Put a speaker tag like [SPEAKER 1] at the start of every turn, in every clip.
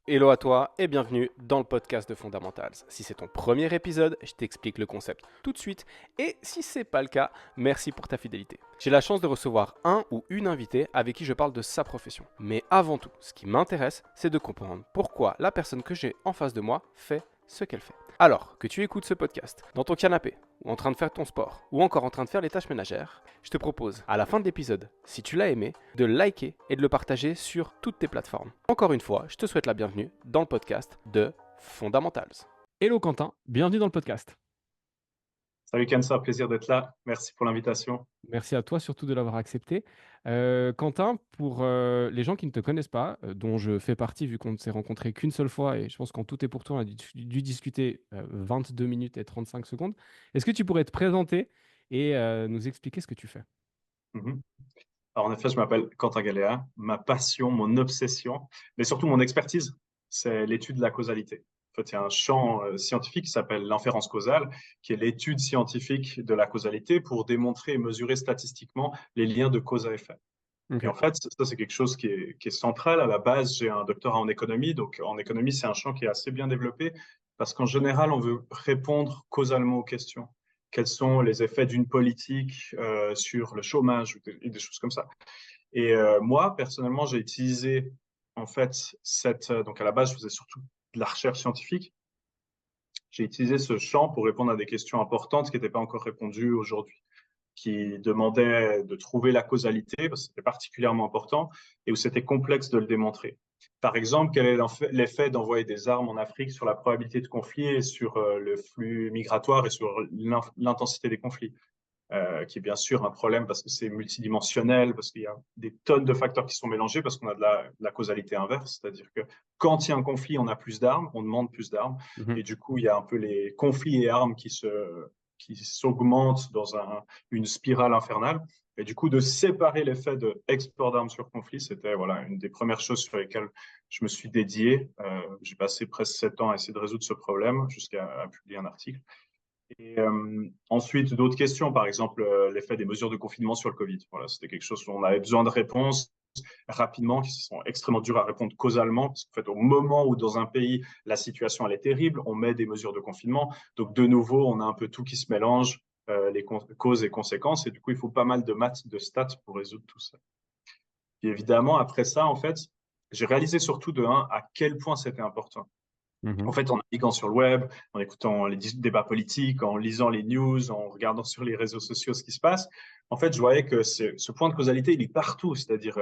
[SPEAKER 1] Hello à toi et bienvenue dans le podcast de Fundamentals. Si c'est ton premier épisode, je t'explique le concept tout de suite et si c'est pas le cas, merci pour ta fidélité. J'ai la chance de recevoir un ou une invitée avec qui je parle de sa profession. Mais avant tout, ce qui m'intéresse, c'est de comprendre pourquoi la personne que j'ai en face de moi fait ce qu'elle fait. Alors que tu écoutes ce podcast dans ton canapé, ou en train de faire ton sport, ou encore en train de faire les tâches ménagères, je te propose, à la fin de l'épisode, si tu l'as aimé, de le liker et de le partager sur toutes tes plateformes. Encore une fois, je te souhaite la bienvenue dans le podcast de Fundamentals. Hello Quentin, bienvenue dans le podcast.
[SPEAKER 2] Salut Kenza, plaisir d'être là. Merci pour l'invitation.
[SPEAKER 1] Merci à toi surtout de l'avoir accepté. Quentin, pour les gens qui ne te connaissent pas, dont je fais partie vu qu'on ne s'est rencontré qu'une seule fois et je pense qu'en tout et pour tout, on a dû discuter 22 minutes et 35 secondes, est-ce que tu pourrais te présenter et nous expliquer ce que tu fais?
[SPEAKER 2] Mhm. Alors en effet, je m'appelle Quentin Galéa. Ma passion, mon obsession, mais surtout mon expertise, c'est l'étude de la causalité. En fait, il y a un champ scientifique qui s'appelle l'inférence causale, qui est l'étude scientifique de la causalité pour démontrer et mesurer statistiquement les liens de cause à effet. Et
[SPEAKER 1] Ok.
[SPEAKER 2] en fait, ça, c'est quelque chose qui est central. À la base, j'ai un doctorat en économie. Donc, en économie, c'est un champ qui est assez bien développé parce qu'en général, on veut répondre causalement aux questions. Quels sont les effets d'une politique sur le chômage ou des choses comme ça. Et moi, personnellement, j'ai utilisé, en fait, donc à la base, je faisais surtout de la recherche scientifique. J'ai utilisé ce champ pour répondre à des questions importantes qui n'étaient pas encore répondues aujourd'hui, qui demandait de trouver la causalité, parce que c'était particulièrement important, et où c'était complexe de le démontrer. Par exemple, quel est l'effet d'envoyer des armes en Afrique sur la probabilité de conflit et sur le flux migratoire et sur l'intensité des conflits, qui est bien sûr un problème parce que c'est multidimensionnel, parce qu'il y a des tonnes de facteurs qui sont mélangés, parce qu'on a de la causalité inverse, c'est-à-dire que quand il y a un conflit, on a plus d'armes, on demande plus d'armes,
[SPEAKER 1] Mhm.
[SPEAKER 2] et du coup, il y a un peu les conflits et armes qui s'augmentent dans une spirale infernale. Et du coup, de séparer l'effet de export d'armes sur conflit, c'était voilà, une des premières choses sur lesquelles je me suis dédié. J'ai passé presque 7 ans à essayer de résoudre ce problème jusqu'à publier un article. Et ensuite, d'autres questions, par exemple, l'effet des mesures de confinement sur le Covid. Voilà, c'était quelque chose où on avait besoin de réponses rapidement, qui sont extrêmement dures à répondre causalement, parce qu'en fait, au moment où dans un pays, la situation elle est terrible, on met des mesures de confinement. Donc, de nouveau, on a un peu tout qui se mélange, les causes et conséquences, et du coup, il faut pas mal de maths, de stats pour résoudre tout ça. Et évidemment, après ça, en fait, j'ai réalisé surtout de un à quel point c'était important. En
[SPEAKER 1] Mhm.
[SPEAKER 2] fait, en naviguant sur le web, en écoutant les débats politiques, en lisant les news, en regardant sur les réseaux sociaux ce qui se passe, en fait, je voyais que ce point de causalité, il est partout. C'est-à-dire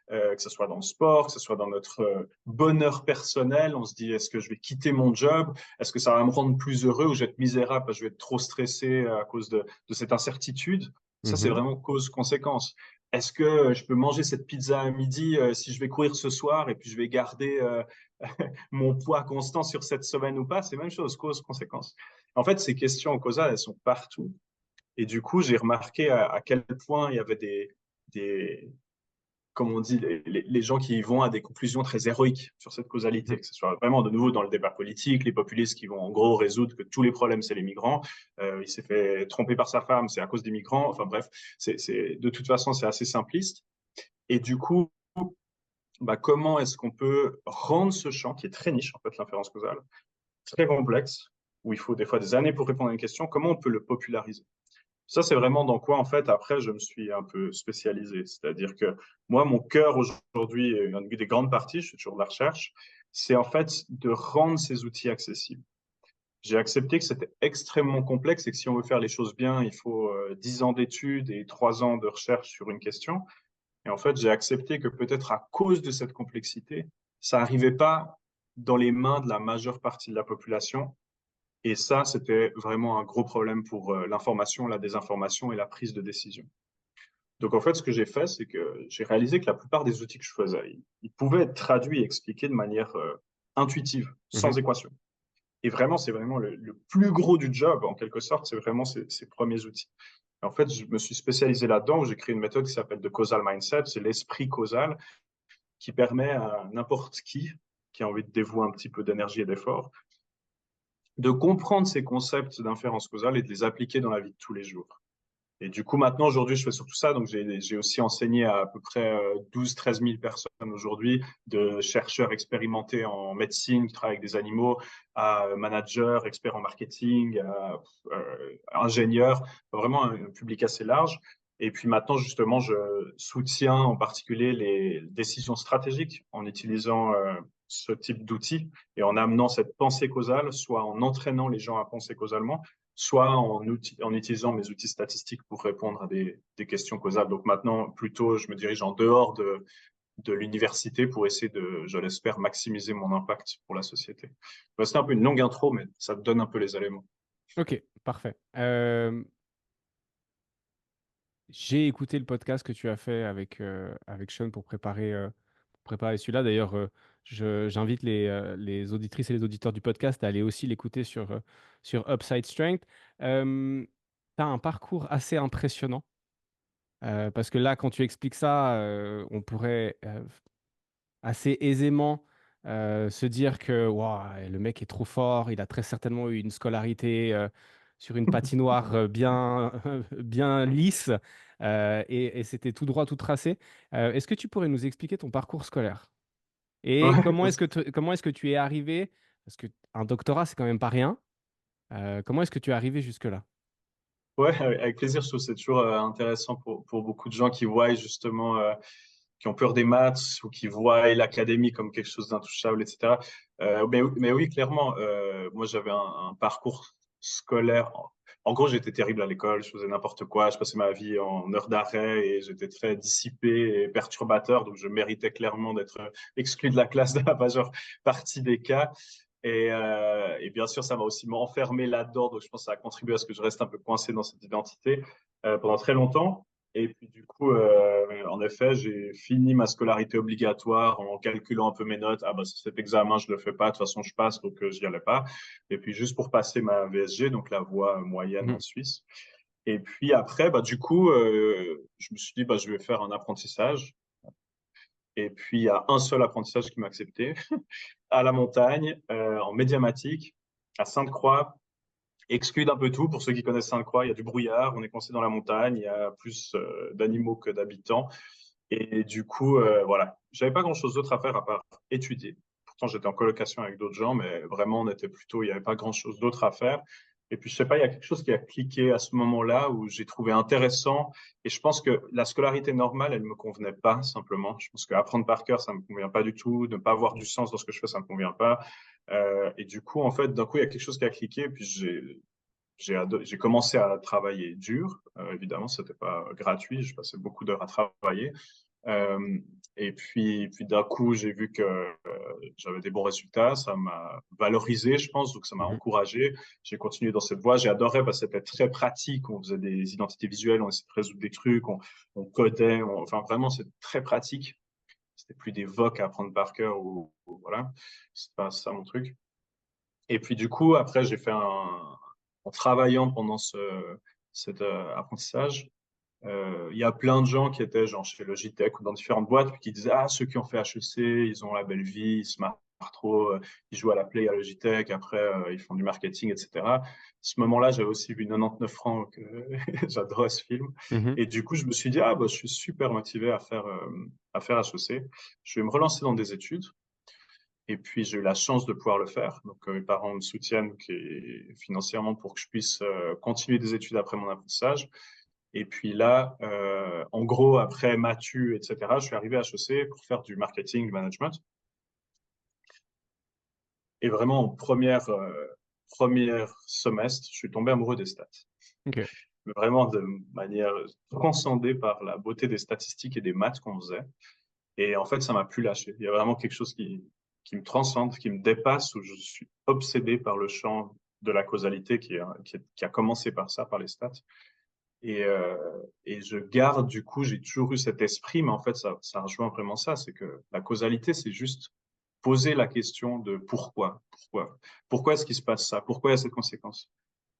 [SPEAKER 2] que ce soit dans le sport, que ce soit dans notre bonheur personnel. On se dit, est-ce que je vais quitter mon job? Est-ce que ça va me rendre plus heureux ou je vais être misérable parce que je vais être trop stressé à cause de cette incertitude? Ça, c'est
[SPEAKER 1] Mhm.
[SPEAKER 2] vraiment cause-conséquence. Est-ce que je peux manger cette pizza à midi si je vais courir ce soir et puis je vais garder mon poids constant sur cette semaine ou pas, c'est la même chose, cause-conséquence. En fait, ces questions causales, elles sont partout. Et du coup, j'ai remarqué à quel point il y avait des comme on dit, les gens qui vont à des conclusions très héroïques sur cette causalité,
[SPEAKER 1] Mhm.
[SPEAKER 2] que ce soit vraiment de nouveau dans le débat politique, les populistes qui vont en gros résoudre que tous les problèmes, c'est les migrants. Il s'est fait tromper par sa femme, c'est à cause des migrants. Enfin bref, de toute façon, c'est assez simpliste. Et du coup, bah, comment est-ce qu'on peut rendre ce champ, qui est très niche, en fait, l'inférence causale, très complexe, où il faut des fois des années pour répondre à une question, comment on peut le populariser? Ça, c'est vraiment dans quoi, en fait, après, je me suis un peu spécialisé. C'est-à-dire que moi, mon cœur aujourd'hui, et une des grandes parties, je fais toujours de la recherche, c'est en fait de rendre ces outils accessibles. J'ai accepté que c'était extrêmement complexe et que si on veut faire les choses bien, il faut 10 ans d'études et 3 ans de recherche sur une question. Et en fait, j'ai accepté que peut-être à cause de cette complexité, ça n'arrivait pas dans les mains de la majeure partie de la population. Et ça, c'était vraiment un gros problème pour l'information, la désinformation et la prise de décision. Donc, en fait, ce que j'ai fait, c'est que j'ai réalisé que la plupart des outils que je faisais, ils pouvaient être traduits et expliqués de manière intuitive,
[SPEAKER 1] Mhm.
[SPEAKER 2] sans équation. Et vraiment, c'est vraiment le plus gros du job, en quelque sorte, c'est vraiment ces premiers outils. En fait, je me suis spécialisé là-dedans, où j'ai créé une méthode qui s'appelle The Causal Mindset, c'est l'esprit causal, qui permet à n'importe qui a envie de dévouer un petit peu d'énergie et d'effort, de comprendre ces concepts d'inférence causale et de les appliquer dans la vie de tous les jours. Et du coup, maintenant, aujourd'hui, je fais surtout ça. Donc, j'ai aussi enseigné à peu près 12-13 000 personnes aujourd'hui, de chercheurs expérimentés en médecine qui travaillent avec des animaux, à managers, experts en marketing, à ingénieurs, vraiment un public assez large. Et puis maintenant, justement, je soutiens en particulier les décisions stratégiques en utilisant ce type d'outils et en amenant cette pensée causale, soit en entraînant les gens à penser causalement, soit en utilisant mes outils statistiques pour répondre à des questions causales. Donc maintenant, plutôt, je me dirige en dehors de l'université pour essayer de, je l'espère, maximiser mon impact pour la société. C'est un peu une longue intro, mais ça te donne un peu les éléments.
[SPEAKER 1] Ok, parfait. J'ai écouté le podcast que tu as fait avec Sean pour préparer celui-là. D'ailleurs, j'invite les auditrices et les auditeurs du podcast à aller aussi l'écouter sur Upside Strength. Tu as un parcours assez impressionnant parce que là, quand tu expliques ça, on pourrait assez aisément se dire que ouah, le mec est trop fort, il a très certainement eu une scolarité sur une patinoire bien, bien lisse et c'était tout droit, tout tracé. Est-ce que tu pourrais nous expliquer ton parcours scolaire? Et
[SPEAKER 2] Ouais,
[SPEAKER 1] comment est-ce que tu es arrivé? Parce qu'un doctorat, c'est quand même pas rien. Comment est-ce que tu es arrivé jusque-là?
[SPEAKER 2] ouais, avec plaisir. Je trouve que c'est toujours intéressant pour beaucoup de gens qui voient justement, qui ont peur des maths ou qui voient l'académie comme quelque chose d'intouchable, etc. Mais oui, clairement, moi j'avais un parcours scolaire. En gros, j'étais terrible à l'école, je faisais n'importe quoi, je passais ma vie en heure d'arrêt et j'étais très dissipé et perturbateur, donc je méritais clairement d'être exclu de la classe dans la majeure partie des cas. Et bien sûr, ça m'a aussi enfermé là-dedans, donc je pense que ça a contribué à ce que je reste un peu coincé dans cette identité pendant très longtemps. Et puis du coup, en effet, j'ai fini ma scolarité obligatoire en calculant un peu mes notes. Ah bah cet examen, je le fais pas, de toute façon je passe, donc j'y allais pas. Et puis juste pour passer ma VSG, donc la voie moyenne en
[SPEAKER 1] Mhm.
[SPEAKER 2] Suisse. Et puis après, bah du coup, je me suis dit bah je vais faire un apprentissage. Et puis il y a un seul apprentissage qui m'a accepté à la montagne, en médiamatique, à Sainte-Croix, exclu d'un peu tout. Pour ceux qui connaissent Sainte-Croix, il y a du brouillard, on est coincé dans la montagne, il y a plus d'animaux que d'habitants. Et du coup, voilà, j'avais pas grand-chose d'autre à faire à part étudier. Pourtant, j'étais en colocation avec d'autres gens, mais vraiment, on était plutôt, il n'y avait pas grand-chose d'autre à faire. Et puis, je sais pas, il y a quelque chose qui a cliqué à ce moment-là où j'ai trouvé intéressant. Et je pense que la scolarité normale, elle me convenait pas simplement. Je pense qu'apprendre par cœur, ça me convient pas du tout. Ne pas avoir du sens dans ce que je fais, ça me convient pas. Et du coup, en fait, d'un coup, il y a quelque chose qui a cliqué. Et puis, j'ai commencé à travailler dur. Évidemment, c'était pas gratuit. Je passais beaucoup d'heures à travailler. Euh, et puis d'un coup, j'ai vu que j'avais des bons résultats. Ça m'a valorisé, je pense, donc ça m'a
[SPEAKER 1] Mhm.
[SPEAKER 2] encouragé. J'ai continué dans cette voie. J'ai adoré parce que c'était très pratique. On faisait des identités visuelles, on essayait de résoudre des trucs, on codait. Enfin, vraiment, c'est très pratique. C'était plus des vocs à apprendre par cœur ou voilà. C'est pas ça mon truc. Et puis du coup, après, en travaillant pendant cet apprentissage, il y a plein de gens qui étaient genre chez Logitech ou dans différentes boîtes puis qui disaient ah ceux qui ont fait HEC ils ont la belle vie ils se marrent trop ils jouent à la play à Logitech après ils font du marketing etc. À ce moment-là j'avais aussi vu 99 francs que j'adorais ce film
[SPEAKER 1] Mhm.
[SPEAKER 2] et du coup je me suis dit ah bah je suis super motivé à faire HEC, je vais me relancer dans des études. Et puis, j'ai eu la chance de pouvoir le faire. Donc, mes parents me soutiennent financièrement pour que je puisse continuer des études après mon apprentissage. Et puis là, en gros, après Mathieu, etc., je suis arrivé à HEC pour faire du marketing, du management. Et vraiment, en première semestre, je suis tombé amoureux des stats.
[SPEAKER 1] Ok.
[SPEAKER 2] Mais vraiment de manière transcendée par la beauté des statistiques et des maths qu'on faisait. Et en fait, ça m'a plus lâché. Il y a vraiment quelque chose qui me transcende, qui me dépasse, où je suis obsédé par le champ de la causalité qui a commencé par ça, par les stats. Et je garde, du coup, j'ai toujours eu cet esprit, mais en fait, ça rejoint vraiment ça, c'est que la causalité, c'est juste poser la question de pourquoi est-ce qu'il se passe ça, pourquoi il y a cette conséquence.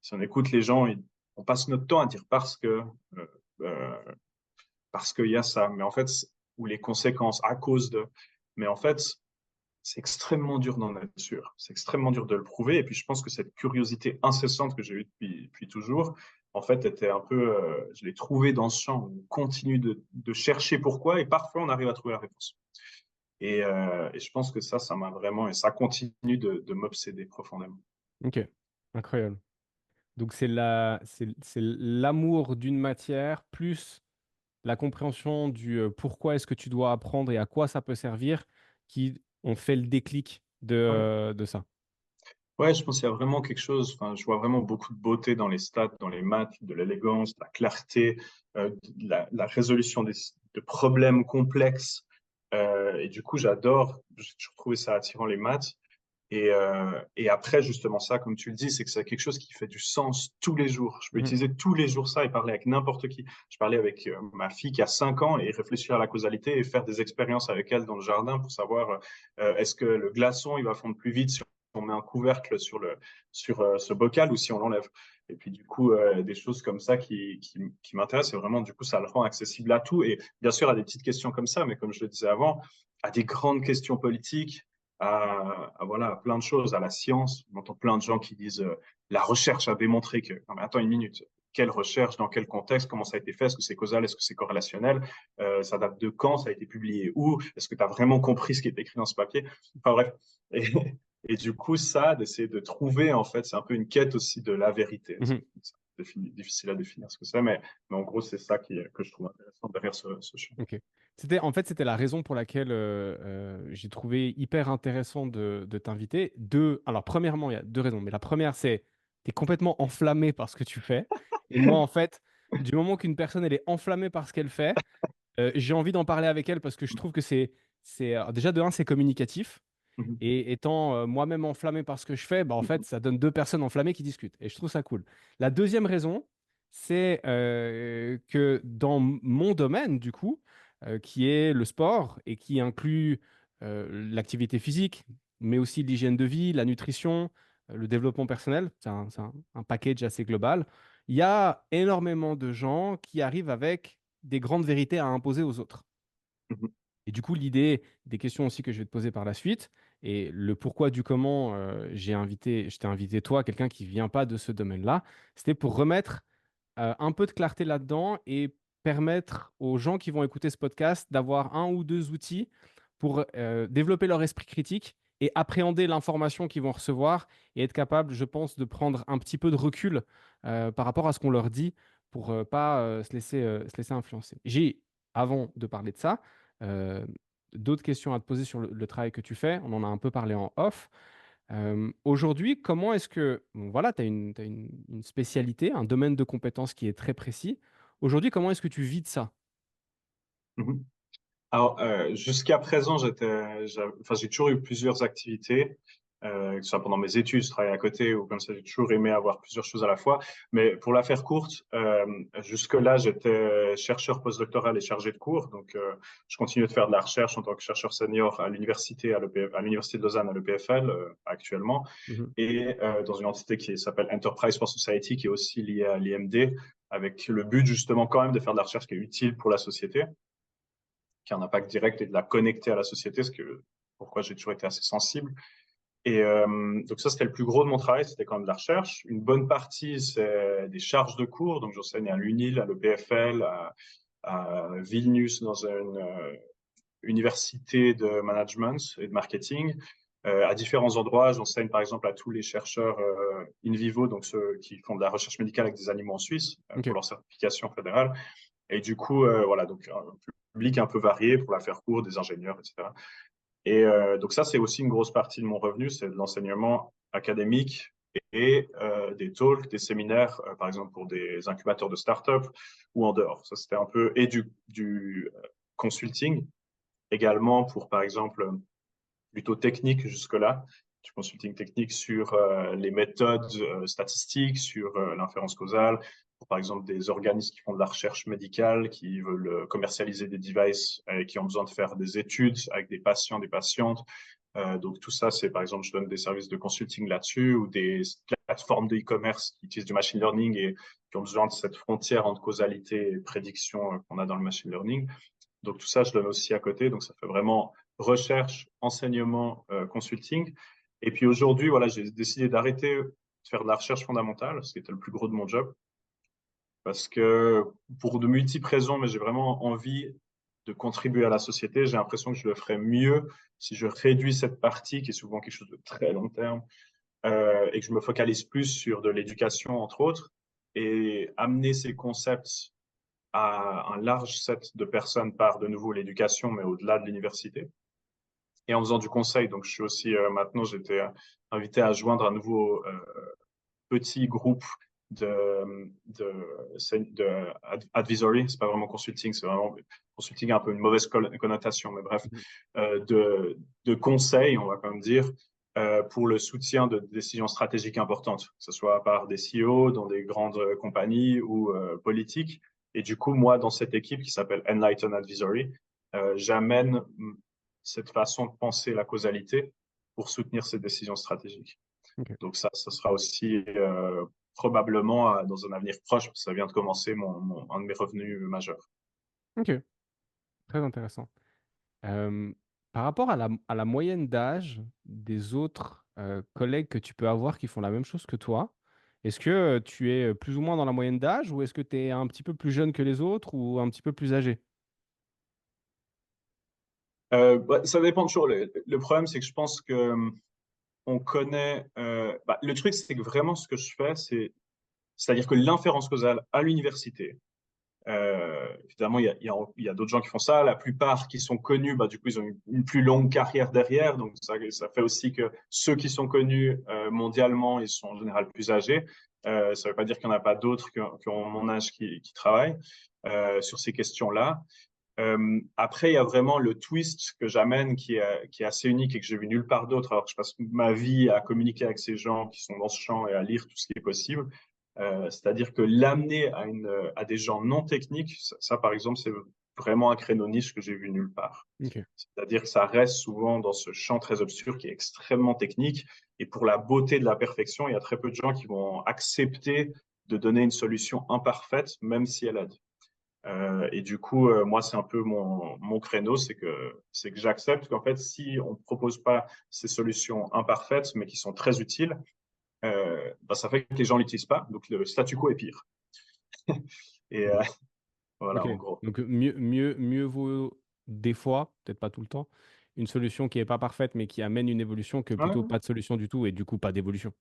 [SPEAKER 2] Si on écoute les gens, on passe notre temps à dire euh, euh, parce qu'il y a ça, mais en fait, ou les conséquences à cause de, mais en fait, c'est extrêmement dur d'en être sûr. C'est extrêmement dur de le prouver. Et puis, je pense que cette curiosité incessante que j'ai eue depuis toujours, en fait, était un peu, je l'ai trouvé dans ce champ. On continue de chercher pourquoi et parfois on arrive à trouver la réponse. Et je pense que ça m'a vraiment, et ça continue de m'obséder profondément.
[SPEAKER 1] Ok, incroyable. Donc c'est l'amour d'une matière plus la compréhension du pourquoi est-ce que tu dois apprendre et à quoi ça peut servir qui ont fait le déclic
[SPEAKER 2] Ouais.
[SPEAKER 1] de ça.
[SPEAKER 2] Ouais, je pense qu'il y a vraiment quelque chose, enfin, je vois vraiment beaucoup de beauté dans les stats, dans les maths, de l'élégance, de la clarté, la résolution de problèmes complexes. Et du coup, j'ai toujours trouvé ça attirant, les maths. Et après, justement, ça, comme tu le dis, c'est que c'est quelque chose qui fait du sens tous les jours. Je peux
[SPEAKER 1] Mhm.
[SPEAKER 2] utiliser tous les jours ça et parler avec n'importe qui. Je parlais avec ma fille qui a 5 ans et réfléchir à la causalité et faire des expériences avec elle dans le jardin pour savoir est-ce que le glaçon, il va fondre plus vite si on met un couvercle sur ce bocal ou si on l'enlève. Et puis, du coup, des choses comme ça qui m'intéressent. Et vraiment, du coup, ça le rend accessible à tout. Et bien sûr, à des petites questions comme ça, mais comme je le disais avant, à des grandes questions politiques, voilà, à plein de choses, à la science. On entend plein de gens qui disent la recherche a démontré que. Non, mais attends une minute. Quelle recherche, dans quel contexte, comment ça a été fait, est-ce que c'est causal, est-ce que c'est corrélationnel, ça date de quand, ça a été publié où, est-ce que tu as vraiment compris ce qui est écrit dans ce papier? Enfin bref. Et, et du coup, ça, d'essayer de trouver, en fait, c'est un peu une quête aussi de la vérité. C'est
[SPEAKER 1] Mhm.
[SPEAKER 2] difficile à définir ce que c'est, mais en gros, c'est ça que je trouve intéressant derrière ce champ.
[SPEAKER 1] Ok. C'était la raison pour laquelle j'ai trouvé hyper intéressant de t'inviter. Alors premièrement, il y a deux raisons, mais la première, c'est tu es complètement enflammé par ce que tu fais. Et moi, en fait, du moment qu'une personne elle est enflammée par ce qu'elle fait, j'ai envie d'en parler avec elle parce que je trouve que alors déjà de un, c'est communicatif.
[SPEAKER 2] Mhm.
[SPEAKER 1] Et étant moi-même enflammé par ce que je fais, bah, en fait,
[SPEAKER 2] Mhm.
[SPEAKER 1] ça donne deux personnes enflammées qui discutent. Et je trouve ça cool. La deuxième raison, c'est que dans mon domaine, du coup, qui est le sport et qui inclut l'activité physique, mais aussi l'hygiène de vie, la nutrition, le développement personnel, c'est un package assez global, il y a énormément de gens qui arrivent avec des grandes vérités à imposer aux autres.
[SPEAKER 2] Mhm.
[SPEAKER 1] Et du coup, l'idée des questions aussi que je vais te poser par la suite et le pourquoi du comment je t'ai invité toi, quelqu'un qui vient pas de ce domaine-là, c'était pour remettre un peu de clarté là-dedans et permettre aux gens qui vont écouter ce podcast d'avoir un ou deux outils pour développer leur esprit critique et appréhender l'information qu'ils vont recevoir et être capable, je pense, de prendre un petit peu de recul par rapport à ce qu'on leur dit pour pas se laisser influencer. J'ai, avant de parler de ça, euh, d'autres questions à te poser sur le travail que tu fais. On en a un peu parlé en off. Aujourd'hui, comment est-ce que, bon, voilà, tu as une spécialité, un domaine de compétences qui est très précis. Aujourd'hui, comment est-ce que tu vis de ça?
[SPEAKER 2] Mhm. Alors, jusqu'à présent, enfin, j'ai toujours eu plusieurs activités, que ce soit pendant mes études, je travaillais à côté ou comme ça, j'ai toujours aimé avoir plusieurs choses à la fois. Mais pour la faire courte, jusque-là, j'étais chercheur postdoctoral et chargé de cours. Donc, je continue de faire de la recherche en tant que chercheur senior à l'université, à l'université de Lausanne, à l'EPFL, actuellement,
[SPEAKER 1] Mhm.
[SPEAKER 2] et dans une entité qui s'appelle Enterprise for Society, qui est aussi liée à l'IMD, avec le but justement quand même de faire de la recherche qui est utile pour la société, qui a un impact direct et de la connecter à la société, pourquoi j'ai toujours été assez sensible. Et donc ça, c'était le plus gros de mon travail, c'était quand même de la recherche. Une bonne partie, c'est des charges de cours. Donc j'enseigne à l'UNIL, à l'EPFL, à Vilnius, dans une université de management et de marketing. À différents endroits, j'enseigne par exemple à tous les chercheurs in vivo, donc ceux qui font de la recherche médicale avec des animaux en Suisse,
[SPEAKER 1] Ok.
[SPEAKER 2] pour leur certification fédérale. Et du coup, voilà, donc un public un peu varié pour la faire court, des ingénieurs, etc. Et donc ça, c'est aussi une grosse partie de mon revenu, c'est de l'enseignement académique et des talks, des séminaires, par exemple pour des incubateurs de start-up ou en dehors. Ça, c'était un peu, et du consulting également pour, par exemple, plutôt technique jusque-là, du consulting technique sur les méthodes statistiques, sur l'inférence causale, pour par exemple des organismes qui font de la recherche médicale, qui veulent commercialiser des devices et qui ont besoin de faire des études avec des patients, des patientes. Donc tout ça, c'est par exemple, je donne des services de consulting là-dessus ou des plateformes de e-commerce qui utilisent du machine learning et qui ont besoin de cette frontière entre causalité et prédiction qu'on a dans le machine learning. Donc tout ça, je donne aussi à côté. Donc ça fait vraiment recherche, enseignement, consulting. Et puis aujourd'hui, voilà, j'ai décidé d'arrêter de faire de la recherche fondamentale, ce qui était le plus gros de mon job, parce que pour de multiples raisons, mais j'ai vraiment envie de contribuer à la société. J'ai l'impression que je le ferais mieux si je réduis cette partie, qui est souvent quelque chose de très long terme, et que je me focalise plus sur de l'éducation, entre autres, et amener ces concepts à un large set de personnes par, de nouveau, l'éducation, mais au-delà de l'université. Et en faisant du conseil, donc je suis aussi, maintenant, j'étais invité à joindre un nouveau petit groupe de advisory. C'est pas vraiment consulting, c'est vraiment consulting a un peu une mauvaise connotation, mais bref,
[SPEAKER 1] Mhm.
[SPEAKER 2] de conseils, on va quand même dire, pour le soutien de décisions stratégiques importantes, que ce soit par des CEO dans des grandes compagnies ou politiques. Et du coup, moi, dans cette équipe qui s'appelle Enlighten Advisory, j'amène cette façon de penser la causalité pour soutenir ces décisions stratégiques.
[SPEAKER 1] Ok.
[SPEAKER 2] Donc ça sera aussi probablement dans un avenir proche, parce que ça vient de commencer un de mes revenus majeurs.
[SPEAKER 1] Ok. Très intéressant. Euh, Par rapport à la moyenne d'âge des autres collègues que tu peux avoir qui font la même chose que toi, est-ce que tu es plus ou moins dans la moyenne d'âge ou est-ce que tu es un petit peu plus jeune que les autres ou un petit peu plus âgé?
[SPEAKER 2] Ça dépend toujours. Le problème, c'est que je pense que on connaît. Le truc, c'est que vraiment ce que je fais, c'est-à-dire que l'inférence causale à l'université. Évidemment, il y a d'autres gens qui font ça. La plupart qui sont connus, du coup, ils ont une plus longue carrière derrière. Donc, ça fait aussi que ceux qui sont connus mondialement, ils sont en général plus âgés. Ça ne veut pas dire qu'il n'y en a pas d'autres qui ont mon âge qui travaillent sur ces questions-là. Après, il y a vraiment le twist que j'amène qui est assez unique et que j'ai vu nulle part d'autre. Alors que je passe ma vie à communiquer avec ces gens qui sont dans ce champ et à lire tout ce qui est possible. C'est-à-dire que l'amener à des gens non techniques, par exemple, c'est vraiment un créneau niche que j'ai vu nulle part.
[SPEAKER 1] Ok.
[SPEAKER 2] C'est-à-dire que ça reste souvent dans ce champ très obscur qui est extrêmement technique. Et pour la beauté de la perfection, il y a très peu de gens qui vont accepter de donner une solution imparfaite, même si elle aide. Et du coup, moi, c'est un peu mon créneau, c'est que j'accepte qu'en fait, si on ne propose pas ces solutions imparfaites, mais qui sont très utiles, ça fait que les gens ne l'utilisent pas. Donc, le statu quo est pire. Et voilà,
[SPEAKER 1] Ok.
[SPEAKER 2] en gros.
[SPEAKER 1] Donc mieux vaut des fois, peut-être pas tout le temps, une solution qui n'est pas parfaite mais qui amène une évolution que plutôt
[SPEAKER 2] Ouais,
[SPEAKER 1] pas de solution du tout et du coup pas d'évolution.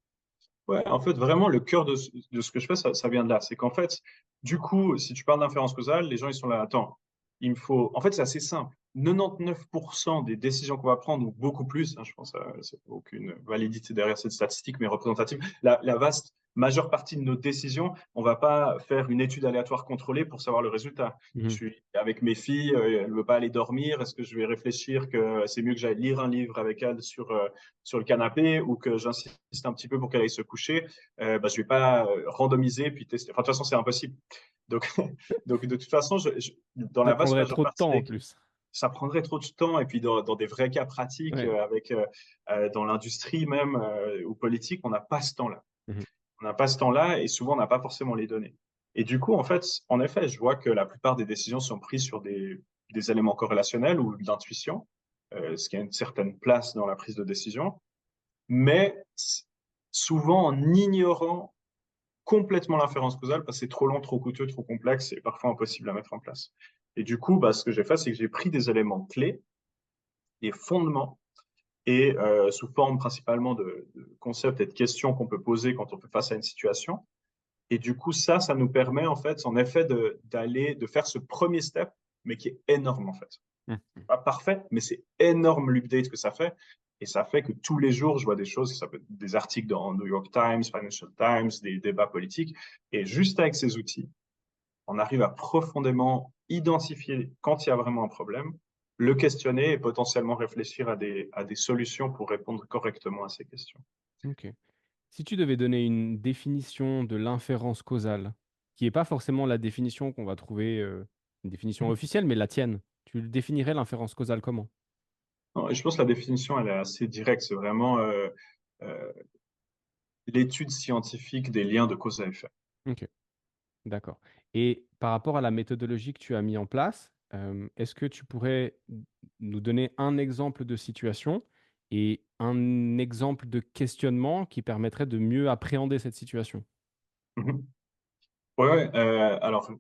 [SPEAKER 2] ouais, en fait, vraiment, le cœur de ce que je fais, ça vient de là. C'est qu'en fait, du coup, si tu parles d'inférence causale, les gens, ils sont là, attends, il me faut. En fait, c'est assez simple. 99% des décisions qu'on va prendre, ou beaucoup plus, je pense, c'est aucune validité derrière cette statistique, mais représentative, la vaste majeure partie de nos décisions, on va pas faire une étude aléatoire contrôlée pour savoir le résultat. Je
[SPEAKER 1] Mhm.
[SPEAKER 2] suis avec mes filles, elles ne veulent pas aller dormir. Est-ce que je vais réfléchir que c'est mieux que j'aille lire un livre avec elles sur le canapé ou que j'insiste un petit peu pour qu'elle aille se coucher? Je ne vais pas randomiser puis tester. Enfin, de toute façon, c'est impossible. Donc, donc de toute façon, dans
[SPEAKER 1] Ça
[SPEAKER 2] la vaste
[SPEAKER 1] prendrait
[SPEAKER 2] majeure
[SPEAKER 1] trop de
[SPEAKER 2] partie
[SPEAKER 1] temps en
[SPEAKER 2] des
[SPEAKER 1] plus.
[SPEAKER 2] ça prendrait trop de temps et puis dans des vrais cas pratiques
[SPEAKER 1] Ouais.
[SPEAKER 2] dans l'industrie même ou politique, on n'a pas ce temps-là.
[SPEAKER 1] Mhm.
[SPEAKER 2] On n'a pas ce temps-là et souvent on n'a pas forcément les données. Et du coup, en fait, en effet, je vois que la plupart des décisions sont prises sur des éléments corrélationnels ou de l'intuition, ce qui a une certaine place dans la prise de décision, mais souvent en ignorant complètement l'inférence causale parce que c'est trop long, trop coûteux, trop complexe et parfois impossible à mettre en place. Et du coup, ce que j'ai fait, c'est que j'ai pris des éléments clés, des fondements, et sous forme principalement de concepts et de questions qu'on peut poser quand on fait face à une situation. Et du coup, ça nous permet en fait, en effet, de faire ce premier step, mais qui est énorme en fait.
[SPEAKER 1] Mhm.
[SPEAKER 2] Pas parfait, mais c'est énorme l'update que ça fait. Et ça fait que tous les jours, je vois des choses, ça peut être des articles dans New York Times, Financial Times, des débats politiques. Et juste avec ces outils, on arrive à profondément identifier quand il y a vraiment un problème, le questionner et potentiellement réfléchir à des solutions pour répondre correctement à ces questions.
[SPEAKER 1] Ok. Si tu devais donner une définition de l'inférence causale, qui n'est pas forcément la définition qu'on va trouver, une définition officielle, mais la tienne, tu définirais l'inférence causale comment?
[SPEAKER 2] Non, et je pense que la définition, elle est assez directe. C'est vraiment euh, l'étude scientifique des liens de cause à effet.
[SPEAKER 1] Ok, d'accord. Et par rapport à la méthodologie que tu as mis en place, est-ce que tu pourrais nous donner un exemple de situation et un exemple de questionnement qui permettrait de mieux appréhender cette situation?
[SPEAKER 2] Mhm. Ouais, alors,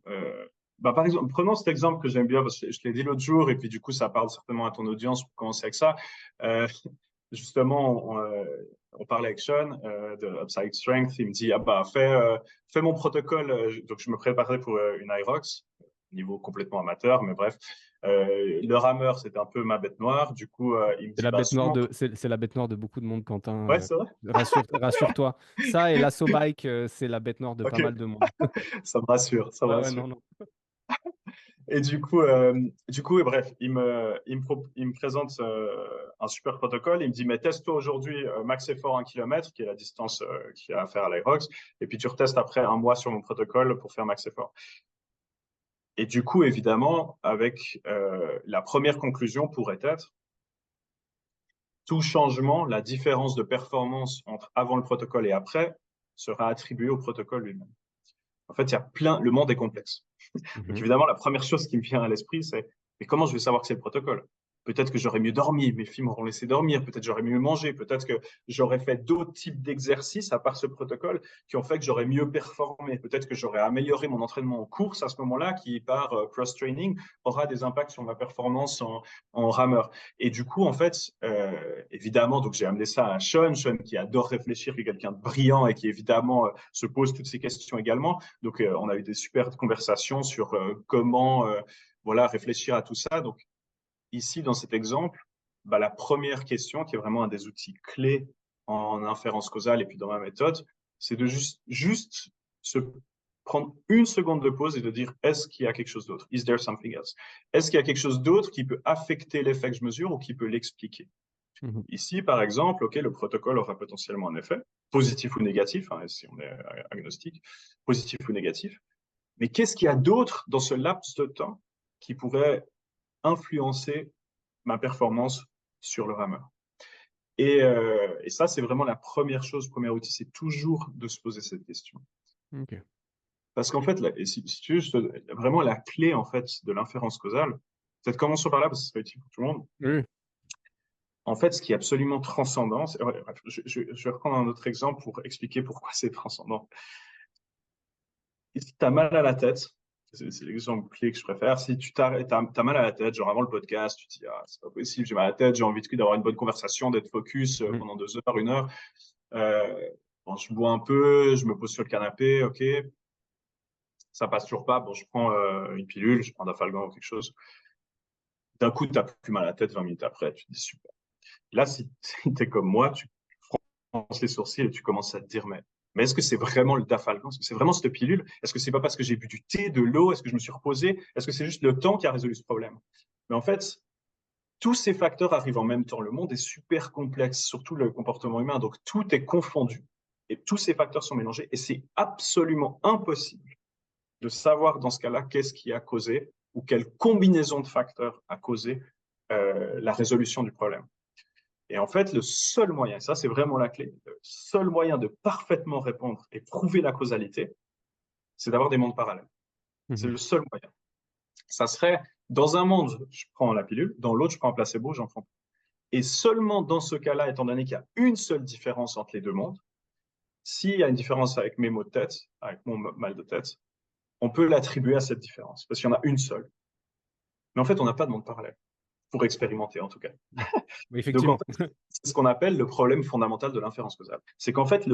[SPEAKER 2] par exemple, prenons cet exemple que j'aime bien parce que je l'ai dit l'autre jour et puis du coup, ça parle certainement à ton audience pour commencer avec ça. Euh, Justement, on parlait avec Sean de Upside Strength. Il me dit, ah bah, fais mon protocole. Donc, je me préparais pour une IROX, niveau complètement amateur, mais bref. Le rameur, c'était un peu ma bête noire. Du coup, il me
[SPEAKER 3] C'est
[SPEAKER 2] dit,
[SPEAKER 3] la
[SPEAKER 2] bah,
[SPEAKER 3] bête noire
[SPEAKER 2] souvent,
[SPEAKER 3] de, c'est la bête noire de beaucoup de monde, Quentin.
[SPEAKER 2] ouais, c'est vrai.
[SPEAKER 3] Rassure-toi. Ça et l'assaut bike, c'est la bête noire de pas
[SPEAKER 2] Ok,
[SPEAKER 3] mal de monde.
[SPEAKER 2] ça me rassure, ça me
[SPEAKER 3] Ouais, ouais,
[SPEAKER 2] rassure.
[SPEAKER 3] non, non.
[SPEAKER 2] Et du coup, et bref, il me présente un super protocole. Il me dit, mais teste-toi aujourd'hui max effort 1 km, qui est la distance qu'il y a à faire à l'Aerox. Et puis tu retestes après un mois sur mon protocole pour faire max effort. Et du coup, évidemment, avec la première conclusion pourrait être, tout changement, la différence de performance entre avant le protocole et après, sera attribuée au protocole lui-même. En fait, il y a le monde est complexe. Donc
[SPEAKER 3] Mhm.
[SPEAKER 2] évidemment, la première chose qui me vient à l'esprit, c'est mais comment je vais savoir que c'est le protocole? Peut-être que j'aurais mieux dormi, mes filles m'auront laissé dormir, peut-être j'aurais mieux mangé, peut-être que j'aurais fait d'autres types d'exercices à part ce protocole qui ont fait que j'aurais mieux performé, peut-être que j'aurais amélioré mon entraînement en course à ce moment-là qui, par cross-training, aura des impacts sur ma performance en rameur. Et du coup, en fait, évidemment, donc j'ai amené ça à Sean qui adore réfléchir, qui est quelqu'un de brillant et qui évidemment se pose toutes ces questions également. Donc, on a eu des super conversations sur comment voilà, réfléchir à tout ça. Donc, ici, dans cet exemple, bah, la première question, qui est vraiment un des outils clés en inférence causale et puis dans ma méthode, c'est de juste se prendre une seconde de pause et de dire, est-ce qu'il y a quelque chose d'autre? Is there something else? Est-ce qu'il y a quelque chose d'autre qui peut affecter l'effet que je mesure ou qui peut l'expliquer?
[SPEAKER 3] Mhm.
[SPEAKER 2] Ici, par exemple, OK, le protocole aura potentiellement un effet, positif ou négatif, hein, si on est agnostique, positif ou négatif. Mais qu'est-ce qu'il y a d'autre dans ce laps de temps qui pourrait influencer ma performance sur le rameur? Et ça, c'est vraiment la première chose, premier outil, c'est toujours de se poser cette question.
[SPEAKER 3] Ok.
[SPEAKER 2] Parce qu'en fait, si tu veux, vraiment la clé en fait de l'inférence causale, peut-être commençons par là parce que c'est utile pour tout le monde.
[SPEAKER 3] Oui.
[SPEAKER 2] En fait, ce qui est absolument transcendant, ouais, bref, je vais reprendre un autre exemple pour expliquer pourquoi c'est transcendant. Si tu as mal à la tête, c'est l'exemple clé que je préfère, si tu as mal à la tête, genre avant le podcast, tu te dis, ah, c'est pas possible, j'ai mal à la tête, j'ai envie d'avoir une bonne conversation, d'être focus
[SPEAKER 3] Mhm.
[SPEAKER 2] pendant 2 heures, 1 heure. Bon, je bois un peu, je me pose sur le canapé, ok, ça passe toujours pas. Bon, je prends une pilule, je prends d'Afalgan ou quelque chose. D'un coup, tu n'as plus mal à la tête 20 minutes après, tu te dis super. Là, si tu es comme moi, tu fronces les sourcils et tu commences à te dire, mais est-ce que c'est vraiment le Dafalgan? Est-ce que c'est vraiment cette pilule? Est-ce que c'est pas parce que j'ai bu du thé, de l'eau? Est-ce que je me suis reposé? Est-ce que c'est juste le temps qui a résolu ce problème? Mais en fait, tous ces facteurs arrivent en même temps. Le monde est super complexe, surtout le comportement humain. Donc, tout est confondu. Et tous ces facteurs sont mélangés. Et c'est absolument impossible de savoir dans ce cas-là qu'est-ce qui a causé ou quelle combinaison de facteurs a causé la résolution du problème. Et en fait, le seul moyen, ça c'est vraiment la clé, le seul moyen de parfaitement répondre et prouver la causalité, c'est d'avoir des mondes parallèles. C'est
[SPEAKER 3] Mhm.
[SPEAKER 2] le seul moyen. Ça serait, dans un monde, je prends la pilule, dans l'autre, je prends un placebo, j'en prends pas. Et seulement dans ce cas-là, étant donné qu'il y a une seule différence entre les deux mondes, s'il y a une différence avec mes maux de tête, avec mon mal de tête, on peut l'attribuer à cette différence, parce qu'il y en a une seule. Mais en fait, on n'a pas de monde parallèle, pour expérimenter en tout cas.
[SPEAKER 3] Oui,
[SPEAKER 2] Donc, en
[SPEAKER 3] effectivement.
[SPEAKER 2] fait, c'est ce qu'on appelle le problème fondamental de l'inférence causale. C'est qu'en fait,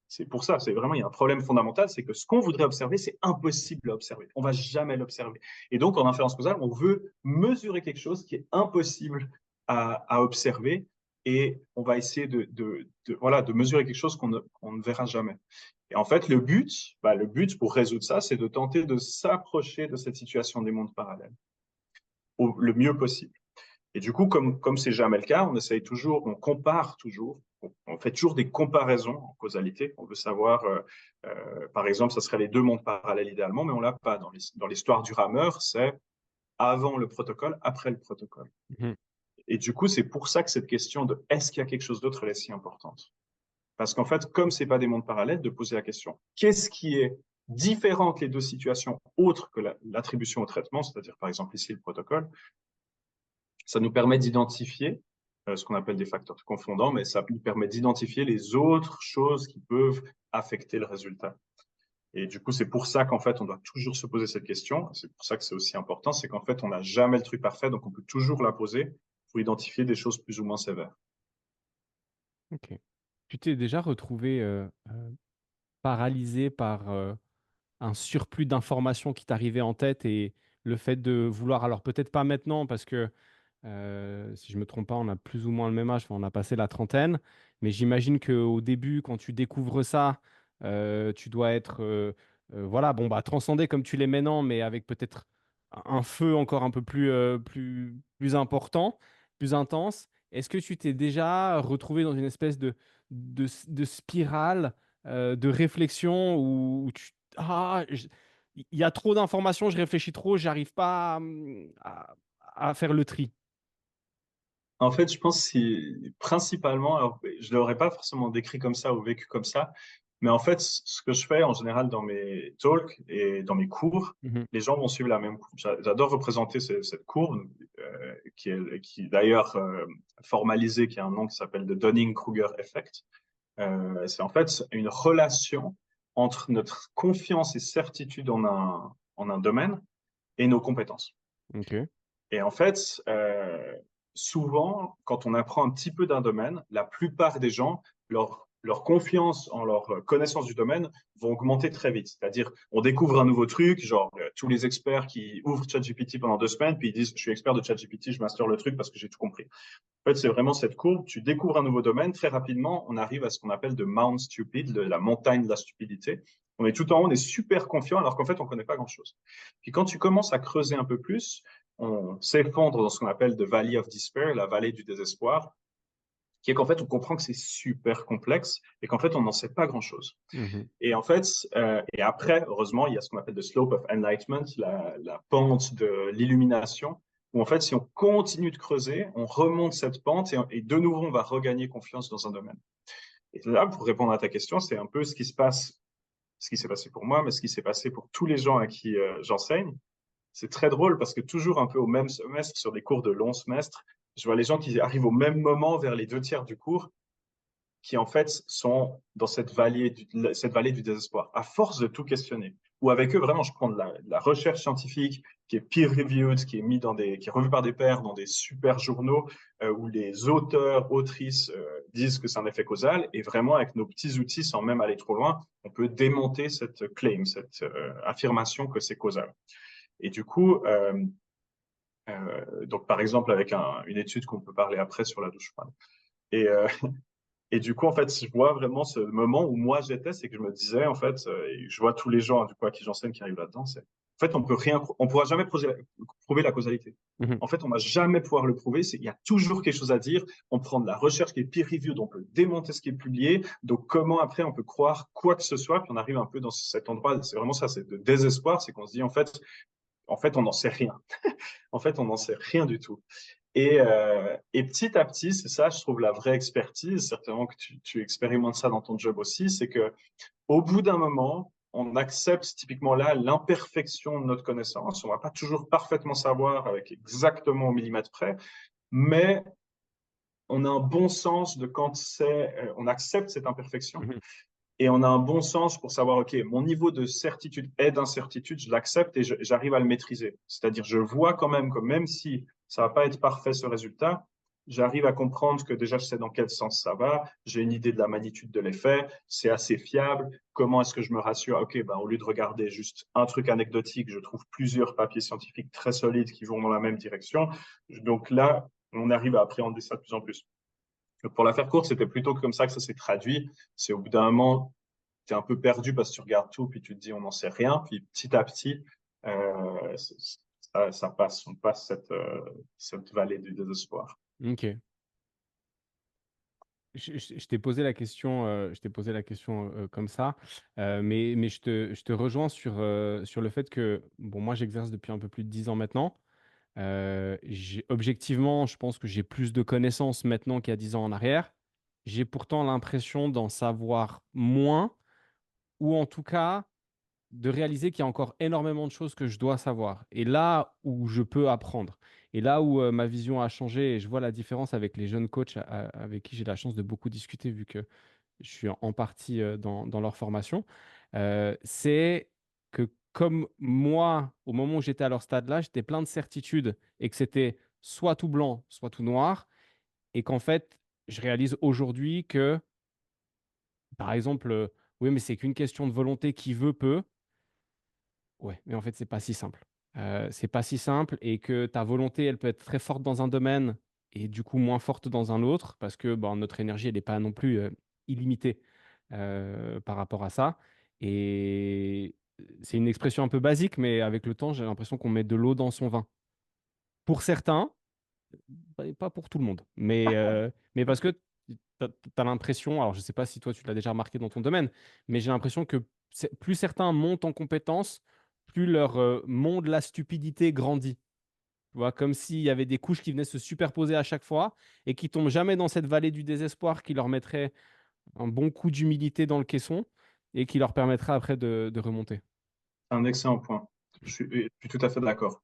[SPEAKER 2] c'est pour ça, c'est vraiment, il y a un problème fondamental, c'est que ce qu'on voudrait observer, c'est impossible à observer. On va jamais l'observer. Et donc, en inférence causale, on veut mesurer quelque chose qui est impossible à observer et on va essayer voilà, de mesurer quelque chose qu'on ne verra jamais. Et en fait, le but pour résoudre ça, c'est de tenter de s'approcher de cette situation des mondes parallèles le mieux possible. Et du coup, comme c'est jamais le cas, on essaye toujours, on compare toujours, on fait toujours des comparaisons en causalité. On veut savoir, par exemple, ça serait les deux mondes parallèles idéalement, mais on l'a pas. Dans l'histoire du rameur, c'est avant le protocole, après le protocole.
[SPEAKER 3] Mhm.
[SPEAKER 2] Et du coup, c'est pour ça que cette question de est-ce qu'il y a quelque chose d'autre, elle est si importante. Parce qu'en fait, comme c'est pas des mondes parallèles, de poser la question, qu'est-ce qui est différent entre les deux situations autres que l'attribution au traitement, c'est-à-dire par exemple ici le protocole, ça nous permet d'identifier ce qu'on appelle des facteurs confondants, mais ça nous permet d'identifier les autres choses qui peuvent affecter le résultat. Et du coup, c'est pour ça qu'en fait, on doit toujours se poser cette question. C'est pour ça que c'est aussi important, c'est qu'en fait, on n'a jamais le truc parfait, donc on peut toujours la poser pour identifier des choses plus ou moins sévères.
[SPEAKER 3] OK. Tu t'es déjà retrouvé, paralysé par, un surplus d'informations qui t'arrivait en tête et le fait de vouloir alors peut-être pas maintenant parce que, si je me trompe pas, on a plus ou moins le même âge, enfin on a passé la trentaine, mais j'imagine qu'au début quand tu découvres ça, tu dois être, voilà, bon, bah, transcendé comme tu l'es maintenant, mais avec peut-être un feu encore un peu plus, plus important, plus intense. Est-ce que tu t'es déjà retrouvé dans une espèce de spirale, de réflexion où tu ah, il y a trop d'informations, je réfléchis trop, j'arrive pas à faire le tri.
[SPEAKER 2] En fait, je pense que principalement, alors je l'aurais pas forcément décrit comme ça ou vécu comme ça, mais en fait, ce que je fais en général dans mes talks et dans mes cours,
[SPEAKER 3] Mmh.
[SPEAKER 2] les gens vont suivre la même courbe. J'adore représenter cette courbe qui est d'ailleurs formalisée, qui a un nom qui s'appelle le Dunning-Kruger Effect. C'est en fait une relation entre notre confiance et certitude en un domaine et nos compétences.
[SPEAKER 3] OK.
[SPEAKER 2] Et en fait, souvent, quand on apprend un petit peu d'un domaine, la plupart des gens, leur confiance en leur connaissance du domaine vont augmenter très vite. C'est-à-dire, on découvre un nouveau truc, genre tous les experts qui ouvrent ChatGPT pendant 2 semaines, puis ils disent, je suis expert de ChatGPT, je master le truc parce que j'ai tout compris. En fait, c'est vraiment cette courbe. Tu découvres un nouveau domaine, très rapidement, on arrive à ce qu'on appelle de Mount Stupid, la montagne de la stupidité. On est tout en haut, on est super confiant, alors qu'en fait, on ne connaît pas grand-chose. Puis quand tu commences à creuser un peu plus, on s'effondre dans ce qu'on appelle the Valley of Despair, la vallée du désespoir, qui est qu'en fait, on comprend que c'est super complexe et qu'en fait, on n'en sait pas grand-chose.
[SPEAKER 3] Mmh.
[SPEAKER 2] Et en fait, et après, heureusement, il y a ce qu'on appelle the slope of enlightenment, la pente de l'illumination, où en fait, si on continue de creuser, on remonte cette pente et de nouveau, on va regagner confiance dans un domaine. Et là, pour répondre à ta question, c'est un peu ce qui se passe, ce qui s'est passé pour moi, mais ce qui s'est passé pour tous les gens à qui j'enseigne. C'est très drôle parce que toujours un peu au même semestre, sur des cours de long semestre, je vois les gens qui arrivent au même moment vers les 2 tiers du cours qui en fait sont dans cette vallée du désespoir, à force de tout questionner. Ou avec eux, vraiment, je prends de la recherche scientifique qui est peer-reviewed, qui est qui est revue par des pairs dans des super journaux, où les auteurs, autrices disent que c'est un effet causal, et vraiment, avec nos petits outils, sans même aller trop loin, on peut démonter cette claim, cette affirmation que c'est causal. Et du coup, donc par exemple, avec une étude qu'on peut parler après sur la douche froide. Et, et du coup, en fait, je vois vraiment ce moment où moi j'étais, c'est que je me disais, en fait, et je vois tous les gens du coup, à qui j'enseigne qui arrivent là-dedans, c'est en fait, on pourra jamais prouver la causalité.
[SPEAKER 3] Mmh.
[SPEAKER 2] En fait, on va jamais pouvoir le prouver. Il y a toujours quelque chose à dire. On prend de la recherche qui est peer-reviewed, on peut démonter ce qui est publié. Donc, comment après on peut croire quoi que ce soit? Puis on arrive un peu dans cet endroit. C'est vraiment ça, c'est de désespoir. C'est qu'on se dit, en fait, on n'en sait rien. En fait, on n'en sait rien du tout. Et petit à petit, c'est ça, je trouve, la vraie expertise. Certainement que tu expérimentes ça dans ton job aussi, c'est que au bout d'un moment, on accepte typiquement là l'imperfection de notre connaissance. On va pas toujours parfaitement savoir avec exactement au millimètre près, mais on a un bon sens de quand on accepte cette imperfection
[SPEAKER 3] Mmh.
[SPEAKER 2] et on a un bon sens pour savoir, OK, mon niveau de certitude et d'incertitude, je l'accepte et j'arrive à le maîtriser. C'est-à-dire, je vois quand même que même si ça va pas être parfait ce résultat, j'arrive à comprendre que déjà, je sais dans quel sens ça va, j'ai une idée de la magnitude de l'effet, c'est assez fiable. Comment est-ce que je me rassure? OK, ben, au lieu de regarder juste un truc anecdotique, je trouve plusieurs papiers scientifiques très solides qui vont dans la même direction. Donc là, on arrive à appréhender ça de plus en plus. Pour la faire courte, c'était plutôt comme ça que ça s'est traduit. C'est au bout d'un moment, tu es un peu perdu parce que tu regardes tout, puis tu te dis on n'en sait rien. Puis petit à petit, ça passe, on passe cette vallée du désespoir.
[SPEAKER 3] OK. Je t'ai posé la question, comme ça, mais je te rejoins sur le fait que, bon, moi, j'exerce depuis un peu plus de 10 ans maintenant. J'ai objectivement, je pense que j'ai plus de connaissances maintenant qu'il y a 10 ans en arrière. J'ai pourtant l'impression d'en savoir moins ou en tout cas de réaliser qu'il y a encore énormément de choses que je dois savoir et là où je peux apprendre et là où, ma vision a changé et je vois la différence avec les jeunes coachs avec qui j'ai la chance de beaucoup discuter vu que je suis en partie, dans leur formation. C'est que comme moi, au moment où j'étais à leur stade-là, j'étais plein de certitudes et que c'était soit tout blanc, soit tout noir et qu'en fait, je réalise aujourd'hui que, par exemple, oui, mais c'est qu'une question de volonté, qui veut peut. Ouais, mais en fait, c'est pas si simple. C'est pas si simple et que ta volonté, elle peut être très forte dans un domaine et du coup moins forte dans un autre parce que, ben, notre énergie, elle est pas non plus, illimitée, par rapport à ça et c'est une expression un peu basique, mais avec le temps, j'ai l'impression qu'on met de l'eau dans son vin. Pour certains, bah, et pas pour tout le monde, mais parce que tu as l'impression, alors je sais pas si toi tu l'as déjà remarqué dans ton domaine, mais j'ai l'impression que plus certains montent en compétences, plus leur monde, la stupidité grandit. Tu vois, comme s'il y avait des couches qui venaient se superposer à chaque fois et qui tombent jamais dans cette vallée du désespoir qui leur mettrait un bon coup d'humilité dans le caisson et qui leur permettrait après de remonter.
[SPEAKER 2] C'est un excellent point. Je suis tout à fait d'accord.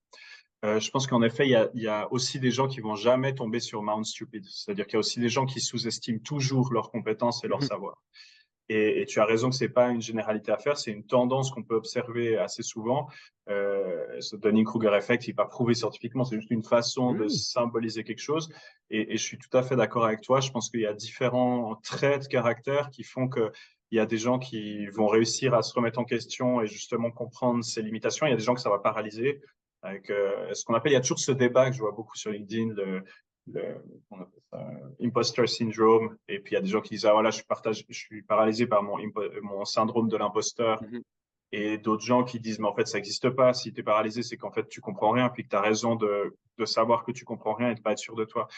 [SPEAKER 2] Je pense qu'en effet, il y a aussi des gens qui vont jamais tomber sur Mount Stupid. C'est-à-dire qu'il y a aussi des gens qui sous-estiment toujours leurs compétences et leur
[SPEAKER 3] Mhm.
[SPEAKER 2] savoir. Et tu as raison que c'est pas une généralité à faire, c'est une tendance qu'on peut observer assez souvent. Ce Dunning-Kruger effect, il n'est pas prouvé scientifiquement, c'est juste une façon de
[SPEAKER 3] Oui.
[SPEAKER 2] symboliser quelque chose. Et je suis tout à fait d'accord avec toi. Je pense qu'il y a différents traits de caractère qui font que il y a des gens qui vont réussir à se remettre en question et justement comprendre ses limitations. Il y a des gens que ça va paralyser. Avec ce qu'on appelle, il y a toujours ce débat que je vois beaucoup sur LinkedIn, on appelle ça, imposter syndrome. Et puis il y a des gens qui disent ah voilà, je suis paralysé par mon syndrome de l'imposteur.
[SPEAKER 1] Mhm.
[SPEAKER 2] Et d'autres gens qui disent mais en fait ça n'existe pas. Si tu es paralysé, c'est qu'en fait tu comprends rien, puis que tu as raison de savoir que tu comprends rien et de pas être sûr de toi.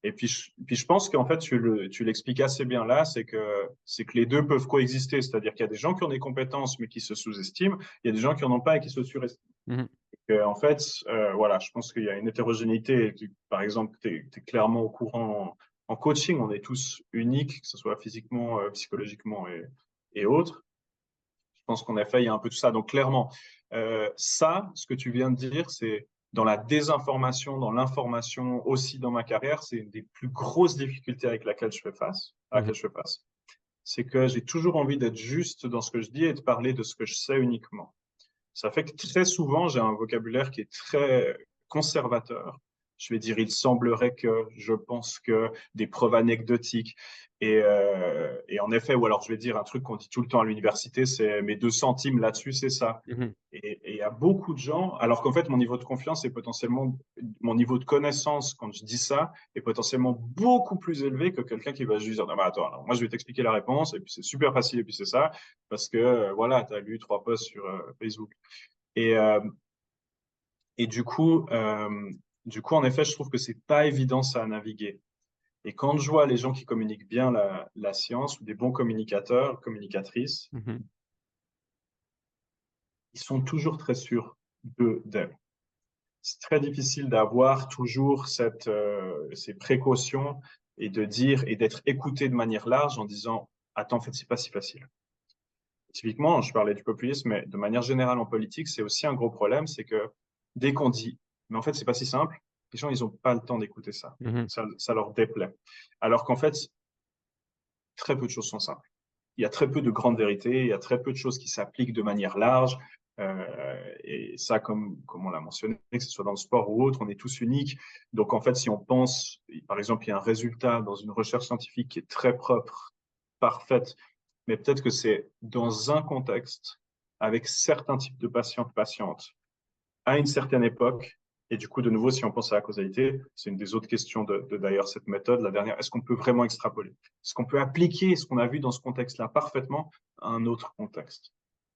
[SPEAKER 2] Et puis je pense qu'en fait, tu l'expliques assez bien là, c'est que les deux peuvent coexister. C'est-à-dire qu'il y a des gens qui ont des compétences, mais qui se sous-estiment. Il y a des gens qui n'en ont pas et qui se surestiment.
[SPEAKER 3] Mhm.
[SPEAKER 2] En fait, voilà, je pense qu'il y a une hétérogénéité. Par exemple, tu es clairement au courant en coaching, on est tous uniques, que ce soit physiquement, psychologiquement et autres. Je pense qu'en effet, il y a un peu tout ça. Donc, clairement, ça, ce que tu viens de dire, c'est dans la désinformation, dans l'information, aussi dans ma carrière, c'est une des plus grosses difficultés avec laquelle je fais face, à
[SPEAKER 3] Mhm.
[SPEAKER 2] laquelle je fais face. C'est que j'ai toujours envie d'être juste dans ce que je dis et de parler de ce que je sais uniquement. Ça fait que très souvent, j'ai un vocabulaire qui est très conservateur. Je vais dire, il semblerait que, je pense que, des preuves anecdotiques. Et en effet, ou alors je vais dire un truc qu'on dit tout le temps à l'université, c'est mes 2 centimes là-dessus, c'est ça.
[SPEAKER 3] Mhm.
[SPEAKER 2] Et il y a beaucoup de gens, alors qu'en fait, mon niveau de confiance est potentiellement, mon niveau de connaissance, quand je dis ça, est potentiellement beaucoup plus élevé que quelqu'un qui va juste dire, non, mais attends, alors, moi, je vais t'expliquer la réponse, et puis c'est super facile, et puis c'est ça, parce que, voilà, tu as lu 3 posts sur Facebook. Et, euh, et du coup, en effet, je trouve que c'est pas évident ça à naviguer. Et quand je vois les gens qui communiquent bien la science, ou des bons communicateurs, communicatrices,
[SPEAKER 3] Mhm.
[SPEAKER 2] ils sont toujours très sûrs d'elles. C'est très difficile d'avoir toujours ces précautions et de dire et d'être écouté de manière large en disant, attends, en fait, c'est pas si facile. Typiquement, je parlais du populisme, mais de manière générale en politique, c'est aussi un gros problème, c'est que dès qu'on dit, mais en fait, c'est pas si simple, les gens, ils n'ont pas le temps d'écouter ça.
[SPEAKER 3] Mhm.
[SPEAKER 2] Ça leur déplaît. Alors qu'en fait, très peu de choses sont simples. Il y a très peu de grandes vérités, il y a très peu de choses qui s'appliquent de manière large. Et ça, comme on l'a mentionné, que ce soit dans le sport ou autre, on est tous uniques. Donc, en fait, si on pense, par exemple, il y a un résultat dans une recherche scientifique qui est très propre, parfaite, mais peut-être que c'est dans un contexte, avec certains types de patients, patientes, à une certaine époque. Et du coup, de nouveau, si on pense à la causalité, c'est une des autres questions de d'ailleurs cette méthode, la dernière, est-ce qu'on peut vraiment extrapoler? Est-ce qu'on peut appliquer ce qu'on a vu dans ce contexte-là parfaitement à un autre contexte?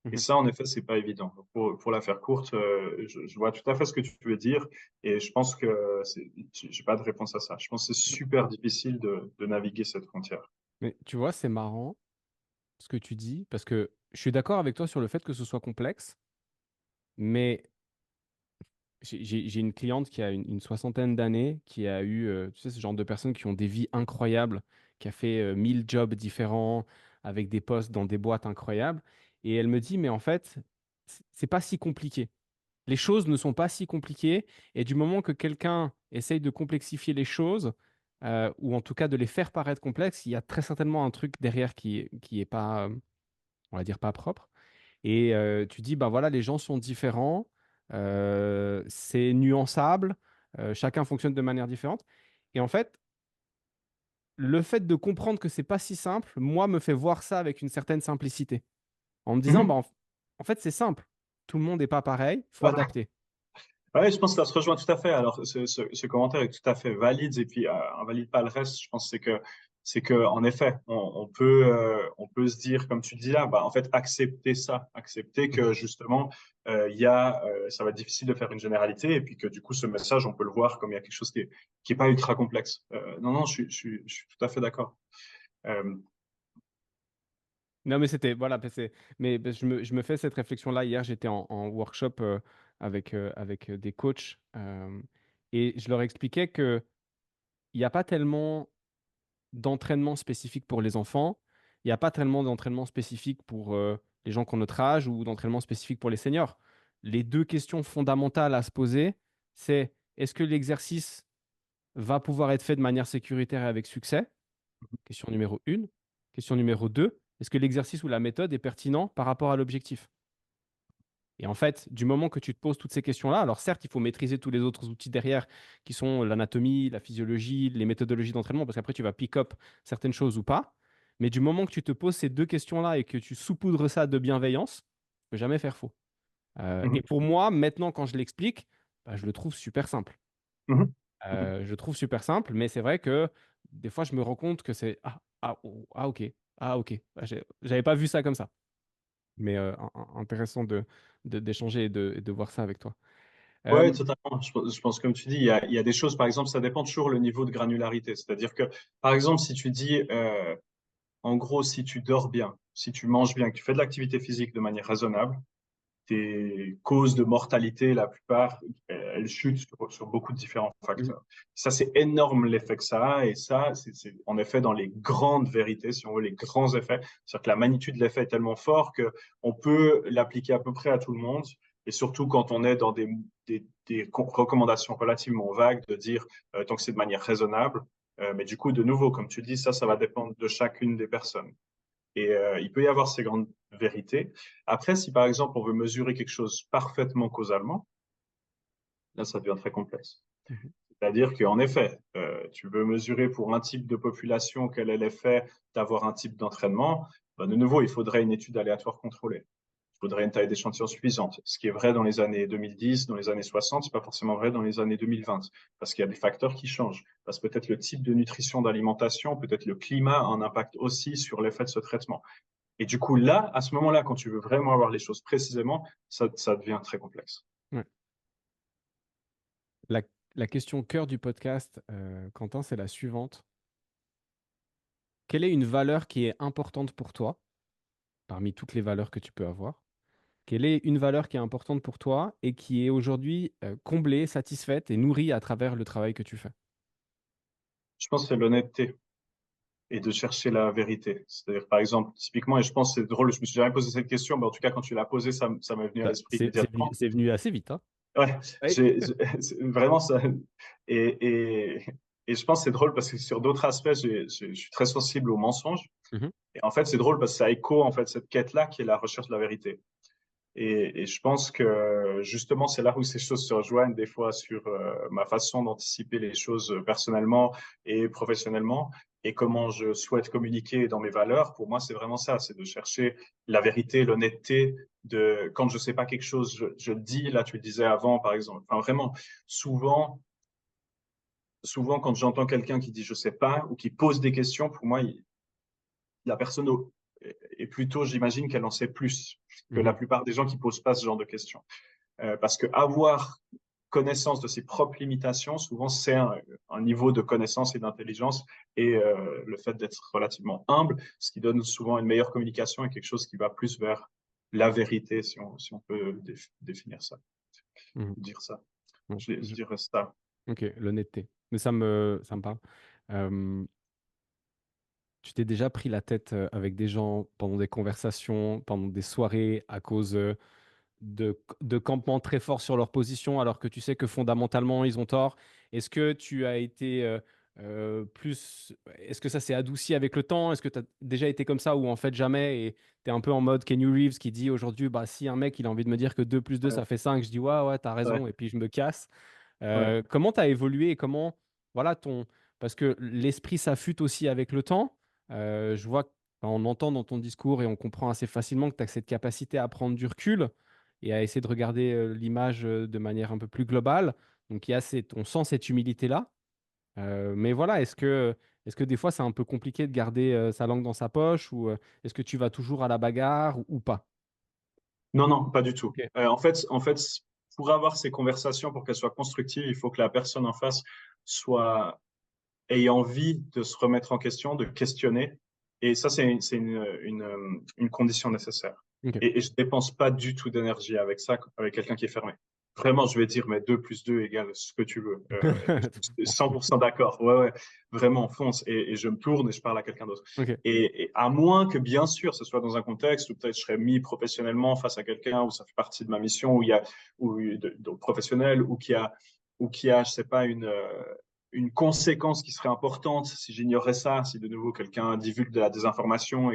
[SPEAKER 2] Et
[SPEAKER 3] Mhm.
[SPEAKER 2] ça, en effet, c'est pas évident. Pour la faire courte, je vois tout à fait ce que tu veux dire et je pense que j'ai pas de réponse à ça. Je pense que c'est super difficile de naviguer cette frontière.
[SPEAKER 3] Mais tu vois, c'est marrant ce que tu dis, parce que je suis d'accord avec toi sur le fait que ce soit complexe, mais j'ai une cliente qui a une soixantaine d'années, qui a eu, tu sais, ce genre de personnes qui ont des vies incroyables, qui a fait 1000 jobs différents, avec des postes dans des boîtes incroyables. Et elle me dit, mais en fait, c'est pas si compliqué. Les choses ne sont pas si compliquées. Et du moment que quelqu'un essaye de complexifier les choses, ou en tout cas de les faire paraître complexes, il y a très certainement un truc derrière qui est pas, on va dire, pas propre. Et tu dis, bah voilà, les gens sont différents, c'est nuançable, chacun fonctionne de manière différente. Et en fait, le fait de comprendre que c'est pas si simple, moi, me fait voir ça avec une certaine simplicité. En me disant, bah,
[SPEAKER 2] Mhm.
[SPEAKER 3] en fait, c'est simple. Tout le monde n'est pas pareil, il faut
[SPEAKER 2] Voilà.
[SPEAKER 3] adapter.
[SPEAKER 2] Ouais, je pense que ça se rejoint tout à fait. Alors, ce commentaire est tout à fait valide et puis invalide pas le reste. Je pense que c'est que en effet, on peut se dire, comme tu dis là, bah, en fait, accepter ça, accepter
[SPEAKER 3] Mhm.
[SPEAKER 2] que justement, ça va être difficile de faire une généralité et puis que du coup, ce message, on peut le voir comme il y a quelque chose qui est pas ultra complexe. Non, non, je suis tout à fait d'accord. Euh,
[SPEAKER 3] Non, mais c'était, voilà, mais je me fais cette réflexion-là. Hier, j'étais en workshop avec des coachs et je leur expliquais qu'il n'y a pas tellement d'entraînement spécifique pour les enfants, il n'y a pas tellement d'entraînement spécifique pour les gens qui ont notre âge ou d'entraînement spécifique pour les seniors. Les deux questions fondamentales à se poser, c'est est-ce que l'exercice va pouvoir être fait de manière sécuritaire et avec succès? Question numéro 1. Question numéro 2, est-ce que l'exercice ou la méthode est pertinent par rapport à l'objectif? Et en fait, du moment que tu te poses toutes ces questions-là, alors certes, il faut maîtriser tous les autres outils derrière, qui sont l'anatomie, la physiologie, les méthodologies d'entraînement, parce qu'après, tu vas pick up certaines choses ou pas. Mais du moment que tu te poses ces deux questions-là et que tu saupoudres ça de bienveillance, tu peux jamais faire faux. Et
[SPEAKER 2] mhm,
[SPEAKER 3] pour moi, maintenant, quand je l'explique, bah, je le trouve super simple.
[SPEAKER 2] mhm, mhm.
[SPEAKER 3] Je trouve super simple, mais c'est vrai que des fois, je me rends compte que c'est ok, ok. J'avais pas vu ça comme ça. Mais intéressant d'échanger et de voir ça avec toi.
[SPEAKER 2] Ouais,
[SPEAKER 3] Euh,
[SPEAKER 2] totalement. Je pense, comme tu dis, il y a des choses, par exemple, ça dépend toujours le niveau de granularité. C'est-à-dire que, par exemple, si tu dis, en gros, si tu dors bien, si tu manges bien, que tu fais de l'activité physique de manière raisonnable, tes causes de mortalité, la plupart, elles chutent sur beaucoup de différents
[SPEAKER 3] mhm,
[SPEAKER 2] facteurs. Ça, c'est énorme l'effet que ça a, et ça, c'est en effet dans les grandes vérités, si on veut, les grands effets. C'est-à-dire que la magnitude de l'effet est tellement fort que on peut l'appliquer à peu près à tout le monde, et surtout quand on est dans des recommandations relativement vagues, de dire tant que c'est de manière raisonnable. Mais du coup, de nouveau, comme tu dis, ça va dépendre de chacune des personnes. Et il peut y avoir ces grandes vérités. Après, si par exemple on veut mesurer quelque chose parfaitement causalement, là ça devient très complexe.
[SPEAKER 3] mhm.
[SPEAKER 2] C'est-à-dire qu'en effet, tu veux mesurer pour un type de population quel est l'effet d'avoir un type d'entraînement, ben, de nouveau, il faudrait une étude aléatoire contrôlée. Il faudrait une taille d'échantillon suffisante. Ce qui est vrai dans les années 2010, dans les années 60, c'est pas forcément vrai dans les années 2020, parce qu'il y a des facteurs qui changent. Parce que peut-être le type de nutrition, d'alimentation, peut-être le climat a un impact aussi sur l'effet de ce traitement. Et du coup, là, à ce moment-là, quand tu veux vraiment avoir les choses précisément, ça devient très complexe.
[SPEAKER 3] Ouais. La, la question cœur du podcast, Quentin, c'est la suivante. Quelle est une valeur qui est importante pour toi, parmi toutes les valeurs que tu peux avoir? Quelle est une valeur qui est importante pour toi et qui est aujourd'hui comblée, satisfaite et nourrie à travers le travail que tu fais?
[SPEAKER 2] Je pense que c'est l'honnêteté et de chercher la vérité. C'est-à-dire, par exemple, typiquement, et je pense que c'est drôle, je me suis jamais posé cette question, mais en tout cas, quand tu l'as posée, ça m'est venu à l'esprit
[SPEAKER 3] C'est venu,
[SPEAKER 2] immédiatement.
[SPEAKER 3] c'est venu assez vite, hein?
[SPEAKER 2] Ouais,
[SPEAKER 3] Oui.
[SPEAKER 2] vraiment ça. Et, et, et je pense que c'est drôle parce que sur d'autres aspects, je suis très sensible aux mensonges.
[SPEAKER 3] Mhm,
[SPEAKER 2] Et en fait, c'est drôle parce que ça écho en fait cette quête-là qui est la recherche de la vérité. Et je pense que justement, c'est là où ces choses se rejoignent des fois sur ma façon d'anticiper les choses personnellement et professionnellement et comment je souhaite communiquer dans mes valeurs. Pour moi, c'est vraiment ça, c'est de chercher la vérité, l'honnêteté. De quand je sais pas quelque chose, je le dis. Là, tu le disais avant, par exemple. Enfin, vraiment, souvent, souvent quand j'entends quelqu'un qui dit je sais pas ou qui pose des questions, pour moi, la personne est plutôt, j'imagine qu'elle en sait plus que la
[SPEAKER 3] mhm,
[SPEAKER 2] plupart des gens qui posent pas ce genre de questions. Parce que avoir connaissance de ses propres limitations, souvent, c'est un niveau de connaissance et d'intelligence et le fait d'être relativement humble, ce qui donne souvent une meilleure communication et quelque chose qui va plus vers la vérité, si on peut définir ça,
[SPEAKER 3] mhm.
[SPEAKER 2] dire ça.
[SPEAKER 3] Bon,
[SPEAKER 2] Je dirais ça.
[SPEAKER 3] ok, l'honnêteté. Mais ça me parle. Euh, Tu t'es déjà pris la tête avec des gens pendant des conversations, pendant des soirées, à cause de campements très forts sur leur position, alors que tu sais que fondamentalement, ils ont tort? Est-ce que tu as été plus, est-ce que ça s'est adouci avec le temps? Est-ce que tu as déjà été comme ça ou en fait jamais et tu es un peu en mode Kenny Reeves qui dit aujourd'hui, bah, si un mec il a envie de me dire que 2 plus 2
[SPEAKER 2] Ouais,
[SPEAKER 3] ça fait 5, je dis: «Ouais, ouais, tu as
[SPEAKER 2] ouais,
[SPEAKER 3] raison» et puis je me casse.
[SPEAKER 2] ouais.
[SPEAKER 3] Comment tu as évolué et comment, voilà, parce que l'esprit s'affûte aussi avec le temps. Je vois on entend dans ton discours et on comprend assez facilement que tu as cette capacité à prendre du recul et à essayer de regarder, l'image, de manière un peu plus globale. Donc il y a on sent cette humilité-là. Mais voilà, est-ce que des fois c'est un peu compliqué de garder, sa langue dans sa poche ou, est-ce que tu vas toujours à la bagarre ou pas?
[SPEAKER 2] Non, non, pas du tout.
[SPEAKER 3] OK.
[SPEAKER 2] En fait, pour avoir ces conversations, pour qu'elles soient constructives, il faut que la personne en face soit ait envie de se remettre en question, de questionner. Et ça, c'est une condition nécessaire.
[SPEAKER 3] OK.
[SPEAKER 2] Et je dépense pas du tout d'énergie avec ça, avec quelqu'un qui est fermé. Vraiment, je vais dire, mais 2 plus 2 égale ce que tu veux. Je suis
[SPEAKER 3] On s'en fout.
[SPEAKER 2] 100% d'accord. Ouais, ouais, vraiment, fonce. Et je me tourne et je parle à quelqu'un d'autre.
[SPEAKER 3] OK.
[SPEAKER 2] Et à moins que, bien sûr, ce soit dans un contexte où peut-être je serais mis professionnellement face à quelqu'un, où ça fait partie de ma mission, où il y a, donc professionnel, ou qui a, je sais pas, une conséquence qui serait importante si j'ignorais ça, si de nouveau quelqu'un divulgue de la désinformation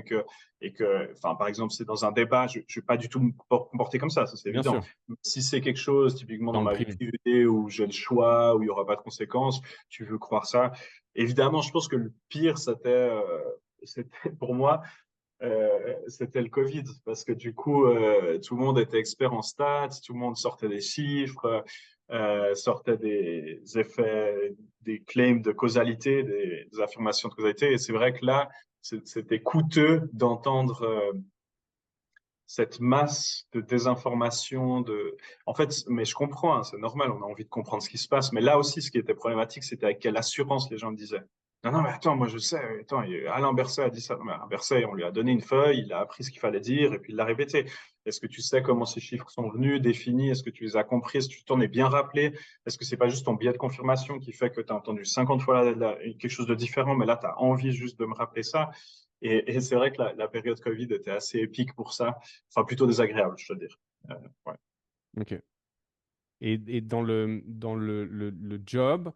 [SPEAKER 2] enfin, par exemple, c'est dans un débat, je ne vais pas du tout me comporter comme ça c'est
[SPEAKER 3] Bien
[SPEAKER 2] évident.
[SPEAKER 3] sûr,
[SPEAKER 2] Si c'est quelque chose, typiquement
[SPEAKER 3] dans
[SPEAKER 2] dans
[SPEAKER 3] le
[SPEAKER 2] ma vie
[SPEAKER 3] privé.
[SPEAKER 2] privée, où j'ai le choix, où il n'y aura pas de conséquences, tu veux croire ça. Évidemment, je pense que le pire, c'était pour moi, c'était le Covid, parce que du coup, tout le monde était expert en stats, tout le monde sortait des chiffres, sortait des effets, des claims de causalité, des affirmations de causalité. Et c'est vrai que là, c'était coûteux d'entendre cette masse de désinformation. En fait, mais je comprends, hein, c'est normal, on a envie de comprendre ce qui se passe. Mais là aussi, ce qui était problématique, c'était avec quelle assurance les gens le disaient. Non, non, mais attends, moi je sais, attends, Alain Berset a dit ça. Non, mais Alain Berset, on lui a donné une feuille, il a appris ce qu'il fallait dire et puis il l'a répété. Est-ce que tu sais comment ces chiffres sont venus, définis? Est-ce que tu les as compris? Est-ce que tu t'en es bien rappelé? Est-ce que c'est pas juste ton biais de confirmation qui fait que tu as entendu 50 fois quelque chose de différent, mais là, tu as envie juste de me rappeler ça? Et c'est vrai que la période Covid était assez épique pour ça. Enfin, plutôt désagréable, je veux dire. Ouais.
[SPEAKER 3] OK. Et dans le job,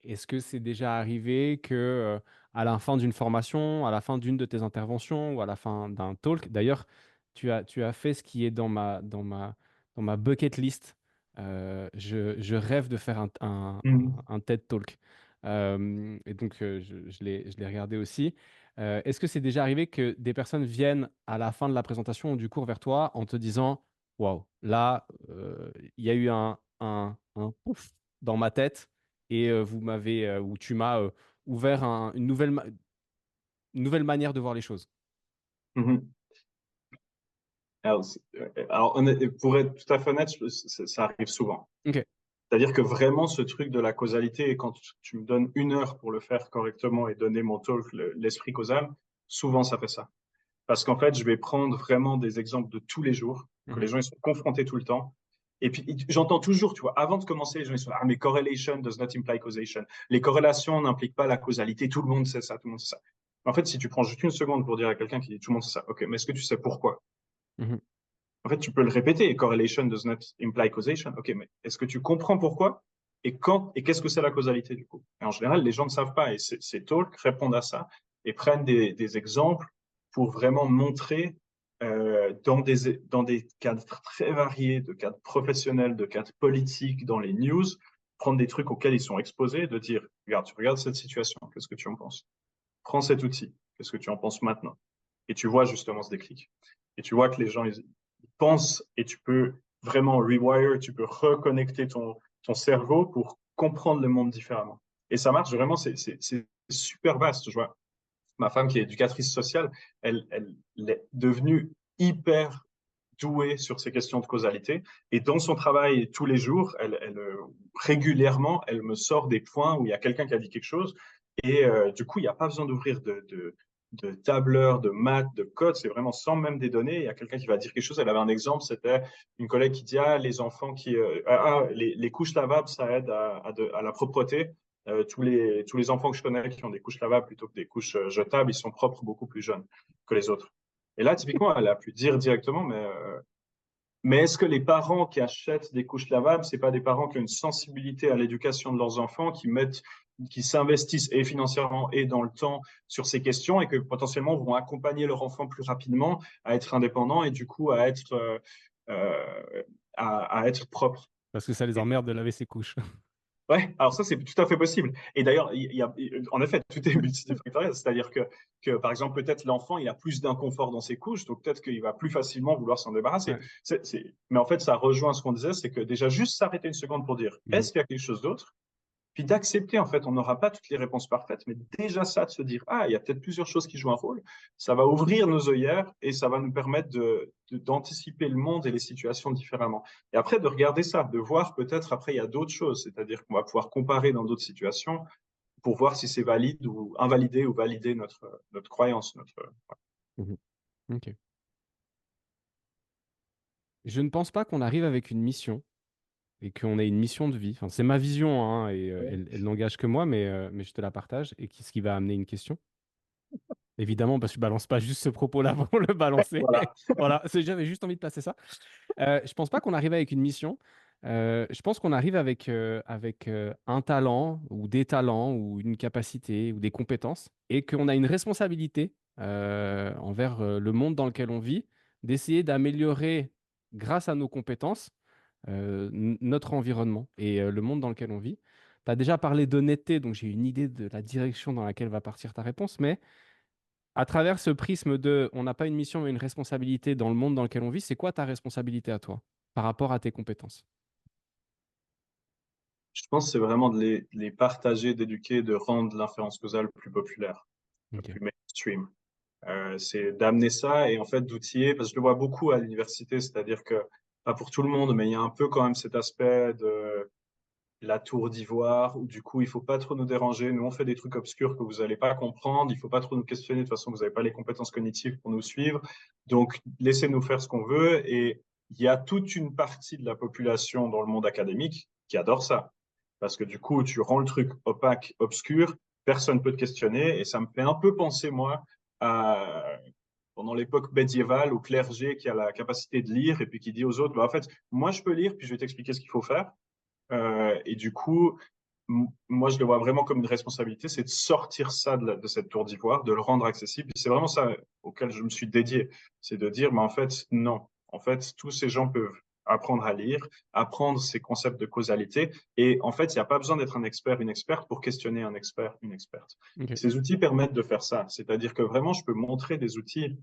[SPEAKER 3] est-ce que c'est déjà arrivé que, à la fin d'une formation, à la fin d'une de tes interventions ou à la fin d'un talk d'ailleurs, tu as fait ce qui est dans ma bucket list. Je rêve de faire
[SPEAKER 2] Mhm.
[SPEAKER 3] un TED Talk. Et donc, je l'ai regardé aussi. Est-ce que c'est déjà arrivé que des personnes viennent à la fin de la présentation ou du cours vers toi en te disant: «Waouh, là, il y a eu un pouf dans ma tête et ou tu m'as, ouvert une nouvelle manière de voir les choses».
[SPEAKER 2] Mhm. Pour être tout à fait honnête, ça arrive souvent.
[SPEAKER 3] OK.
[SPEAKER 2] C'est-à-dire que vraiment, ce truc de la causalité, et quand tu me donnes 1 heure pour le faire correctement et donner mon talk, l'esprit causal, souvent ça fait ça. Parce qu'en fait, je vais prendre vraiment des exemples de tous les jours, que les
[SPEAKER 3] Mmh.
[SPEAKER 2] gens ils sont confrontés tout le temps. Et puis, j'entends toujours, tu vois, avant de commencer, les gens ils sont, ah, mais correlation does not imply causation. Les corrélations n'impliquent pas la causalité. Tout le monde sait ça, tout le monde sait ça. En fait, si tu prends juste 1 seconde pour dire à quelqu'un qui dit tout le monde sait ça, ok, mais est-ce que tu sais pourquoi?
[SPEAKER 3] Mmh.
[SPEAKER 2] En fait, tu peux le répéter, correlation does not imply causation. Ok, mais est-ce que tu comprends pourquoi? Et quand, et qu'est-ce que c'est la causalité du coup? Et en général, les gens ne savent pas. Et ces talks répondent à ça et prennent des exemples pour vraiment montrer dans des cadres très variés, de cadres professionnels, de cadres politiques, dans les news, prendre des trucs auxquels ils sont exposés, de dire, regarde, tu regardes cette situation, qu'est-ce que tu en penses? Prends cet outil, qu'est-ce que tu en penses maintenant? Et tu vois justement ce déclic. Et tu vois que les gens, ils pensent et tu peux vraiment rewire, tu peux reconnecter ton cerveau pour comprendre le monde différemment. Et ça marche vraiment, c'est super vaste. Je vois ma femme qui est éducatrice sociale, elle est devenue hyper douée sur ces questions de causalité. Et dans son travail tous les jours, régulièrement, elle me sort des points où il y a quelqu'un qui a dit quelque chose. Et du coup, il n'y a pas besoin d'ouvrir de tableur, de maths, de code. C'est vraiment sans même des données. Il y a quelqu'un qui va dire quelque chose. Elle avait un exemple, c'était une collègue qui dit, ah, les enfants les couches lavables, ça aide à la propreté. Tous les enfants que je connais qui ont des couches lavables plutôt que des couches jetables, ils sont propres beaucoup plus jeunes que les autres. Et là, typiquement, elle a pu dire directement, Mais est-ce que les parents qui achètent des couches lavables, c'est pas des parents qui ont une sensibilité à l'éducation de leurs enfants, qui s'investissent et financièrement et dans le temps sur ces questions et que potentiellement vont accompagner leur enfant plus rapidement à être indépendant et du coup euh, à être propre.
[SPEAKER 3] Parce que ça les emmerde de laver ses couches.
[SPEAKER 2] Ouais, alors ça, c'est tout à fait possible. Et d'ailleurs, en effet, tout est multifactoriel. C'est-à-dire que, par exemple, peut-être l'enfant, il a plus d'inconfort dans ses couches, donc peut-être qu'il va plus facilement vouloir s'en débarrasser.
[SPEAKER 3] Ouais.
[SPEAKER 2] Mais en fait, ça rejoint ce qu'on disait, c'est que déjà, juste s'arrêter une seconde pour dire,
[SPEAKER 3] Mhm.
[SPEAKER 2] est-ce qu'il y a quelque chose d'autre? Puis d'accepter, en fait, on n'aura pas toutes les réponses parfaites, mais déjà ça, de se dire, ah, il y a peut-être plusieurs choses qui jouent un rôle, ça va ouvrir nos œillères et ça va nous permettre d'anticiper le monde et les situations différemment. Et après, de regarder ça, de voir peut-être après, il y a d'autres choses, c'est-à-dire qu'on va pouvoir comparer dans d'autres situations pour voir si c'est valide ou invalider ou valider notre croyance.
[SPEAKER 3] Mhm. Ok. Je ne pense pas qu'on arrive avec une mission et qu'on ait une mission de vie. Enfin, c'est ma vision, hein, et elle n'engage que moi, mais je te la partage. Et ce qui va amener une question. Évidemment, parce que je balance pas juste ce propos-là pour le balancer.
[SPEAKER 2] Voilà.
[SPEAKER 3] Voilà, j'avais juste envie de placer ça. Je pense pas qu'on arrive avec une mission. Je pense qu'on arrive avec un talent ou des talents ou une capacité ou des compétences et qu'on a une responsabilité envers le monde dans lequel on vit, d'essayer d'améliorer grâce à nos compétences notre environnement et le monde dans lequel on vit. Tu as déjà parlé d'honnêteté, donc j'ai une idée de la direction dans laquelle va partir ta réponse, mais à travers ce prisme de on n'a pas une mission mais une responsabilité dans le monde dans lequel on vit, c'est quoi ta responsabilité à toi par rapport à tes compétences?
[SPEAKER 2] Je pense que c'est vraiment de les partager, d'éduquer, de rendre l'inférence causale plus populaire,
[SPEAKER 3] Ok.
[SPEAKER 2] plus mainstream. C'est d'amener ça et en fait d'outiller, parce que je le vois beaucoup à l'université, c'est-à-dire que, pas pour tout le monde, mais il y a un peu quand même cet aspect de la tour d'ivoire, où du coup, il faut pas trop nous déranger. Nous, on fait des trucs obscurs que vous n'allez pas comprendre. Il faut pas trop nous questionner. De toute façon, vous n'avez pas les compétences cognitives pour nous suivre. Donc, laissez-nous faire ce qu'on veut. Et il y a toute une partie de la population dans le monde académique qui adore ça. Parce que du coup, tu rends le truc opaque, obscur, personne ne peut te questionner. Et ça me fait un peu penser, moi, à pendant l'époque médiévale, au clergé qui a la capacité de lire et puis qui dit aux autres, bah, en fait, moi, je peux lire, puis je vais t'expliquer ce qu'il faut faire. Et du coup, moi, je le vois vraiment comme une responsabilité, c'est de sortir ça de cette tour d'ivoire, de le rendre accessible. Et c'est vraiment ça auquel je me suis dédié. C'est de dire, mais en fait, non. En fait, tous ces gens peuvent apprendre à lire, apprendre ces concepts de causalité. Et en fait, il n'y a pas besoin d'être un expert, une experte pour questionner un expert, une experte.
[SPEAKER 3] Ok.
[SPEAKER 2] Ces outils permettent de faire ça. C'est-à-dire que vraiment, je peux montrer des outils.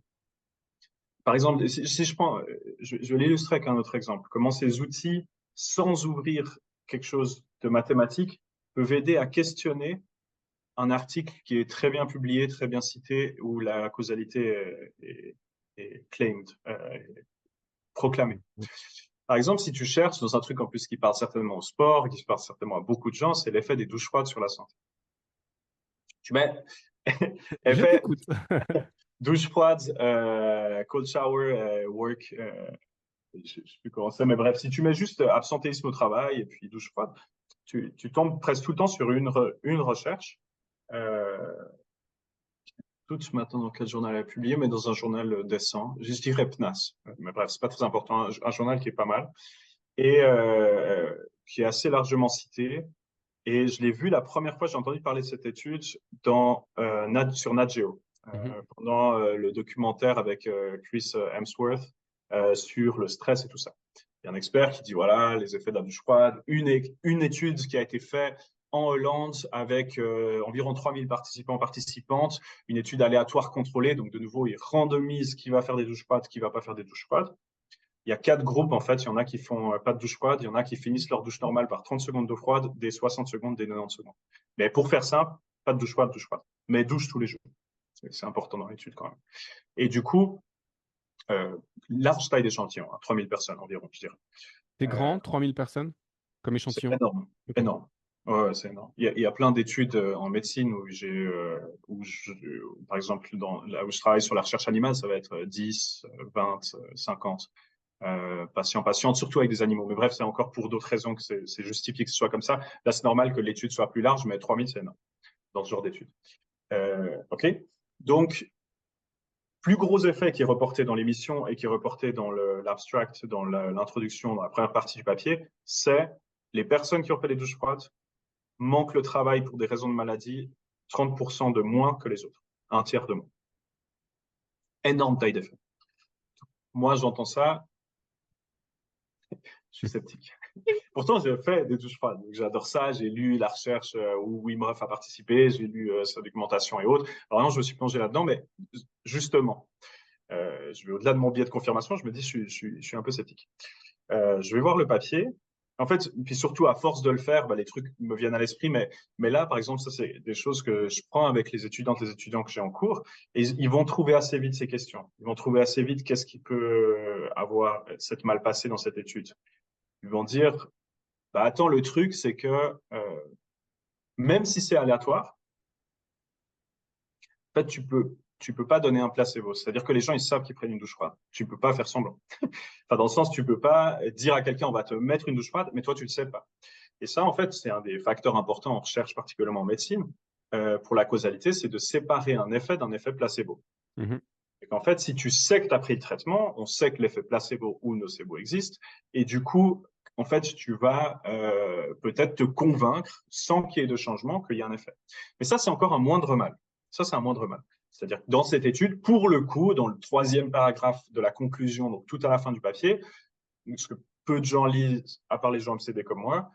[SPEAKER 2] Par exemple, si je prends, je vais l'illustrer avec un autre exemple. Comment ces outils, sans ouvrir quelque chose de mathématique, peuvent aider à questionner un article qui est très bien publié, très bien cité, où la causalité est claimed, proclamée.
[SPEAKER 3] Mhm.
[SPEAKER 2] Par exemple, si tu cherches dans un truc en plus qui parle certainement au sport, qui parle certainement à beaucoup de gens, c'est l'effet des douches froides sur la santé. Tu mets
[SPEAKER 3] Je
[SPEAKER 2] effet
[SPEAKER 3] t'écoute.
[SPEAKER 2] douche froide, cold shower, work, je ne sais plus comment c'est, mais bref, si tu mets juste absentéisme au travail et puis douche froide, tu tombes presque tout le temps sur une recherche. Euh, tout ce matin dans quel journal elle a publié, mais dans un journal décent. Je dirais PNAS. Mais bref, c'est pas très important. Un journal qui est pas mal et qui est assez largement cité. Et je l'ai vu la première fois, j'ai entendu parler de cette étude sur Nat Geo,
[SPEAKER 3] Mhm.
[SPEAKER 2] pendant le documentaire avec Chris Hemsworth sur le stress et tout ça. Il y a un expert qui dit voilà les effets de la douche froide, une étude qui a été faite en Hollande avec environ 3000 participants participantes, une étude aléatoire contrôlée, donc de nouveau ils randomisent qui va faire des douches froides, qui va pas faire des douches froides. Il y a 4 groupes en fait, il y en a qui font pas de douche froide, il y en a qui finissent leur douche normale par 30 secondes d'eau froide, des 60 secondes, des 90 secondes. Mais pour faire simple, pas de douche froide, mais douche tous les jours. C'est important dans l'étude quand même. Et du coup, large taille d'échantillon, 3000 personnes environ, je dirais.
[SPEAKER 3] C'est
[SPEAKER 2] Euh,
[SPEAKER 3] grand, 3000 personnes comme
[SPEAKER 2] c'est
[SPEAKER 3] échantillon.
[SPEAKER 2] énorme,
[SPEAKER 3] Ok.
[SPEAKER 2] énorme. Ouais, c'est énorme. Il y a plein d'études en médecine par exemple, là où je travaille sur la recherche animale, ça va être 10, 20, 50 patients, patientes, surtout avec des animaux. Mais bref, c'est encore pour d'autres raisons que c'est justifié que ce soit comme ça. Là, c'est normal que l'étude soit plus large, mais 3000, c'est énorme dans ce genre d'études. OK. Donc, plus gros effet qui est reporté dans l'émission et qui est reporté dans l'abstract, dans l'introduction, dans la première partie du papier, c'est les personnes qui ont fait les douches froides manquent le travail pour des raisons de maladie 30% de moins que les autres, un tiers de moins. Énorme taille d'effet. Moi, j'entends ça, je suis sceptique. Pourtant, j'ai fait des douches froides. J'adore ça. J'ai lu la recherche où Wim Hof a participé. J'ai lu sa documentation et autres. Alors, non, je me suis plongé là-dedans, mais justement, je vais au-delà de mon biais de confirmation. Je me dis, je suis un peu sceptique. Je vais voir le papier. En fait, puis surtout, à force de le faire, bah, les trucs me viennent à l'esprit. Mais là, par exemple, ça, c'est des choses que je prends avec les étudiantes, les étudiants que j'ai en cours. Et ils vont trouver assez vite ces questions. Ils vont trouver assez vite qu'est-ce qui peut avoir s'être mal passé dans cette étude. Ils vont dire, bah, attends, le truc, c'est que même si c'est aléatoire, en fait, tu peux pas donner un placebo. C'est-à-dire que les gens, ils savent qu'ils prennent une douche froide. Tu peux pas faire semblant. Enfin, dans le sens, tu peux pas dire à quelqu'un, on va te mettre une douche froide, mais toi, tu le sais pas. Et ça, en fait, c'est un des facteurs importants en recherche, particulièrement en médecine, pour la causalité, c'est de séparer un effet d'un effet placebo.
[SPEAKER 3] Mhm.
[SPEAKER 2] Et qu'en fait, si tu sais que tu as pris le traitement, on sait que l'effet placebo ou nocebo existe, et du coup, en fait, tu vas peut-être te convaincre, sans qu'il y ait de changement, qu'il y a un effet. Mais ça, c'est encore un moindre mal. Ça, c'est un moindre mal. C'est-à-dire que dans cette étude, pour le coup, dans le troisième paragraphe de la conclusion, donc tout à la fin du papier, ce que peu de gens lisent, à part les gens obsédés comme moi,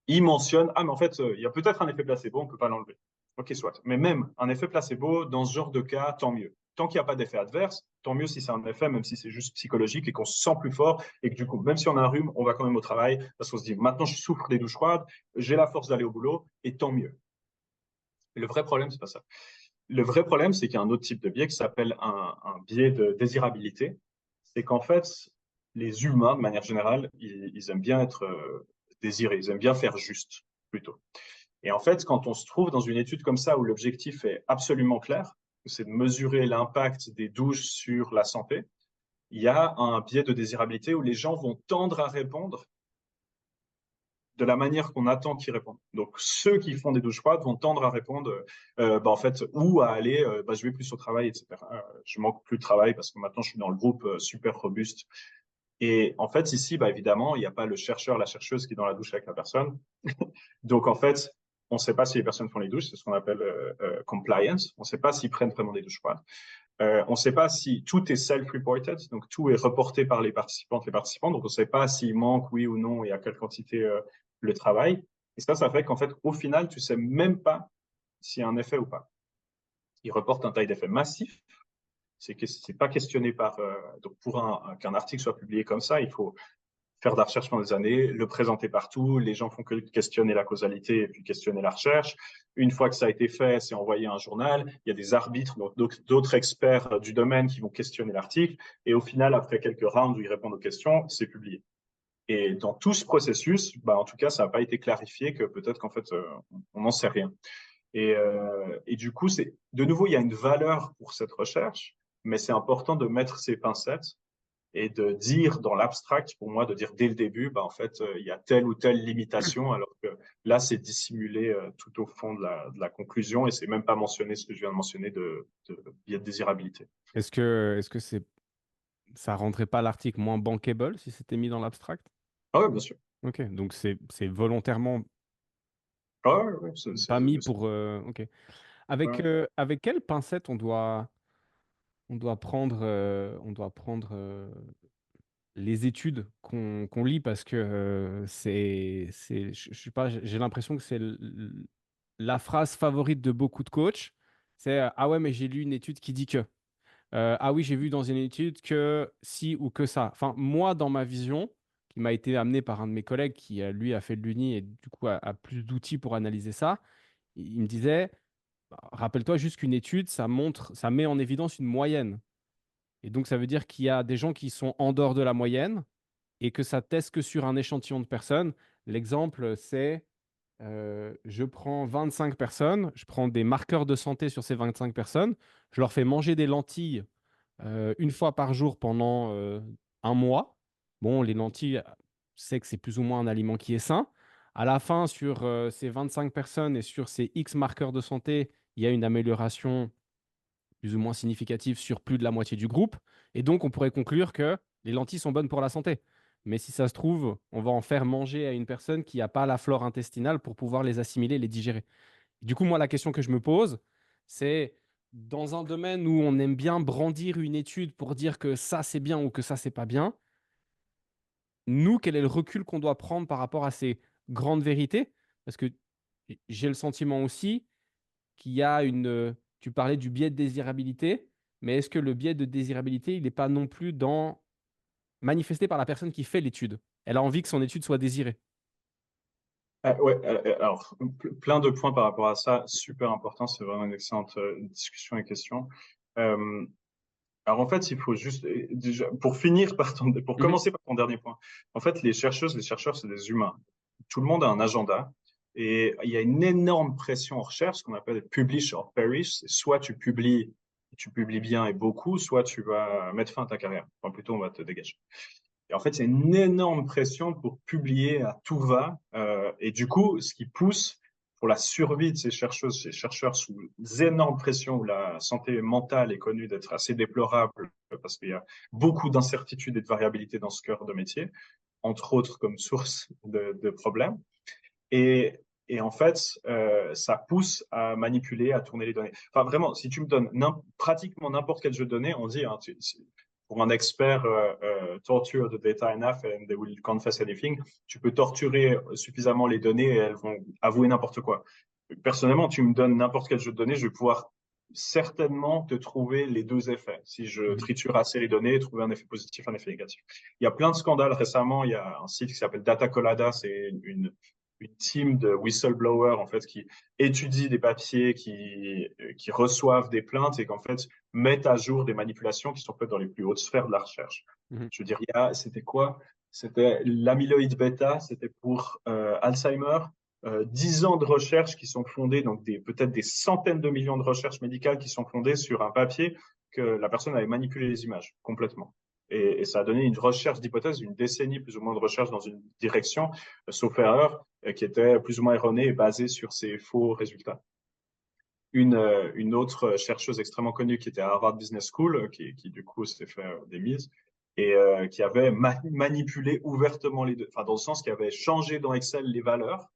[SPEAKER 2] ils mentionnent, ah, mais en fait, il y a peut-être un effet placebo, on ne peut pas l'enlever. Ok, soit. Mais même un effet placebo, dans ce genre de cas, tant mieux. Tant qu'il n'y a pas d'effet adverse, tant mieux si c'est un effet, même si c'est juste psychologique et qu'on se sent plus fort et que du coup, même si on a un rhume, on va quand même au travail parce qu'on se dit, maintenant je souffre des douches froides, j'ai la force d'aller au boulot et tant mieux. Le vrai problème, c'est pas ça. Le vrai problème, c'est qu'il y a un autre type de biais qui s'appelle un biais de désirabilité. C'est qu'en fait, les humains, de manière générale, ils aiment bien être désirés, ils aiment bien faire juste, plutôt. Et en fait, quand on se trouve dans une étude comme ça où l'objectif est absolument clair, c'est de mesurer l'impact des douches sur la santé, il y a un biais de désirabilité où les gens vont tendre à répondre de la manière qu'on attend qu'ils répondent. Donc, ceux qui font des douches froides vont tendre à répondre, bah, en fait, ou à aller, bah, je vais plus au travail, etc. Je manque plus de travail parce que maintenant, je suis dans le groupe super robuste. Et en fait, ici, bah, évidemment, il n'y a pas le chercheur, la chercheuse qui est dans la douche avec la personne. Donc, en fait, on ne sait pas si les personnes font les douches, c'est ce qu'on appelle compliance. On ne sait pas s'ils prennent vraiment des douches froides. On ne sait pas si tout est self-reported, donc tout est reporté par les participantes, les participants. Donc, on ne sait pas s'il manque, oui ou non, et à quelle quantité le travail. Et ça fait qu'en fait, au final, tu ne sais même pas s'il y a un effet ou pas. Ils reportent un taille d'effet massif. C'est pas questionné par. Donc, pour qu'un article soit publié comme ça, il faut faire de la recherche pendant des années, le présenter partout. Les gens font que questionner la causalité et puis questionner la recherche. Une fois que ça a été fait, c'est envoyé à un journal. Il y a des arbitres, d'autres experts du domaine qui vont questionner l'article. Et au final, après quelques rounds où ils répondent aux questions, c'est publié. Et dans tout ce processus, bah, en tout cas, ça n'a pas été clarifié que peut-être qu'en fait, on n'en sait rien. Et du coup, de nouveau, il y a une valeur pour cette recherche, mais c'est important de mettre ses pincettes et de dire dans l'abstract, pour moi, de dire dès le début, bah, en fait, il y a telle ou telle limitation, alors que là, c'est dissimulé tout au fond de la conclusion et c'est même pas mentionné ce que je viens de mentionner de biais de désirabilité.
[SPEAKER 3] Est-ce que ça rendrait pas l'article moins bankable si c'était mis dans l'abstract?
[SPEAKER 2] Ah oui, bien sûr.
[SPEAKER 3] Ok, donc c'est volontairement
[SPEAKER 2] Ah ouais, ouais,
[SPEAKER 3] pas mis pour. Ok.
[SPEAKER 2] ouais.
[SPEAKER 3] Avec quelle pincette on doit prendre les études qu'on lit parce que je sais pas, j'ai l'impression que c'est la phrase favorite de beaucoup de coachs. C'est ah ouais, mais j'ai lu une étude qui dit que. Ah oui, j'ai vu dans une étude que si ou que ça. Enfin, moi, dans ma vision, qui m'a été amenée par un de mes collègues qui, lui, a fait de l'uni et du coup a plus d'outils pour analyser ça, il me disait, bah, rappelle-toi juste qu'une étude, ça met en évidence une moyenne. Et donc, ça veut dire qu'il y a des gens qui sont en dehors de la moyenne et que ça teste que sur un échantillon de personnes. L'exemple, c'est je prends 25 personnes, je prends des marqueurs de santé sur ces 25 personnes, je leur fais manger des lentilles une fois par jour pendant un mois. Bon, les lentilles, c'est que c'est plus ou moins un aliment qui est sain. À la fin, sur ces 25 personnes et sur ces X marqueurs de santé, il y a une amélioration plus ou moins significative sur plus de la moitié du groupe. Et donc, on pourrait conclure que les lentilles sont bonnes pour la santé. Mais si ça se trouve, on va en faire manger à une personne qui n'a pas la flore intestinale pour pouvoir les assimiler, les digérer. Du coup, moi, la question que je me pose, c'est dans un domaine où on aime bien brandir une étude pour dire que ça, c'est bien ou que ça, c'est pas bien, nous, quel est le recul qu'on doit prendre par rapport à ces grandes vérités? Parce que j'ai le sentiment aussi qu'il y a tu parlais du biais de désirabilité, mais est-ce que le biais de désirabilité, il n'est pas non plus manifesté par la personne qui fait l'étude? Elle a envie que son étude soit désirée.
[SPEAKER 2] Ouais, alors, plein de points par rapport à ça, super important, c'est vraiment une excellente discussion et question. Euh, alors en fait, il faut juste, déjà, pour
[SPEAKER 3] Mhm.
[SPEAKER 2] commencer par ton dernier point, en fait, les chercheuses, les chercheurs, c'est des humains. Tout le monde a un agenda et il y a une énorme pression en recherche, ce qu'on appelle publish or perish. Soit tu publies bien et beaucoup, soit tu vas mettre fin à ta carrière. Enfin, plutôt, on va te dégager. Et en fait, c'est une énorme pression pour publier à tout va. Et du coup, ce qui pousse pour la survie de ces chercheuses, ces chercheurs sous énormes pressions où la santé mentale est connue d'être assez déplorable parce qu'il y a beaucoup d'incertitudes et de variabilité dans ce cœur de métier, entre autres comme source de problèmes. Et, et en fait, ça pousse à manipuler, à tourner les données. Enfin, vraiment, si tu me donnes pratiquement n'importe quel jeu de données, on dit, hein, pour un expert, torture the data enough and they will confess anything, tu peux torturer suffisamment les données et elles vont avouer n'importe quoi. Personnellement, tu me donnes n'importe quel jeu de données, je vais pouvoir certainement te trouver les deux effets. Si je
[SPEAKER 3] Mhm.
[SPEAKER 2] triture assez les données, trouver un effet positif, un effet négatif. Il y a plein de scandales récemment. Il y a un site qui s'appelle Data Colada, c'est une team de whistleblowers en fait qui étudie des papiers, qui reçoivent des plaintes et qu'en fait mettent à jour des manipulations qui sont faites dans les plus hautes sphères de la recherche.
[SPEAKER 3] Mhm.
[SPEAKER 2] Je veux dire, c'était quoi? C'était l'amyloïde bêta, c'était pour Alzheimer. 10 ans de recherche qui sont fondées, donc peut-être des centaines de millions de recherches médicales qui sont fondées sur un papier que la personne avait manipulé les images complètement. Et ça a donné une recherche d'hypothèse, une décennie plus ou moins de recherche dans une direction, sauf erreur, qui était plus ou moins erronée et basée sur ces faux résultats. Une autre chercheuse extrêmement connue qui était à Harvard Business School, qui du coup s'était fait des mises, et qui avait manipulé ouvertement les deux, enfin dans le sens qui avait changé dans Excel les valeurs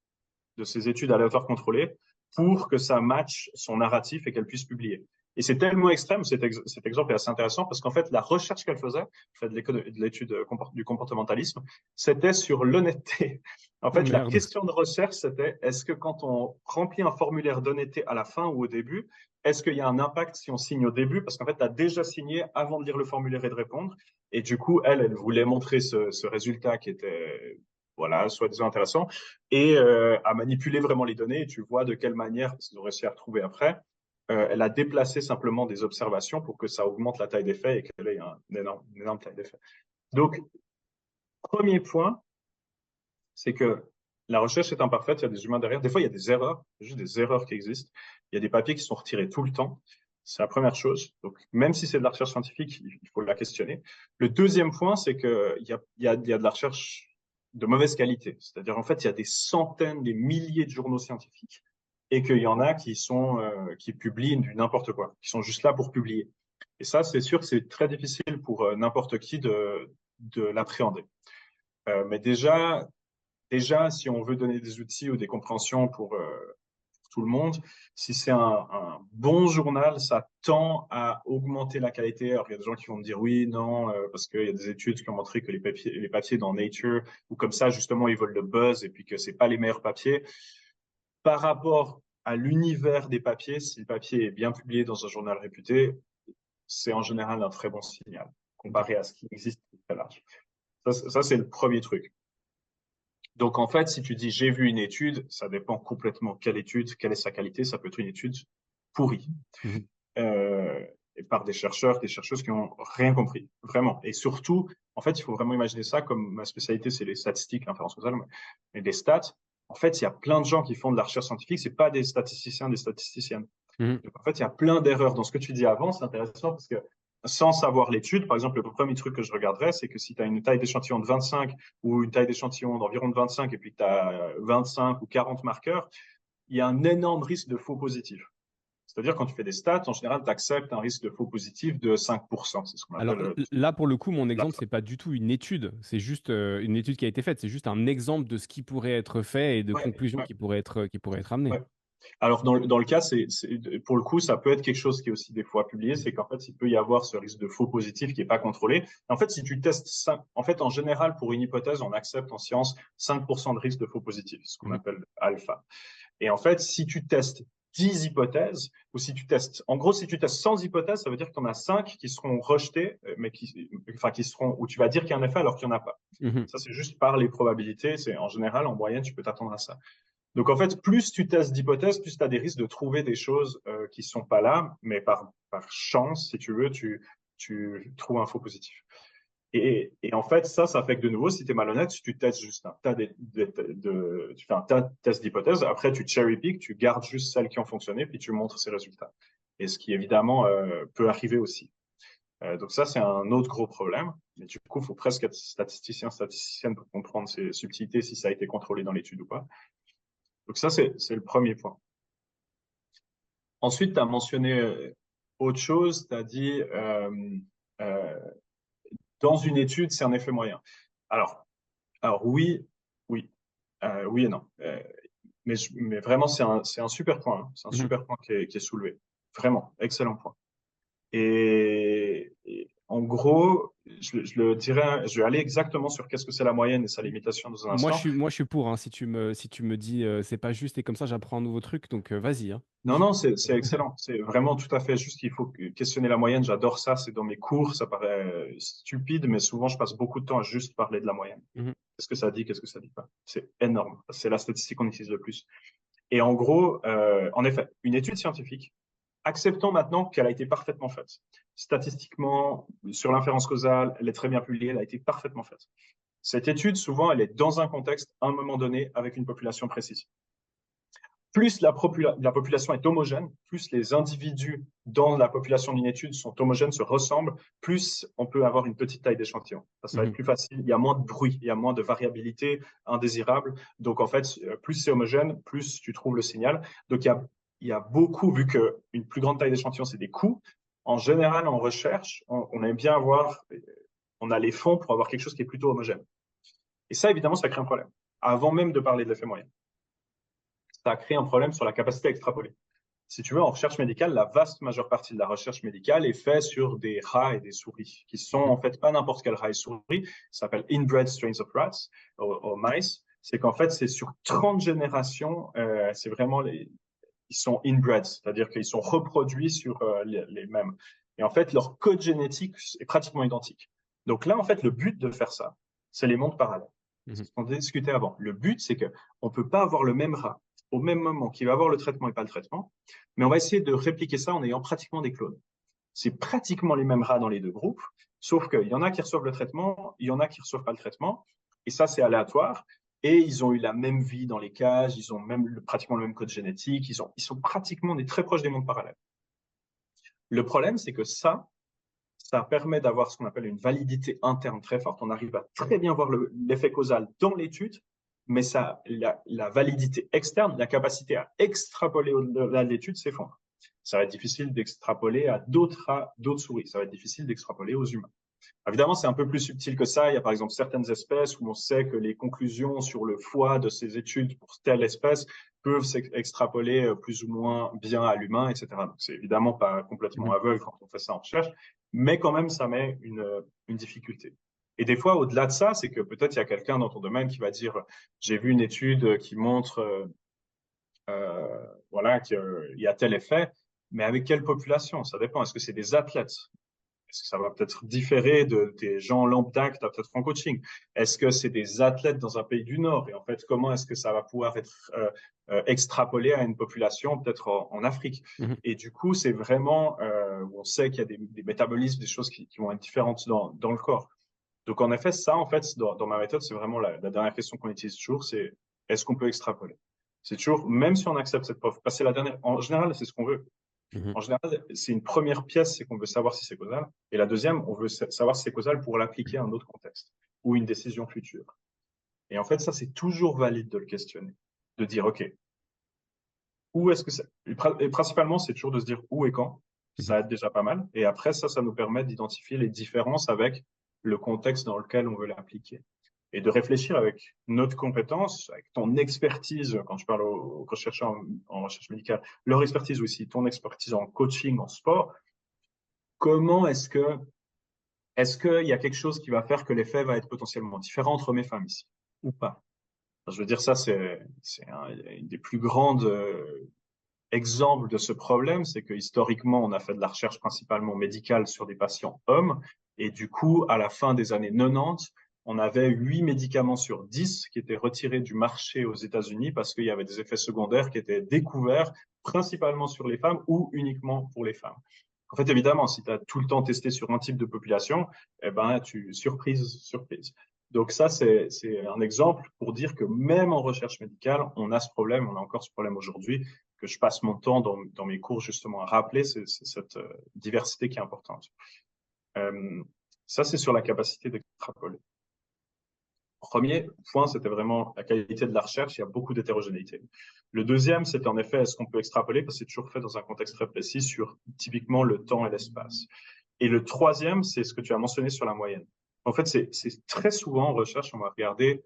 [SPEAKER 2] de ses études aléatoires contrôlées pour que ça matche son narratif et qu'elle puisse publier. Et c'est tellement extrême, cet exemple est assez intéressant parce qu'en fait, la recherche qu'elle faisait, fait de l'étude du comportementalisme, c'était sur l'honnêteté. En
[SPEAKER 3] Oh
[SPEAKER 2] fait, la
[SPEAKER 3] merde.
[SPEAKER 2] question de recherche, c'était est-ce que quand on remplit un formulaire d'honnêteté à la fin ou au début, est-ce qu'il y a un impact si on signe au début? Parce qu'en fait, tu as déjà signé avant de lire le formulaire et de répondre. Et du coup, elle voulait montrer ce résultat qui était, voilà, soi-disant intéressant et à manipuler vraiment les données. Et tu vois de quelle manière, parce qu'ils ont réussi à retrouver après, elle a déplacé simplement des observations pour que ça augmente la taille des faits et qu'elle ait une énorme taille des faits. Donc, premier point, c'est que la recherche est imparfaite, il y a des humains derrière. Des fois, il y a des erreurs, juste des erreurs qui existent. Il y a des papiers qui sont retirés tout le temps. C'est la première chose. Donc, même si c'est de la recherche scientifique, il faut la questionner. Le deuxième point, c'est qu'il y a de la recherche de mauvaise qualité. C'est-à-dire, en fait, il y a des centaines, des milliers de journaux scientifiques et qu'il y en a qui publient du n'importe quoi, qui sont juste là pour publier. Et ça, c'est sûr que c'est très difficile pour n'importe qui de l'appréhender. Mais déjà, si on veut donner des outils ou des compréhensions pour tout le monde, si c'est un bon journal, ça tend à augmenter la qualité. Alors, il y a des gens qui vont me dire oui, non, parce qu'il y a des études qui ont montré que les papiers dans Nature ou comme ça, justement, ils veulent le buzz et puis que c'est pas les meilleurs papiers. Par rapport à l'univers des papiers, si le papier est bien publié dans un journal réputé, c'est en général un très bon signal
[SPEAKER 3] Ok.
[SPEAKER 2] comparé à ce qui existe très large. Ça c'est le premier truc. Donc, en fait, si tu dis j'ai vu une étude, ça dépend complètement quelle étude, quelle est sa qualité. Ça peut être une étude pourrie
[SPEAKER 3] Mhm.
[SPEAKER 2] et par des chercheurs, des chercheuses qui n'ont rien compris, vraiment. Et surtout, en fait, il faut vraiment imaginer ça comme ma spécialité, c'est les statistiques, l'inférence causale, mais les stats. En fait, il y a plein de gens qui font de la recherche scientifique, c'est pas des statisticiens, des statisticiennes.
[SPEAKER 3] Mhm.
[SPEAKER 2] Donc, en fait, il y a plein d'erreurs dans ce que tu dis avant. C'est intéressant parce que sans savoir l'étude, par exemple, le premier truc que je regarderais, c'est que si tu as une taille d'échantillon de 25 ou une taille d'échantillon d'environ de 25 et puis que tu as 25 ou 40 marqueurs, il y a un énorme risque de faux positif. C'est-à-dire, quand tu fais des stats, en général, tu acceptes un risque de faux positif de 5%. C'est ce qu'on
[SPEAKER 3] Alors
[SPEAKER 2] appelle
[SPEAKER 3] là, pour le coup, mon exemple,
[SPEAKER 2] l'alpha.
[SPEAKER 3] c'est pas du tout une étude. C'est juste une étude qui a été faite. C'est juste un exemple de ce qui pourrait être fait et de
[SPEAKER 2] Ouais,
[SPEAKER 3] conclusions
[SPEAKER 2] ouais,
[SPEAKER 3] qui pourraient être amenées.
[SPEAKER 2] ouais. Alors, dans le cas, pour le coup, ça peut être quelque chose qui est aussi des fois publié, c'est qu'en fait, il peut y avoir ce risque de faux positif qui n'est pas contrôlé. En fait, si tu testes 5, en fait, en général, pour une hypothèse, on accepte en science 5% de risque de faux positif, ce qu'on
[SPEAKER 3] Mhm.
[SPEAKER 2] appelle alpha. Et en fait, si tu testes 10 hypothèses, ou si tu testes, en gros, si tu testes 100 hypothèses, ça veut dire que tu en as 5 qui seront rejetées, mais qui seront, où tu vas dire qu'il y a un effet alors qu'il n'y en a pas.
[SPEAKER 3] Mhm.
[SPEAKER 2] Ça, c'est juste par les probabilités. C'est, en général, en moyenne, tu peux t'attendre à ça. Donc, en fait, plus tu testes d'hypothèses, plus tu as des risques de trouver des choses qui ne sont pas là, mais par chance, si tu veux, tu trouves un faux positif. Et en fait, ça fait que de nouveau, si tu es malhonnête, tu testes juste un tas tu fais un tas de tests d'hypothèses, après tu cherry pick, tu gardes juste celles qui ont fonctionné, puis tu montres ces résultats. Et ce qui évidemment peut arriver aussi. Donc ça, c'est un autre gros problème. Mais du coup, il faut presque être statisticienne pour comprendre ces subtilités, si ça a été contrôlé dans l'étude ou pas. Donc ça, c'est le premier point. Ensuite, tu as mentionné autre chose, tu as dit euh, dans une étude, c'est un effet moyen. Alors, alors oui, oui, oui et non. Mais vraiment, c'est un super point, hein. C'est un
[SPEAKER 3] Mhm.
[SPEAKER 2] super point qui est soulevé. Vraiment, excellent point. Et en gros, je le dirais, je vais aller exactement sur qu'est-ce que c'est la moyenne et sa limitation dans un instant.
[SPEAKER 3] Moi, je suis pour, hein, si tu me dis c'est pas juste et comme ça, j'apprends un nouveau truc. Donc, vas-y, hein.
[SPEAKER 2] Non, non, c'est excellent. C'est vraiment tout à fait juste qu'il faut questionner la moyenne. J'adore ça. C'est dans mes cours. Ça paraît stupide, mais souvent, je passe beaucoup de temps à juste parler de la moyenne.
[SPEAKER 3] Mhm.
[SPEAKER 2] Qu'est-ce que ça dit? Qu'est-ce que ça dit pas? C'est énorme. C'est la statistique qu'on utilise le plus. Et en gros, en effet, une étude scientifique, acceptons maintenant qu'elle a été parfaitement faite. Statistiquement, sur l'inférence causale, elle est très bien publiée, elle a été parfaitement faite. Cette étude, souvent, elle est dans un contexte, à un moment donné, avec une population précise. Plus la population est homogène, plus les individus dans la population d'une étude sont homogènes, se ressemblent, plus on peut avoir une petite taille d'échantillon. Ça va être
[SPEAKER 3] Mhm.
[SPEAKER 2] plus facile, il y a moins de bruit, il y a moins de variabilité indésirable. Donc en fait, plus c'est homogène, plus tu trouves le signal. Donc il y a beaucoup, vu qu'une plus grande taille d'échantillon, c'est des coûts. En général, en recherche, on aime bien avoir, on a les fonds pour avoir quelque chose qui est plutôt homogène. Et ça, évidemment, ça crée un problème. Avant même de parler de l'effet moyen, ça a créé un problème sur la capacité à extrapoler. Si tu veux, en recherche médicale, la vaste majeure partie de la recherche médicale est faite sur des rats et des souris, qui sont
[SPEAKER 3] Mhm.
[SPEAKER 2] en fait pas n'importe quel rat et souris. Ça s'appelle inbred strains of rats, aux mice. C'est qu'en fait, c'est sur 30 générations, c'est vraiment ils sont inbred, c'est-à-dire qu'ils sont reproduits sur les mêmes. Et en fait, leur code génétique est pratiquement identique. Donc là, en fait, le but de faire ça, c'est les mondes parallèles. C'est
[SPEAKER 3] Mhm.
[SPEAKER 2] ce qu'on discutait avant. Le but, c'est qu'on ne peut pas avoir le même rat au même moment qui va avoir le traitement et pas le traitement, mais on va essayer de répliquer ça en ayant pratiquement des clones. C'est pratiquement les mêmes rats dans les deux groupes, sauf qu'il y en a qui reçoivent le traitement, il y en a qui ne reçoivent pas le traitement, et ça, c'est aléatoire. Et ils ont eu la même vie dans les cages, ils ont même pratiquement le même code génétique, ils sont pratiquement très proches des mondes parallèles. Le problème, c'est que ça permet d'avoir ce qu'on appelle une validité interne très forte. On arrive à très bien voir l'effet causal dans l'étude, mais ça, la validité externe, la capacité à extrapoler au-delà de l'étude s'effondre. Ça va être difficile d'extrapoler à d'autres souris. Ça va être difficile d'extrapoler aux humains. Évidemment, c'est un peu plus subtil que ça. Il y a par exemple certaines espèces où on sait que les conclusions sur le foie de ces études pour telle espèce peuvent s'extrapoler plus ou moins bien à l'humain, etc. Donc, c'est évidemment pas complètement
[SPEAKER 3] Mhm.
[SPEAKER 2] aveugle quand on fait ça en recherche, mais quand même, ça met une difficulté. Et des fois, au-delà de ça, c'est que peut-être il y a quelqu'un dans ton domaine qui va dire, j'ai vu une étude qui montre, voilà, qu'il y a tel effet, mais avec quelle population? Ça dépend. Est-ce que c'est des athlètes? Est-ce que ça va peut-être différer des gens lambda que tu as peut-être en coaching? Est-ce que c'est des athlètes dans un pays du Nord? Et en fait, comment est-ce que ça va pouvoir être extrapolé à une population peut-être en Afrique?
[SPEAKER 3] Mhm.
[SPEAKER 2] Et du coup, c'est vraiment où on sait qu'il y a des métabolismes, des choses qui vont être différentes dans le corps. Donc, en effet, ça, en fait, dans ma méthode, c'est vraiment la dernière question qu'on utilise toujours, c'est est-ce qu'on peut extrapoler? C'est toujours, même si on accepte cette preuve, parce que la dernière, en général, c'est ce qu'on veut.
[SPEAKER 3] Mhm.
[SPEAKER 2] En général, c'est une première pièce, c'est qu'on veut savoir si c'est causal. Et la deuxième, on veut savoir si c'est causal pour l'appliquer à un autre contexte ou une décision future. Et en fait, ça, c'est toujours valide de le questionner. De dire, OK, où est-ce que c'est. Et principalement, c'est toujours de se dire où et quand. Ça aide déjà pas mal. Et après, ça nous permet d'identifier les différences avec le contexte dans lequel on veut l'appliquer. Et de réfléchir avec notre compétence, avec ton expertise, quand je parle aux chercheurs en recherche médicale, leur expertise aussi, ton expertise en coaching, en sport, comment est-ce qu'il y a quelque chose qui va faire que l'effet va être potentiellement différent entre hommes et femmes ici, ou pas? Je veux dire, ça, c'est une des plus grandes exemples de ce problème, c'est que historiquement, on a fait de la recherche principalement médicale sur des patients hommes, et du coup, à la fin des années 90, on avait 8 médicaments sur 10 qui étaient retirés du marché aux États-Unis parce qu'il y avait des effets secondaires qui étaient découverts principalement sur les femmes ou uniquement pour les femmes. En fait, évidemment, si tu as tout le temps testé sur un type de population, eh ben, surprise. Donc ça, c'est un exemple pour dire que même en recherche médicale, on a ce problème, on a encore ce problème aujourd'hui, que je passe mon temps dans mes cours justement à rappeler, c'est cette diversité qui est importante. Ça, c'est sur la capacité d'extrapoler. Premier point, c'était vraiment la qualité de la recherche. Il y a beaucoup d'hétérogénéité. Le deuxième, c'est en effet, est-ce qu'on peut extrapoler, parce que c'est toujours fait dans un contexte très précis sur typiquement le temps et l'espace. Et le troisième, c'est ce que tu as mentionné sur la moyenne. En fait, c'est très souvent en recherche, on va regarder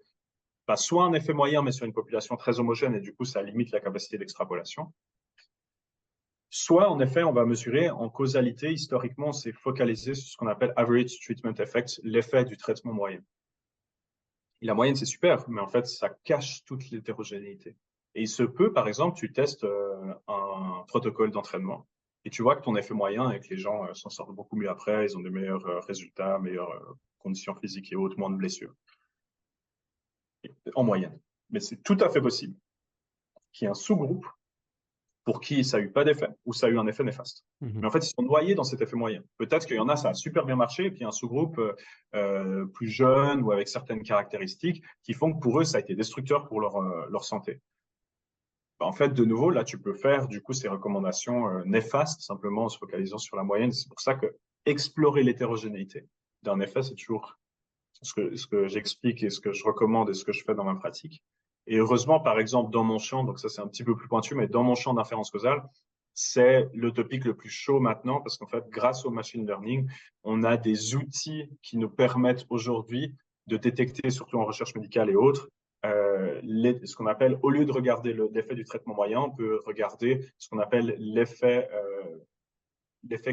[SPEAKER 2] soit un effet moyen, mais sur une population très homogène, et du coup, ça limite la capacité d'extrapolation. Soit, en effet, on va mesurer en causalité. Historiquement, on s'est focalisé sur ce qu'on appelle average treatment effect, l'effet du traitement moyen. Et la moyenne, c'est super, mais en fait, ça cache toute l'hétérogénéité. Et il se peut, par exemple, tu testes un protocole d'entraînement et tu vois que ton effet moyen et que les gens s'en sortent beaucoup mieux après, ils ont des meilleurs résultats, meilleures conditions physiques et autres, moins de blessures. En moyenne. Mais c'est tout à fait possible qu'il y ait un sous-groupe pour qui ça n'a eu pas d'effet ou ça a eu un effet néfaste. Mais en fait, ils sont noyés dans cet effet moyen. Peut-être qu'il y en a, ça a super bien marché, et puis un sous-groupe plus jeune ou avec certaines caractéristiques qui font que pour eux, ça a été destructeur pour leur santé. En fait, de nouveau, là, tu peux faire du coup ces recommandations néfastes simplement en se focalisant sur la moyenne. C'est pour ça que explorer l'hétérogénéité d'un effet, c'est toujours ce que j'explique et ce que je recommande et ce que je fais dans ma pratique. Et heureusement, par exemple, dans mon champ, donc ça c'est un petit peu plus pointu, mais dans mon champ d'inférence causale, c'est le topic le plus chaud maintenant parce qu'en fait, grâce au machine learning, on a des outils qui nous permettent aujourd'hui de détecter, surtout en recherche médicale et autres, ce qu'on appelle, au lieu de regarder l'effet du traitement moyen, on peut regarder ce qu'on appelle l'effet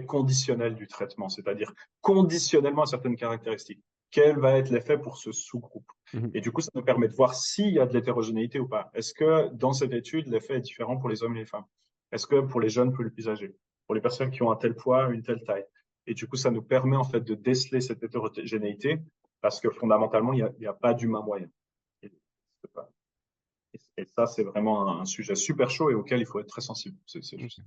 [SPEAKER 2] conditionnel du traitement, c'est-à-dire conditionnellement à certaines caractéristiques. Quel va être l'effet pour ce sous-groupe? Et du coup, ça nous permet de voir s'il y a de l'hétérogénéité ou pas. Est-ce que dans cette étude, l'effet est différent pour les hommes et les femmes? Est-ce que pour les jeunes plus âgés? Pour les personnes qui ont un tel poids, une telle taille? Et du coup, ça nous permet en fait de déceler cette hétérogénéité parce que fondamentalement, il n'y a pas d'humain moyen. Et ça, c'est vraiment un sujet super chaud et auquel il faut être très sensible. C'est juste.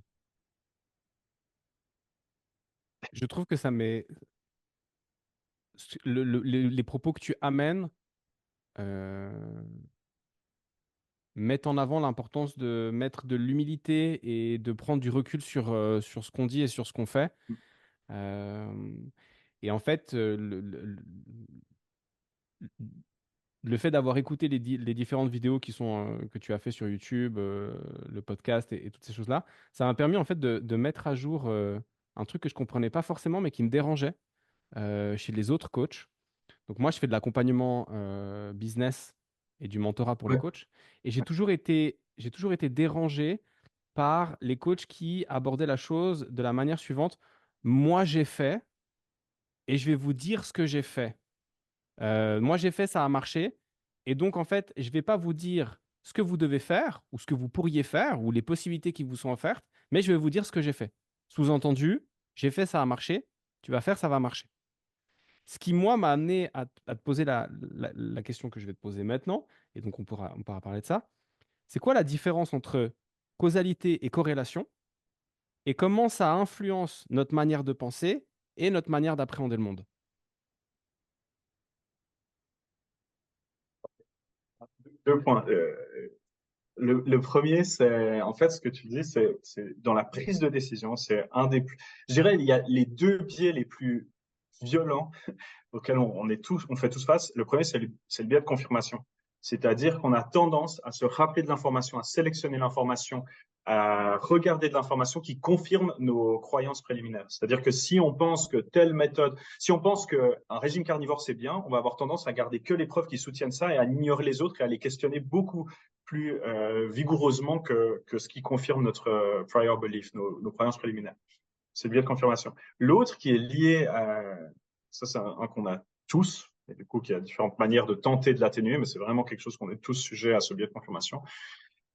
[SPEAKER 3] Je trouve que ça met les propos que tu amènes mettent en avant l'importance de mettre de l'humilité et de prendre du recul sur ce qu'on dit et sur ce qu'on fait. Et en fait, le fait d'avoir écouté les différentes vidéos que tu as fait sur YouTube, le podcast et toutes ces choses-là, ça m'a permis en fait de mettre à jour un truc que je comprenais pas forcément, mais qui me dérangeait chez les autres coachs. Donc moi, je fais de l'accompagnement business et du mentorat pour les coachs. Et j'ai toujours été dérangé par les coachs qui abordaient la chose de la manière suivante. Moi, j'ai fait et je vais vous dire ce que j'ai fait. Moi, j'ai fait, ça a marché. Et donc, en fait, je ne vais pas vous dire ce que vous devez faire ou ce que vous pourriez faire ou les possibilités qui vous sont offertes, mais je vais vous dire ce que j'ai fait. Sous-entendu, j'ai fait, ça a marché. Tu vas faire, ça va marcher. Ce qui, moi, m'a amené à te poser la question que je vais te poser maintenant, et donc on pourra parler de ça. C'est quoi la différence entre causalité et corrélation, et comment ça influence notre manière de penser et notre manière d'appréhender le monde?
[SPEAKER 2] Deux points. Le premier, c'est en fait ce que tu dis, c'est dans la prise de décision, c'est un des plus. Je dirais, il y a les deux biais les plus violents auxquels on fait tous face. Le premier, c'est le biais de confirmation. C'est-à-dire qu'on a tendance à se rappeler de l'information, à sélectionner l'information, à regarder de l'information qui confirme nos croyances préliminaires. C'est-à-dire que si on pense que telle méthode, si on pense qu'un régime carnivore c'est bien, on va avoir tendance à garder que les preuves qui soutiennent ça et à ignorer les autres et à les questionner beaucoup plus vigoureusement que ce qui confirme notre prior belief, nos croyances préliminaires. C'est le biais de confirmation. L'autre qui est lié à, ça c'est un qu'on a tous, et du coup qui a différentes manières de tenter de l'atténuer, mais c'est vraiment quelque chose qu'on est tous sujets à ce biais de confirmation.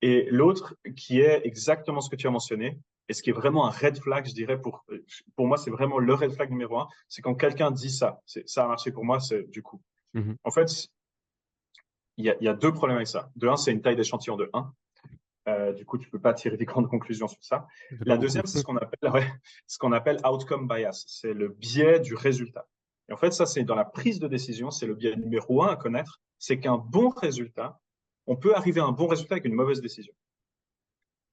[SPEAKER 2] Et l'autre qui est exactement ce que tu as mentionné, et ce qui est vraiment un red flag, je dirais, pour moi, c'est vraiment le red flag numéro 1, c'est quand quelqu'un dit ça. Ça a marché pour moi, c'est du coup. En fait, il y a 2 problèmes avec ça. De un, c'est une taille d'échantillon de 1. Du coup, tu peux pas tirer des grandes conclusions sur ça. La deuxième, c'est ce qu'on appelle outcome bias. C'est le biais du résultat. Et en fait, ça, c'est dans la prise de décision, c'est le biais numéro 1 à connaître. C'est qu'un bon résultat, on peut arriver à un bon résultat avec une mauvaise décision.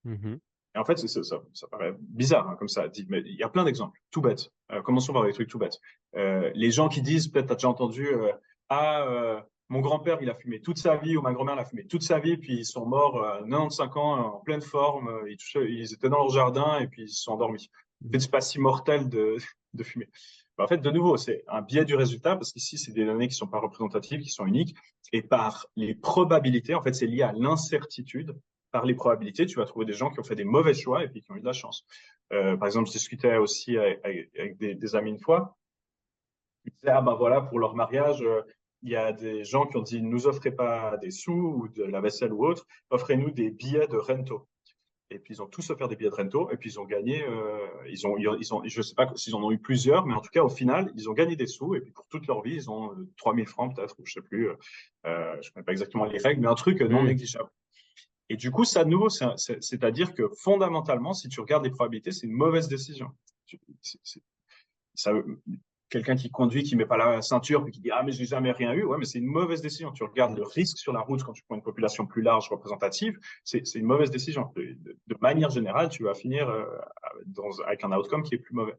[SPEAKER 2] Et en fait, ça paraît bizarre hein, comme ça, dit, mais il y a plein d'exemples, tout bête. Commençons par des trucs tout bêtes. Les gens qui disent, peut-être tu as déjà entendu, mon grand-père, il a fumé toute sa vie, ou ma grand-mère, l'a fumé toute sa vie, puis ils sont morts 95 ans, en pleine forme, ils étaient dans leur jardin, et puis ils se sont endormis. Peut-être c'est pas si mortel de fumer. En fait, de nouveau, c'est un biais du résultat, parce qu'ici, c'est des données qui sont pas représentatives, qui sont uniques, et par les probabilités, en fait, c'est lié à l'incertitude. Par les probabilités, tu vas trouver des gens qui ont fait des mauvais choix et puis qui ont eu de la chance. Par exemple, je discutais aussi avec des amis une fois. Ils disaient, ah ben voilà, pour leur mariage, il y a des gens qui ont dit, ne nous offrez pas des sous ou de la vaisselle ou autre, offrez-nous des billets de rento. Et puis, ils ont tous offert des billets de rento et puis ils ont gagné, je sais pas s'ils en ont eu plusieurs, mais en tout cas, au final, ils ont gagné des sous et puis pour toute leur vie, ils ont 3000 francs peut-être, ou je sais plus, je connais pas exactement les règles, mais un truc non négligeable. Et du coup, ça, de nouveau, c'est-à-dire que fondamentalement, si tu regardes les probabilités, c'est une mauvaise décision. Quelqu'un qui conduit, qui met pas la ceinture, puis qui dit « Ah, mais j'ai jamais rien eu », ouais, mais c'est une mauvaise décision. Tu regardes le risque sur la route quand tu prends une population plus large, représentative, c'est une mauvaise décision. De manière générale, tu vas finir avec un outcome qui est plus mauvais.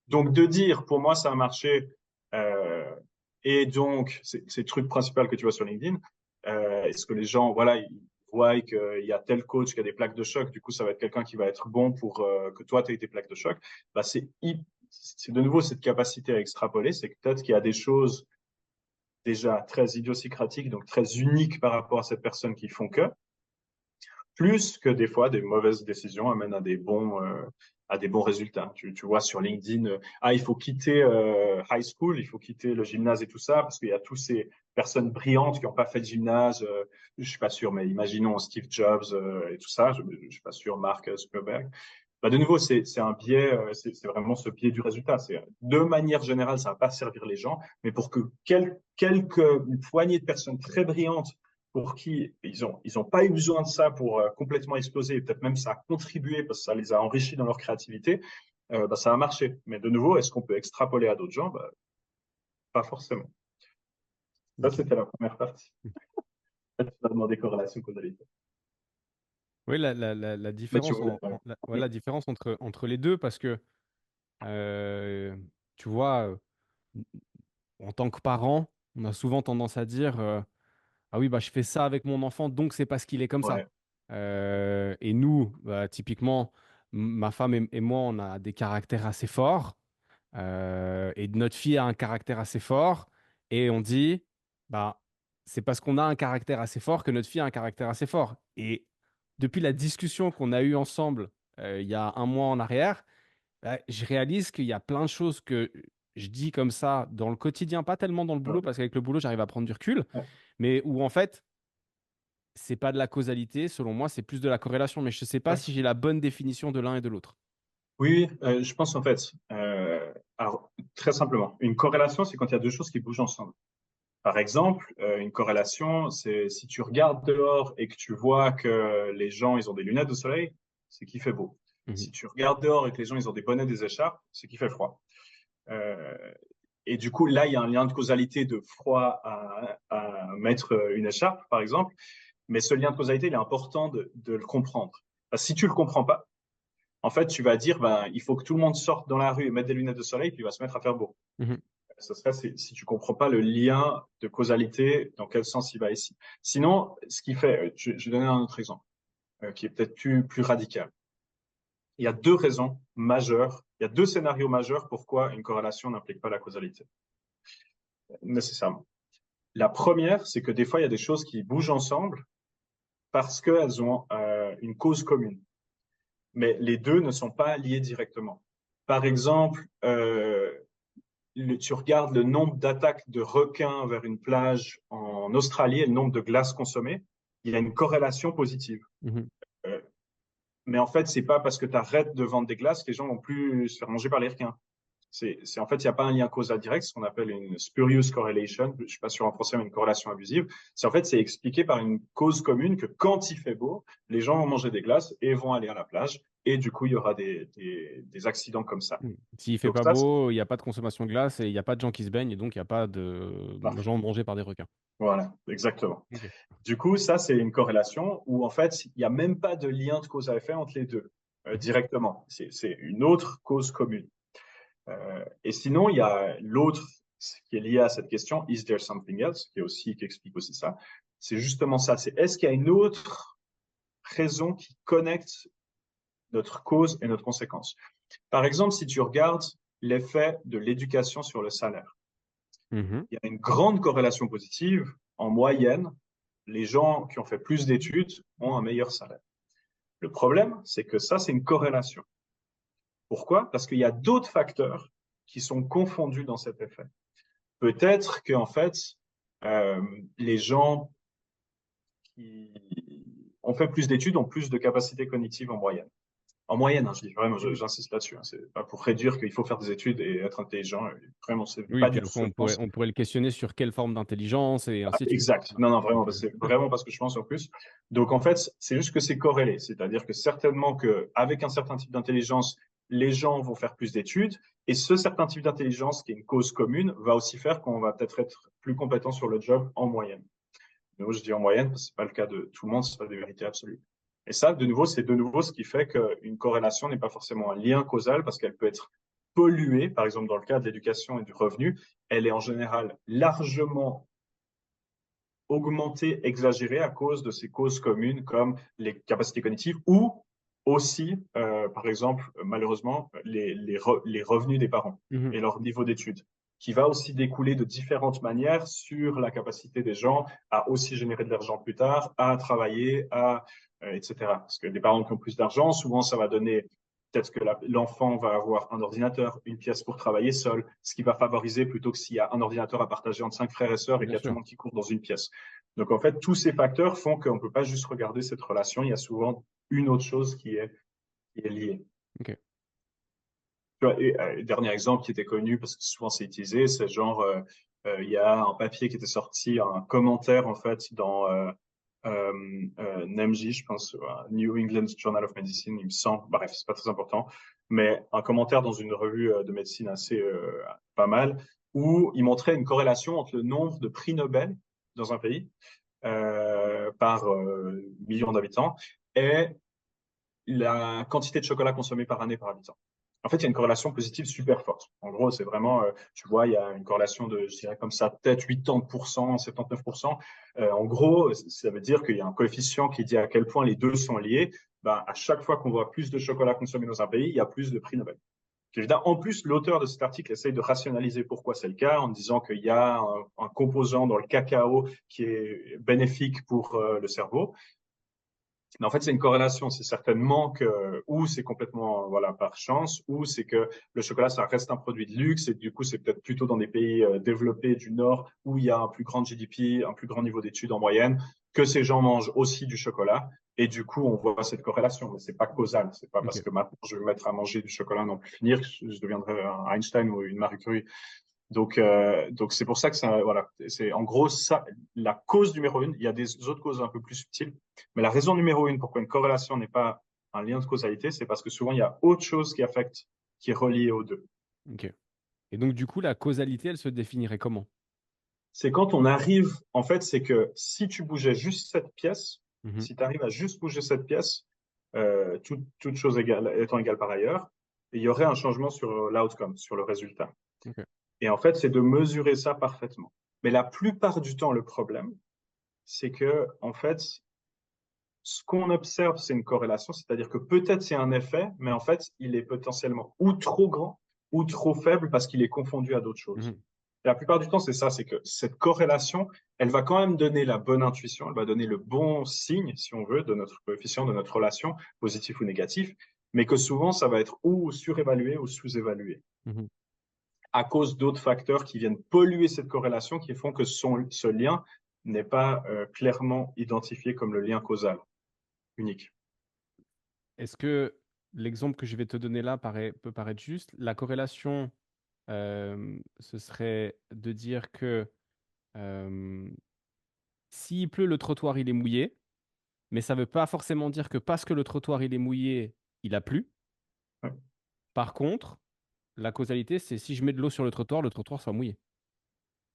[SPEAKER 2] Donc, de dire, pour moi, ça a marché, et donc, c'est le truc principal que tu vois sur LinkedIn, est-ce que les gens, voilà, ils voient qu'il y a tel coach qui a des plaques de choc, du coup, ça va être quelqu'un qui va être bon pour que toi, tu aies tes plaques de choc. Bah, c'est de nouveau cette capacité à extrapoler, c'est que peut-être qu'il y a des choses déjà très idiosyncratiques, donc très uniques par rapport à cette personne qui font que, plus que des fois, des mauvaises décisions amènent à des bons résultats. Tu vois sur LinkedIn, il faut quitter high school, il faut quitter le gymnase et tout ça, parce qu'il y a toutes ces personnes brillantes qui n'ont pas fait de gymnase, je suis pas sûr, mais imaginons Steve Jobs et tout ça, je suis pas sûr, Mark Zuckerberg. Bah de nouveau, c'est un biais, c'est vraiment ce biais du résultat. De manière générale, ça va pas servir les gens, mais pour que une poignée de personnes très brillantes pour qui ils ont pas eu besoin de ça pour complètement exploser, et peut-être même ça a contribué parce que ça les a enrichis dans leur créativité, bah, ça a marché. Mais de nouveau, est-ce qu'on peut extrapoler à d'autres gens? Bah, pas forcément. Ça, c'était la première partie. Tu vas demander corrélation, causalité.
[SPEAKER 3] Oui, la différence, la différence entre les deux, parce que tu vois, en tant que parent, on a souvent tendance à dire ah oui, bah, je fais ça avec mon enfant, donc c'est parce qu'il est comme ça. Et nous, bah, typiquement, ma femme et moi, on a des caractères assez forts. Et notre fille a un caractère assez fort. Et on dit, bah, c'est parce qu'on a un caractère assez fort que notre fille a un caractère assez fort. Et depuis la discussion qu'on a eue ensemble il y a un mois en arrière, bah, je réalise qu'il y a plein de choses que je dis comme ça dans le quotidien, pas tellement dans le boulot, parce qu'avec le boulot, j'arrive à prendre du recul, mais où en fait, c'est pas de la causalité, selon moi, c'est plus de la corrélation. Mais je ne sais pas si j'ai la bonne définition de l'un et de l'autre.
[SPEAKER 2] Oui, je pense en fait, alors très simplement, une corrélation, c'est quand il y a deux choses qui bougent ensemble. Par exemple, une corrélation, c'est si tu regardes dehors et que tu vois que les gens, ils ont des lunettes de soleil, c'est qu'il fait beau. Si tu regardes dehors et que les gens, ils ont des bonnets, des écharpes, c'est qu'il fait froid. Et du coup, là, il y a un lien de causalité de froid à mettre une écharpe, par exemple. Mais ce lien de causalité, il est important de le comprendre. Parce que si tu le comprends pas, en fait, tu vas dire, il faut que tout le monde sorte dans la rue et mette des lunettes de soleil, puis il va se mettre à faire beau. Ce serait si tu comprends pas le lien de causalité, dans quel sens il va ici. Sinon, ce qui fait, je vais donner un autre exemple qui est peut-être plus radical. Il y a deux raisons majeures, il y a deux scénarios majeurs pourquoi une corrélation n'implique pas la causalité, nécessairement. La première, c'est que des fois, il y a des choses qui bougent ensemble parce qu'elles ont une cause commune. Mais les deux ne sont pas liés directement. Par exemple, tu regardes le nombre d'attaques de requins vers une plage en Australie et le nombre de glaces consommées, il y a une corrélation positive. Euh, mais en fait, c'est pas parce que tu arrêtes de vendre des glaces que les gens vont plus se faire manger par les requins. En fait, il n'y a pas un lien causal direct, ce qu'on appelle une spurious correlation. Je suis pas sûr en français, mais une corrélation abusive. C'est expliqué par une cause commune que quand il fait beau, les gens vont manger des glaces et vont aller à la plage. Et du coup, il y aura des accidents comme ça.
[SPEAKER 3] S'il fait
[SPEAKER 2] Donc
[SPEAKER 3] pas
[SPEAKER 2] ça,
[SPEAKER 3] beau, il n'y a pas de consommation de glace et il n'y a pas de gens qui se baignent et donc il n'y a pas de gens mangés par des requins.
[SPEAKER 2] voilà, exactement.
[SPEAKER 3] Ok.
[SPEAKER 2] Du coup, ça, c'est une corrélation où, en fait, il n'y a même pas de lien de cause à effet entre les deux directement. C'est une autre cause commune. Et sinon, il y a l'autre qui est lié à cette question, is there something else, qui explique aussi ça. C'est justement ça. C'est est-ce qu'il y a une autre raison qui connecte notre cause et notre conséquence? Par exemple, si tu regardes l'effet de l'éducation sur le salaire, il y a une grande corrélation positive. En moyenne, les gens qui ont fait plus d'études ont un meilleur salaire. Le problème, c'est que ça, c'est une corrélation. Pourquoi? Parce qu'il y a d'autres facteurs qui sont confondus dans cet effet. Peut-être qu'en fait, les gens qui ont fait plus d'études ont plus de capacités cognitives en moyenne. En moyenne, hein, je dis vraiment, j'insiste là-dessus. Hein, c'est pas pour réduire qu'il faut faire des études et être intelligent. Vraiment, c'est
[SPEAKER 3] Oui,
[SPEAKER 2] pas
[SPEAKER 3] puis
[SPEAKER 2] du tout
[SPEAKER 3] après,
[SPEAKER 2] ce que je pense.
[SPEAKER 3] on pourrait le questionner sur quelle forme d'intelligence et ainsi de suite.
[SPEAKER 2] Exact. Non, non, vraiment,
[SPEAKER 3] Donc,
[SPEAKER 2] c'est vraiment parce que je pense en plus. Donc, en fait, c'est juste que c'est corrélé. C'est-à-dire que certainement qu'avec un certain type d'intelligence, les gens vont faire plus d'études. Et ce certain type d'intelligence, qui est une cause commune, va aussi faire qu'on va peut-être être plus compétent sur le job en moyenne. De nouveau, je dis en moyenne parce que c'est pas le cas de tout le monde, c'est pas des vérités absolues. Et ça, de nouveau, c'est de nouveau ce qui fait qu'une corrélation n'est pas forcément un lien causal parce qu'elle peut être polluée, par exemple dans le cas de l'éducation et du revenu, elle est en général largement augmentée, exagérée à cause de ces causes communes comme les capacités cognitives ou aussi, par exemple, malheureusement, les revenus des parents et leur niveau d'études, qui va aussi découler de différentes manières sur la capacité des gens à aussi générer de l'argent plus tard, à travailler, etc. Parce que des parents qui ont plus d'argent, souvent, ça va donner peut-être que l'enfant va avoir un ordinateur, une pièce pour travailler seul, ce qui va favoriser plutôt que s'il y a un ordinateur à partager entre 5 frères et sœurs et qu'il y a tout le monde qui court dans une pièce. Donc, en fait, tous ces facteurs font qu'on ne peut pas juste regarder cette relation. Il y a souvent une autre chose qui est liée.
[SPEAKER 3] Ok.
[SPEAKER 2] Dernier exemple qui était connu, parce que souvent c'est utilisé, c'est genre, il y a un papier qui était sorti, un commentaire en fait dans NEMJ, je pense, New England Journal of Medicine, il me semble, bref, c'est pas très important, mais un commentaire dans une revue de médecine assez pas mal, où il montrait une corrélation entre le nombre de prix Nobel dans un pays par million d'habitants et la quantité de chocolat consommée par année par habitant. En fait, il y a une corrélation positive super forte. En gros, c'est vraiment, tu vois, il y a une corrélation de, je dirais comme ça, peut-être 80%, 79%. En gros, ça veut dire qu'il y a un coefficient qui dit à quel point les deux sont liés. Ben, à chaque fois qu'on voit plus de chocolat consommé dans un pays, il y a plus de prix Nobel. Évidemment, en plus, l'auteur de cet article essaye de rationaliser pourquoi c'est le cas en disant qu'il y a un composant dans le cacao qui est bénéfique pour le cerveau. Mais en fait, c'est une corrélation. C'est certainement que, ou c'est complètement, voilà, par chance, ou c'est que le chocolat, ça reste un produit de luxe et du coup, c'est peut-être plutôt dans des pays développés du Nord où il y a un plus grand GDP, un plus grand niveau d'études en moyenne, que ces gens mangent aussi du chocolat. Et du coup, on voit cette corrélation, mais c'est pas causal. C'est pas parce que maintenant je vais me mettre à manger du chocolat non plus finir que je deviendrai un Einstein ou une Marie Curie. Donc c'est pour ça que ça, voilà, c'est en gros ça, la cause numéro une. Il y a des autres causes un peu plus subtiles, mais la raison numéro une pourquoi une corrélation n'est pas un lien de causalité, c'est parce que souvent il y a autre chose qui affecte, qui est relié aux deux.
[SPEAKER 3] Ok. Et donc, du coup, la causalité, elle se définirait comment?
[SPEAKER 2] C'est quand on arrive, en fait, c'est que si tu bougeais juste cette pièce, si tu arrives à juste bouger cette pièce, toute chose étant égale par ailleurs, il y aurait un changement sur l'outcome, sur le résultat.
[SPEAKER 3] Okay.
[SPEAKER 2] Et en fait, c'est de mesurer ça parfaitement. Mais la plupart du temps, le problème, c'est que, en fait, ce qu'on observe, c'est une corrélation, c'est-à-dire que peut-être il y a un effet, mais en fait, il est potentiellement ou trop grand ou trop faible parce qu'il est confondu à d'autres choses.
[SPEAKER 3] Mhm.
[SPEAKER 2] La plupart du temps, c'est ça, c'est que cette corrélation, elle va quand même donner la bonne intuition, elle va donner le bon signe, si on veut, de notre coefficient, de notre relation, positif ou négatif, mais que souvent, ça va être ou surévalué ou sous-évalué
[SPEAKER 3] Mhm.
[SPEAKER 2] à cause d'autres facteurs qui viennent polluer cette corrélation, qui font que ce lien n'est pas clairement identifié comme le lien causal unique.
[SPEAKER 3] Est-ce que l'exemple que je vais te donner là peut paraître juste? La corrélation, ce serait de dire que euh, s'il pleut, le trottoir il est mouillé, mais ça ne veut pas forcément dire que parce que le trottoir il est mouillé, il a plu.
[SPEAKER 2] Ouais.
[SPEAKER 3] Par contre, la causalité, c'est si je mets de l'eau sur le trottoir sera mouillé.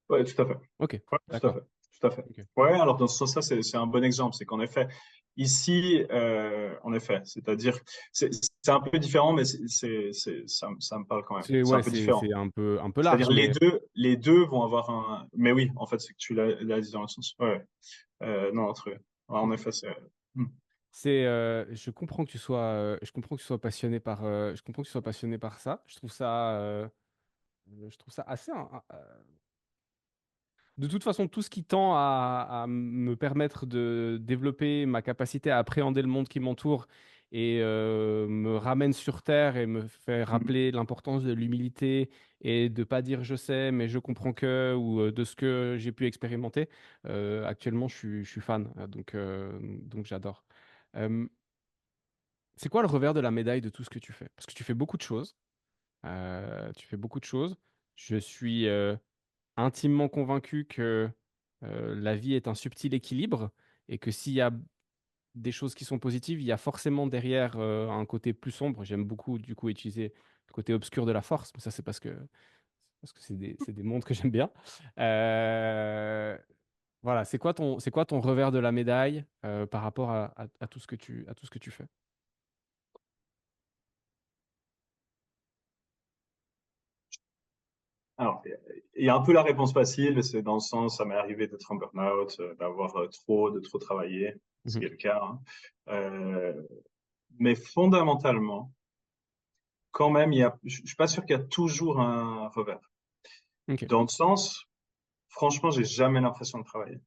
[SPEAKER 2] Ouais, tout à fait.
[SPEAKER 3] Ok,
[SPEAKER 2] Ouais, tout à
[SPEAKER 3] d'accord.
[SPEAKER 2] fait. Tout à fait.
[SPEAKER 3] Ok.
[SPEAKER 2] Ouais, alors dans ce sens-là, c'est un bon exemple. C'est qu'en effet, ici, en effet, c'est-à-dire, c'est un peu différent, mais ça me parle quand même.
[SPEAKER 3] C'est
[SPEAKER 2] C'est un
[SPEAKER 3] ouais,
[SPEAKER 2] peu
[SPEAKER 3] c'est
[SPEAKER 2] différent.
[SPEAKER 3] un peu large,
[SPEAKER 2] C'est-à-dire,
[SPEAKER 3] mais
[SPEAKER 2] les deux vont avoir un. Mais oui, en fait, c'est que tu l'as dit dans le sens. Ouais. Non, entre. Ouais, en effet, c'est. Hmm.
[SPEAKER 3] je comprends que tu sois, je comprends que tu sois passionné par, je comprends que tu sois passionné par ça. Je trouve ça assez. De toute façon, tout ce qui tend à me permettre de développer ma capacité à appréhender le monde qui m'entoure et me ramène sur terre et me fait
[SPEAKER 2] Hmm.
[SPEAKER 3] rappeler l'importance de l'humilité et de pas dire je sais, mais je comprends que, ou de ce que j'ai pu expérimenter. Actuellement, je suis fan, donc j'adore. Euh, c'est quoi le revers de la médaille de tout ce que tu fais? Parce que tu fais beaucoup de choses. Tu fais beaucoup de choses. Je suis intimement convaincu que la vie est un subtil équilibre et que s'il y a des choses qui sont positives, il y a forcément derrière un côté plus sombre. J'aime beaucoup du coup utiliser le côté obscur de la force, mais ça c'est parce que c'est des mondes que j'aime bien. Euh, voilà, c'est quoi ton revers de la médaille par rapport à tout ce que à tout ce que tu fais?
[SPEAKER 2] Alors, il y a un peu la réponse facile, c'est dans le sens, ça m'est arrivé d'être en burn-out, d'avoir de trop travaillé, ce qui
[SPEAKER 3] Mhm.
[SPEAKER 2] est le cas. Hein. Euh, mais fondamentalement, quand même, je suis pas sûr qu'il y a toujours un revers.
[SPEAKER 3] Ok.
[SPEAKER 2] Dans le sens, franchement, j'ai jamais l'impression de travailler.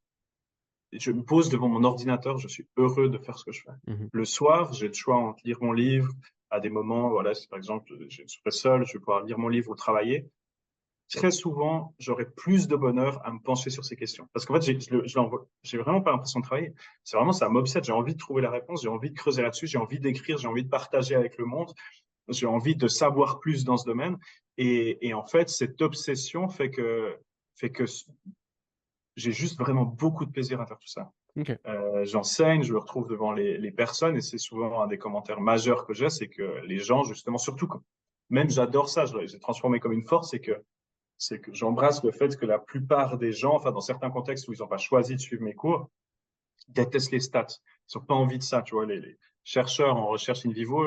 [SPEAKER 2] Je me pose devant mon ordinateur, je suis heureux de faire ce que je fais.
[SPEAKER 3] Mhm.
[SPEAKER 2] Le soir, j'ai le choix entre lire mon livre, à des moments, voilà, si par exemple je serai seul, je vais pouvoir lire mon livre ou travailler. Très souvent, j'aurai plus de bonheur à me pencher sur ces questions. Parce qu'en fait, j'ai vraiment pas l'impression de travailler. C'est vraiment, ça m'obsède. J'ai envie de trouver la réponse, j'ai envie de creuser là-dessus, j'ai envie d'écrire, j'ai envie de partager avec le monde, j'ai envie de savoir plus dans ce domaine. Et en fait, cette obsession fait que j'ai juste vraiment beaucoup de plaisir à faire tout ça.
[SPEAKER 3] Ok.
[SPEAKER 2] J'enseigne, je me retrouve devant les personnes et c'est souvent un des commentaires majeurs que j'ai, c'est que les gens, justement, surtout, même j'adore ça, j'ai transformé comme une force, c'est que j'embrasse le fait que la plupart des gens, enfin, dans certains contextes où ils n'ont pas choisi de suivre mes cours, détestent les stats. Ils n'ont pas envie de ça, tu vois. Les chercheurs en recherche in vivo,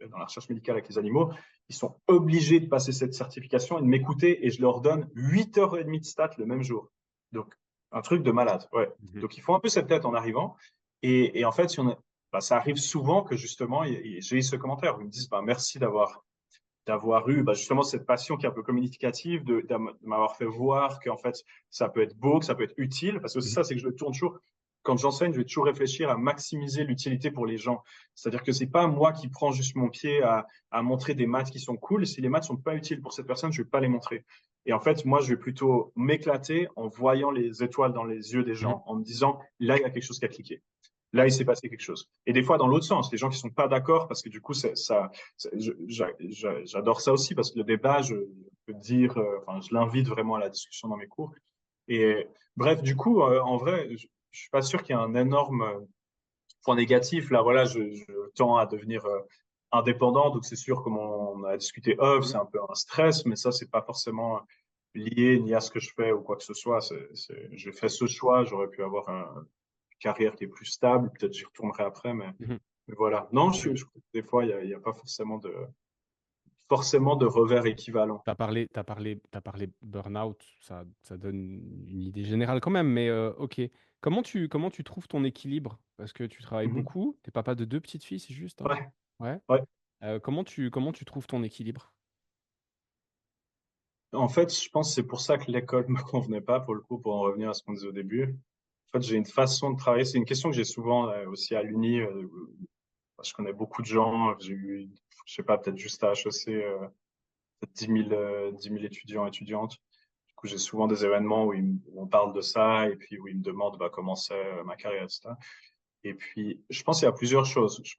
[SPEAKER 2] dans la recherche médicale avec les animaux, ils sont obligés de passer cette certification et de m'écouter et je leur donne 8h30 de stats le même jour. Donc, un truc de malade, ouais.
[SPEAKER 3] Mhm.
[SPEAKER 2] Donc, ils font un peu cette tête en arrivant. Et en fait, si on a, bah, ça arrive souvent que justement, j'ai eu ce commentaire. Ils me disent, bah, merci d'avoir eu bah, justement cette passion qui est un peu communicative, de m'avoir fait voir qu'en fait, ça peut être beau, que ça peut être utile. Parce que c'est
[SPEAKER 3] Mhm.
[SPEAKER 2] ça, c'est que je le tourne toujours. Quand j'enseigne, je vais toujours réfléchir à maximiser l'utilité pour les gens. C'est-à-dire que c'est pas moi qui prends juste mon pied à montrer des maths qui sont cool. Si les maths sont pas utiles pour cette personne, je vais pas les montrer. Et en fait, moi, je vais plutôt m'éclater en voyant les étoiles dans les yeux des
[SPEAKER 3] Mhm.
[SPEAKER 2] gens, en me disant, là, il y a quelque chose qui a cliqué. Là, il s'est passé quelque chose. Et des fois, dans l'autre sens, les gens qui sont pas d'accord, parce que du coup, j'adore ça aussi, parce que le débat, je peux dire, enfin, je l'invite vraiment à la discussion dans mes cours. Et bref, du coup, en vrai, je suis pas sûr qu'il y ait un énorme point négatif. Là, voilà, je tends à devenir indépendant, donc c'est sûr, comme on a discuté off, c'est un peu un stress, mais ça, c'est pas forcément lié ni à ce que je fais ou quoi que ce soit. J'ai fait ce choix, j'aurais pu avoir une carrière qui est plus stable, peut-être j'y retournerai après,
[SPEAKER 3] Mhm.
[SPEAKER 2] mais voilà. Non,
[SPEAKER 3] Ok.
[SPEAKER 2] des fois, il y a pas forcément forcément de revers équivalents.
[SPEAKER 3] T'as parlé burn-out, ça donne une idée générale quand même, mais ok. Comment tu trouves ton équilibre? Parce que tu travailles
[SPEAKER 2] Mhm.
[SPEAKER 3] beaucoup, t'es papa de 2 petites filles, c'est juste, hein?
[SPEAKER 2] Ouais,
[SPEAKER 3] Ouais.
[SPEAKER 2] ouais.
[SPEAKER 3] Comment tu trouves ton équilibre?
[SPEAKER 2] En fait, je pense que c'est pour ça que l'école me convenait pas, pour le coup, pour en revenir à ce qu'on disait au début. En fait, j'ai une façon de travailler. C'est une question que j'ai souvent aussi à l'Uni. Je connais beaucoup de gens. J'ai eu, je sais pas, peut-être juste à HEC, peut-être 10 000 étudiants, étudiantes. Du coup, j'ai souvent des événements où on parle de ça et puis où ils me demandent bah, comment c'est ma carrière, etc. Et puis, je pense qu'il y a plusieurs choses. Je,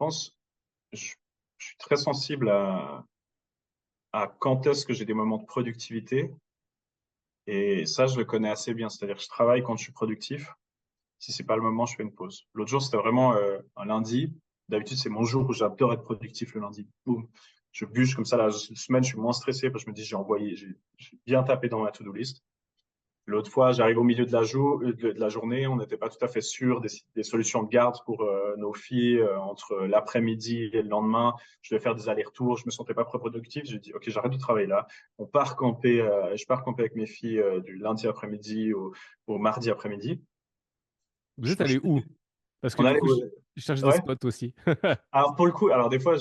[SPEAKER 2] je suis très sensible à quand est-ce que j'ai des moments de productivité. Et ça, je le connais assez bien. C'est-à-dire que je travaille quand je suis productif. Si c'est pas le moment, je fais une pause. L'autre jour, c'était vraiment un lundi. D'habitude, c'est mon jour où j'adore être productif le lundi. Boum. Je bûche comme ça. La semaine, je suis moins stressé parce que je me dis, j'ai bien tapé dans ma to-do list. L'autre fois, j'arrive au milieu de la journée, on n'était pas tout à fait sûr des solutions de garde pour nos filles entre l'après-midi et le lendemain. Je devais faire des allers-retours, je me sentais pas très productif. J'ai dit, OK, j'arrête de travailler là. Je pars camper avec mes filles du lundi après-midi au mardi après-midi.
[SPEAKER 3] Vous êtes allé où? Parce que
[SPEAKER 2] On
[SPEAKER 3] du
[SPEAKER 2] allait,
[SPEAKER 3] coup, je cherche des
[SPEAKER 2] ouais.
[SPEAKER 3] spots aussi.
[SPEAKER 2] Alors pour le coup, alors des fois,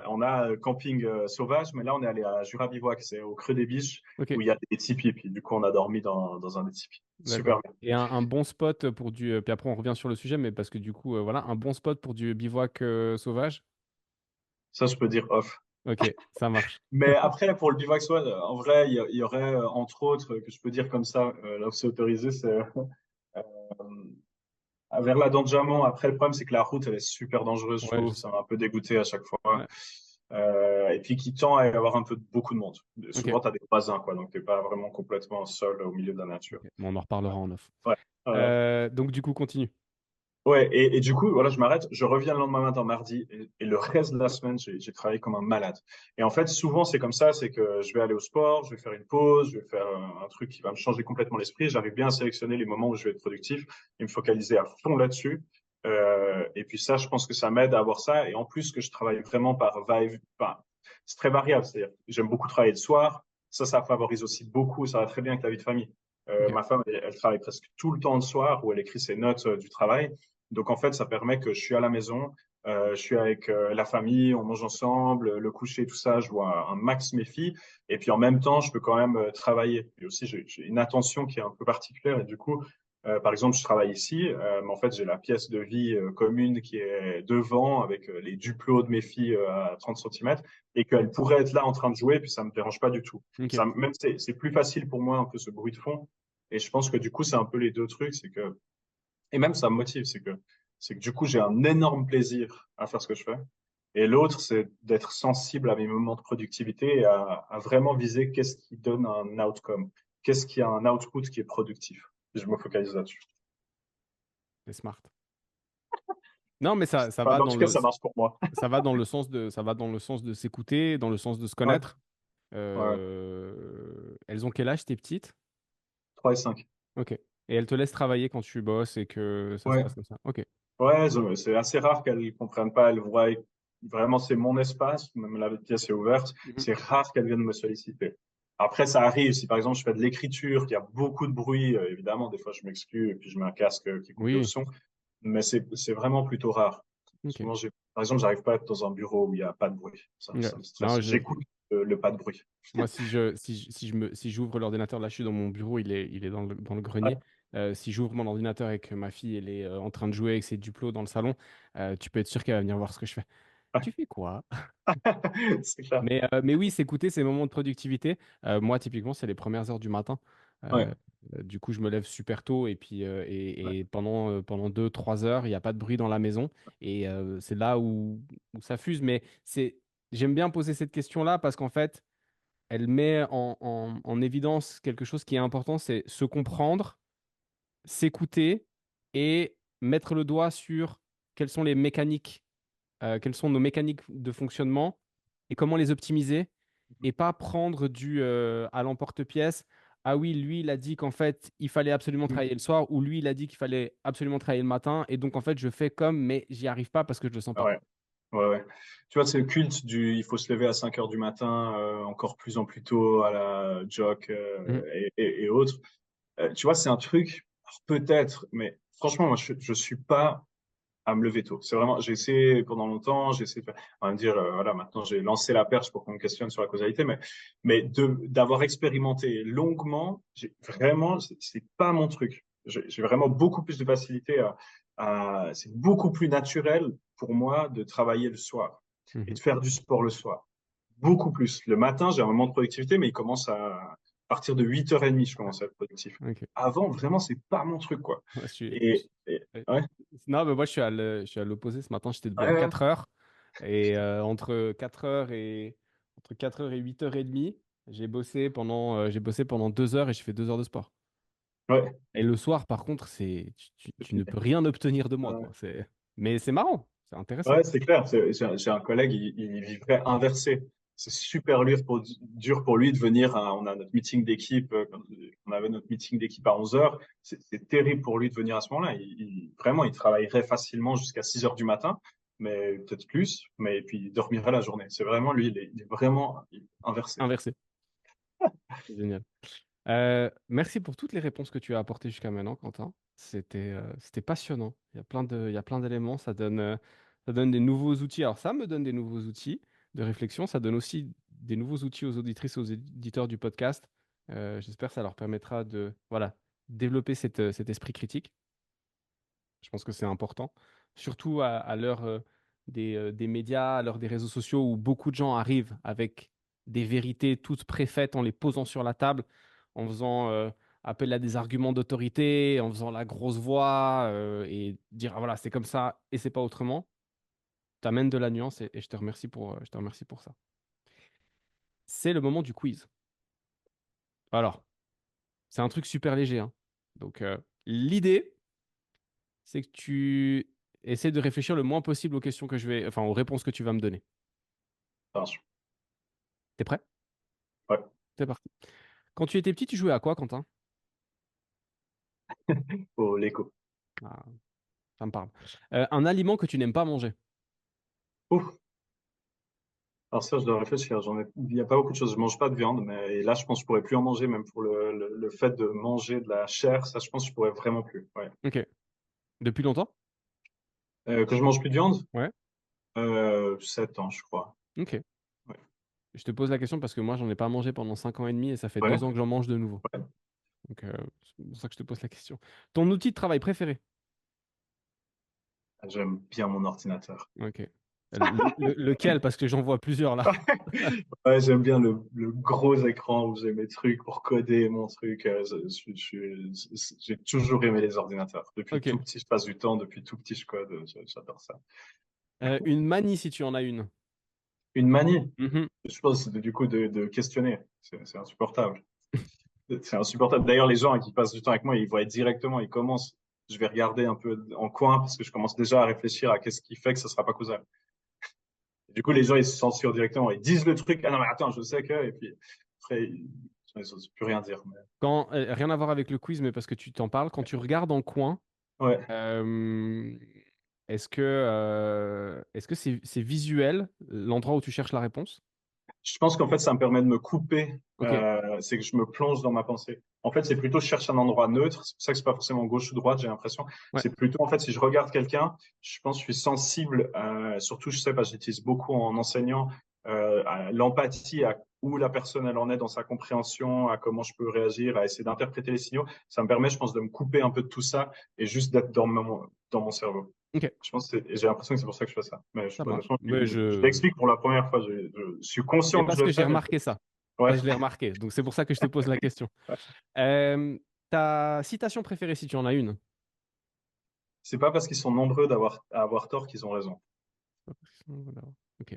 [SPEAKER 2] on a camping sauvage, mais là, on est allé à Jura Bivouac, c'est au creux des Biches,
[SPEAKER 3] Ok,
[SPEAKER 2] où il y a des tipis. Puis du coup, on a dormi dans un des tipis.
[SPEAKER 3] d'accord.
[SPEAKER 2] Super bien.
[SPEAKER 3] Et un bon spot pour du. Puis après, on revient sur le sujet, mais parce que du coup, voilà, un bon spot pour du bivouac sauvage.
[SPEAKER 2] Ça, je peux dire off.
[SPEAKER 3] Ok, ça marche.
[SPEAKER 2] Mais après, pour le bivouac sauvage, en vrai, il y aurait, entre autres, que je peux dire comme ça, là où c'est autorisé, c'est vers la dent de Jamon. Après, le problème, c'est que la route, elle est super dangereuse, je
[SPEAKER 3] Ouais, je
[SPEAKER 2] trouve.
[SPEAKER 3] sais.
[SPEAKER 2] Ça m'a un peu dégoûté à chaque fois.
[SPEAKER 3] Ouais,
[SPEAKER 2] Et puis, qui tend à y avoir beaucoup de monde.
[SPEAKER 3] ok.
[SPEAKER 2] Souvent, tu as des voisins, quoi. Donc, t'es pas vraiment complètement seul au milieu de la nature.
[SPEAKER 3] Ok. Bon, on en reparlera en off.
[SPEAKER 2] Ouais.
[SPEAKER 3] Donc, du coup, continue.
[SPEAKER 2] Ouais, et du coup, voilà, je m'arrête, je reviens le lendemain matin, mardi, et le reste de la semaine, j'ai travaillé comme un malade. Et en fait, souvent, c'est comme ça, c'est que je vais aller au sport, je vais faire une pause, je vais faire un truc qui va me changer complètement l'esprit. J'arrive bien à sélectionner les moments où je vais être productif et me focaliser à fond là-dessus. Et puis ça, je pense que ça m'aide à avoir ça. Et en plus, que je travaille vraiment par vibe, enfin, c'est très variable. C'est-à-dire, j'aime beaucoup travailler le soir. Ça favorise aussi beaucoup, ça va très bien avec la vie de famille.
[SPEAKER 3] Ok.
[SPEAKER 2] Ma femme, elle travaille presque tout le temps le soir où elle écrit ses notes du travail. Donc, en fait, ça permet que je suis à la maison, je suis avec la famille, on mange ensemble, le coucher, tout ça, je vois un max mes filles. Et puis, en même temps, je peux quand même travailler. Et aussi, j'ai une attention qui est un peu particulière. Et du coup, par exemple, je travaille ici, mais en fait, j'ai la pièce de vie commune qui est devant avec les duplos de mes filles à 30 cm et qu'elles pourraient être là en train de jouer, puis ça me dérange pas du tout.
[SPEAKER 3] Ok.
[SPEAKER 2] Ça, même c'est plus facile pour moi un peu ce bruit de fond. Et je pense que du coup, c'est un peu les deux trucs, c'est que et même ça me motive, c'est que du coup, j'ai un énorme plaisir à faire ce que je fais. Et l'autre, c'est d'être sensible à mes moments de productivité et à vraiment viser qu'est-ce qui donne un outcome, qu'est-ce qui a un output qui est productif. Et je me focalise là-dessus.
[SPEAKER 3] C'est smart. Non, mais ça
[SPEAKER 2] Enfin,
[SPEAKER 3] va
[SPEAKER 2] en
[SPEAKER 3] dans
[SPEAKER 2] tout cas,
[SPEAKER 3] le,
[SPEAKER 2] ça marche pour moi.
[SPEAKER 3] ça va dans le sens ça va dans le sens de s'écouter, dans le sens de se
[SPEAKER 2] Ouais,
[SPEAKER 3] connaître.
[SPEAKER 2] ouais,
[SPEAKER 3] Elles ont quel âge, tes petites?
[SPEAKER 2] 3 et 5.
[SPEAKER 3] Ok. Et elles te laissent travailler quand tu bosses et que ça se
[SPEAKER 2] Ouais,
[SPEAKER 3] passe comme ça. Ok.
[SPEAKER 2] ouais, c'est assez rare qu'elles ne comprennent pas. Elles voient vraiment, c'est mon espace, même la pièce est ouverte.
[SPEAKER 3] Mhm.
[SPEAKER 2] C'est rare qu'elles viennent me solliciter. Après, ça arrive. Si par exemple, je fais de l'écriture, qu'il y a beaucoup de bruit, évidemment, des fois, je m'exclus et puis je mets un casque qui coupe le
[SPEAKER 3] Oui.
[SPEAKER 2] son. Mais c'est vraiment plutôt rare.
[SPEAKER 3] Ok.
[SPEAKER 2] Souvent, par exemple, j'arrive pas à être dans un bureau où il n'y a pas de bruit.
[SPEAKER 3] Ouais.
[SPEAKER 2] Ça me stresse.
[SPEAKER 3] Non,
[SPEAKER 2] J'écoute le pas de bruit.
[SPEAKER 3] moi, si j'ouvre l'ordinateur, là, je suis dans mon bureau, il est dans le
[SPEAKER 2] Ouais,
[SPEAKER 3] grenier. Si j'ouvre mon ordinateur et que ma fille, elle est en train de jouer avec ses duplos dans le salon, tu peux être sûr qu'elle va venir voir ce que je fais. Tu fais quoi?
[SPEAKER 2] c'est clair.
[SPEAKER 3] Mais oui, s'écouter ces moments de productivité. Moi, typiquement, c'est les premières heures du matin.
[SPEAKER 2] Ouais,
[SPEAKER 3] Euh, du coup, je me lève super tôt et puis et pendant 2, 3 heures, il n'y a pas de bruit dans la maison. Et c'est là où ça fuse. Mais j'aime bien poser cette question-là parce qu'en fait, elle met en évidence quelque chose qui est important, c'est se comprendre, s'écouter et mettre le doigt sur quelles sont les mécaniques, quelles sont nos mécaniques de fonctionnement et comment les optimiser et pas prendre à l'emporte-pièce. Ah oui, lui, il a dit qu'en fait, il fallait absolument
[SPEAKER 2] ouais.
[SPEAKER 3] travailler le soir, ou lui, il a dit qu'il fallait absolument travailler le matin, et donc en fait, je fais comme, mais j'y arrive pas parce que je le sens pas.
[SPEAKER 2] Ouais. Ouais, ouais. Tu vois, c'est le culte il faut se lever à 5 heures du matin, encore plus en plus tôt à la jock
[SPEAKER 3] Mhm.
[SPEAKER 2] et autres. Tu vois, c'est un truc, alors peut-être, mais franchement, moi, je suis pas à me lever tôt. C'est vraiment, j'ai essayé pendant longtemps, j'ai essayé de faire, on va me dire, voilà, maintenant j'ai lancé la perche pour qu'on me questionne sur la causalité, mais d'avoir expérimenté longuement, j'ai vraiment, c'est pas mon truc. J'ai vraiment beaucoup plus de facilité c'est beaucoup plus naturel pour moi de travailler le soir et
[SPEAKER 3] Mhm.
[SPEAKER 2] de faire du sport le soir. Beaucoup plus. Le matin, j'ai un moment de productivité, mais il commence à partir de 8h30, je commence à être productif.
[SPEAKER 3] Ok.
[SPEAKER 2] Avant, vraiment, c'est pas mon truc, quoi.
[SPEAKER 3] Ouais, ouais.
[SPEAKER 2] Ouais,
[SPEAKER 3] Non, mais moi, je suis à l'opposé. Ce matin, j'étais debout à
[SPEAKER 2] ouais,
[SPEAKER 3] 4 heures. Et entre 4 heures et 8h30, j'ai bossé pendant 2 heures et j'ai fait 2 heures de sport.
[SPEAKER 2] ouais.
[SPEAKER 3] Et le soir, par contre, tu ne peux rien obtenir de moi,
[SPEAKER 2] Ouais,
[SPEAKER 3] quoi. Mais c'est marrant, c'est intéressant.
[SPEAKER 2] ouais, c'est clair. J'ai un collègue, il vivrait inversé. C'est super dur pour lui de venir. On a notre meeting d'équipe. On avait notre meeting d'équipe à 11 heures. C'est terrible pour lui de venir à ce moment-là. Vraiment, il travaillerait facilement jusqu'à 6 heures du matin, mais peut-être plus. Mais puis, il dormirait la journée. C'est vraiment lui, il est vraiment inversé.
[SPEAKER 3] Inversé. C'est génial. Merci pour toutes les réponses que tu as apportées jusqu'à maintenant, Quentin. C'était passionnant. Il y a plein d'éléments. Ça donne des nouveaux outils. Alors, ça me donne des nouveaux outils de réflexion. Ça donne aussi des nouveaux outils aux auditrices et aux éditeurs du podcast. J'espère que ça leur permettra de, voilà, développer cet esprit critique. Je pense que c'est important. Surtout à l'heure des médias, à l'heure des réseaux sociaux où beaucoup de gens arrivent avec des vérités toutes préfaites en les posant sur la table, en faisant appel à des arguments d'autorité, en faisant la grosse voix et dire ah, voilà, c'est comme ça et c'est pas autrement. Tu amènes de la nuance et je te remercie pour ça. C'est le moment du quiz. Alors, c'est un truc super léger, hein. Donc, l'idée, c'est que tu essaies de réfléchir le moins possible aux questions enfin, aux réponses que tu vas me donner.
[SPEAKER 2] Attention.
[SPEAKER 3] T'es prêt?
[SPEAKER 2] Ouais.
[SPEAKER 3] C'est parti. Quand tu étais petit, tu jouais à quoi, Quentin?
[SPEAKER 2] Au Lego.
[SPEAKER 3] Ah, ça me parle. Un aliment que tu n'aimes pas manger.
[SPEAKER 2] Ouf. Alors ça, je dois réfléchir. Il n'y a pas beaucoup de choses. Je mange pas de viande, mais et là, je pense que je pourrais plus en manger, même pour le fait de manger de la chair. Ça, je pense que je pourrais vraiment plus. Ouais.
[SPEAKER 3] Ok. Depuis longtemps?
[SPEAKER 2] Que je mange plus de viande?
[SPEAKER 3] Ouais.
[SPEAKER 2] 7 ans, je crois.
[SPEAKER 3] Ok.
[SPEAKER 2] Ouais.
[SPEAKER 3] Je te pose la question parce que moi, j'en ai pas mangé pendant 5 ans et demi et ça fait
[SPEAKER 2] Ouais.
[SPEAKER 3] 2 ans que j'en mange de nouveau.
[SPEAKER 2] Ouais.
[SPEAKER 3] Donc, c'est pour ça que je te pose la question. Ton outil de travail préféré?
[SPEAKER 2] J'aime bien mon ordinateur.
[SPEAKER 3] Ok. Lequel? Parce que j'en vois plusieurs là.
[SPEAKER 2] Ouais, j'aime bien le gros écran où j'ai mes trucs pour coder mon truc. J'ai toujours aimé les ordinateurs. Depuis tout
[SPEAKER 3] Ok.
[SPEAKER 2] petit, je passe du temps. Depuis tout petit, je code. J'adore ça.
[SPEAKER 3] Une manie si tu en as une.
[SPEAKER 2] Une manie,
[SPEAKER 3] Mhm.
[SPEAKER 2] je pense, du coup, de questionner. C'est insupportable. C'est insupportable. D'ailleurs, les gens qui passent du temps avec moi, ils voient directement, ils commencent. Je vais regarder un peu en coin parce que je commence déjà à réfléchir à qu'est-ce qui fait que ça sera pas causal. Du coup, les gens, ils se censurent directement. Ils disent le truc. Ah non, mais attends, je sais que. Et puis, après, ils n'osent plus rien dire.
[SPEAKER 3] Rien à voir avec le quiz, mais parce que tu t'en parles, quand tu regardes en coin,
[SPEAKER 2] Ouais.
[SPEAKER 3] Euh, est-ce que c'est visuel, l'endroit où tu cherches la réponse?
[SPEAKER 2] Je pense qu'en fait, ça me permet de me couper.
[SPEAKER 3] Ok,
[SPEAKER 2] C'est que je me plonge dans ma pensée. En fait, c'est plutôt je cherche un endroit neutre. C'est pour ça que c'est pas forcément gauche ou droite, j'ai l'impression.
[SPEAKER 3] ouais,
[SPEAKER 2] C'est plutôt, en fait, si je regarde quelqu'un, je pense que je suis sensible, surtout, je sais pas, j'utilise beaucoup en enseignant, à l'empathie, à où la personne elle en est dans sa compréhension, à comment je peux réagir, à essayer d'interpréter les signaux. Ça me permet, je pense, de me couper un peu de tout ça et juste d'être dans mon cerveau.
[SPEAKER 3] ok,
[SPEAKER 2] Je pense et j'ai l'impression que c'est pour ça que je fais ça. Mais
[SPEAKER 3] ça marche.
[SPEAKER 2] honnêtement,
[SPEAKER 3] Mais
[SPEAKER 2] je t'explique pour la première fois. Je suis
[SPEAKER 3] c'est
[SPEAKER 2] conscient que
[SPEAKER 3] parce
[SPEAKER 2] je le
[SPEAKER 3] que j'ai
[SPEAKER 2] fais, mais
[SPEAKER 3] remarqué ça.
[SPEAKER 2] ouais.
[SPEAKER 3] Ça, je l'ai remarqué. Donc c'est pour ça que je te pose la question. Euh, Ta citation préférée, si tu en as une?
[SPEAKER 2] C'est pas parce qu'ils sont nombreux à avoir tort qu'ils ont raison.
[SPEAKER 3] Ok,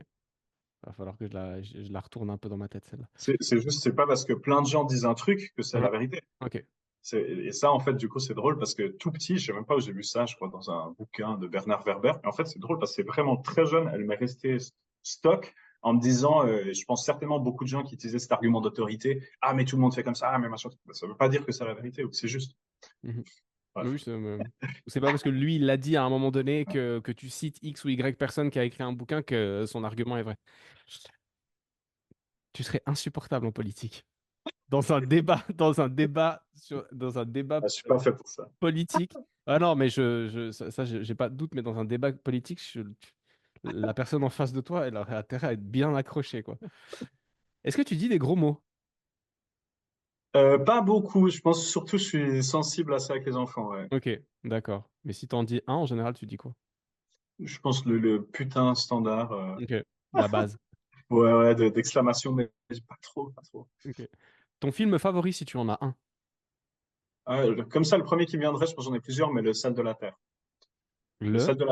[SPEAKER 3] va falloir que je la retourne un peu dans ma tête, celle-là.
[SPEAKER 2] C'est pas parce que plein de gens disent un truc que c'est la
[SPEAKER 3] Mhm.
[SPEAKER 2] vérité.
[SPEAKER 3] Ok.
[SPEAKER 2] Et ça, en fait, du coup, c'est drôle parce que tout petit, je sais même pas où j'ai vu ça, je crois, dans un bouquin de Bernard Werber. Mais en fait, c'est drôle parce que c'est vraiment très jeune. Elle m'est restée stock en me disant, je pense certainement beaucoup de gens qui utilisaient cet argument d'autorité. Ah, mais tout le monde fait comme ça, ah, mais machin. Ça veut pas dire que c'est la vérité ou que c'est juste.
[SPEAKER 3] Mhm. Oui, c'est pas parce que lui, il l'a dit à un moment donné que tu cites X ou Y personne qui a écrit un bouquin que son argument est vrai. Tu serais insupportable en politique. Dans un débat
[SPEAKER 2] Je suis pas fait pour ça.
[SPEAKER 3] politique. Ah non, mais j'ai pas de doute, mais dans un débat politique, la personne en face de toi, elle aurait intérêt à être bien accrochée, quoi. Est-ce que tu dis des gros mots?
[SPEAKER 2] Pas beaucoup. Je pense surtout, je suis sensible à ça avec les enfants. Ouais.
[SPEAKER 3] Ok, d'accord. Mais si t'en dis un, en général, tu dis quoi?
[SPEAKER 2] Je pense le putain standard.
[SPEAKER 3] Ok, la base.
[SPEAKER 2] Ouais, ouais, d'exclamation, mais pas trop, pas trop.
[SPEAKER 3] Ok. Ton film favori, si tu en as un?
[SPEAKER 2] Comme ça, le premier qui me viendrait, je pense que j'en ai plusieurs, mais le sel de la terre.
[SPEAKER 3] Le?
[SPEAKER 2] Le sel de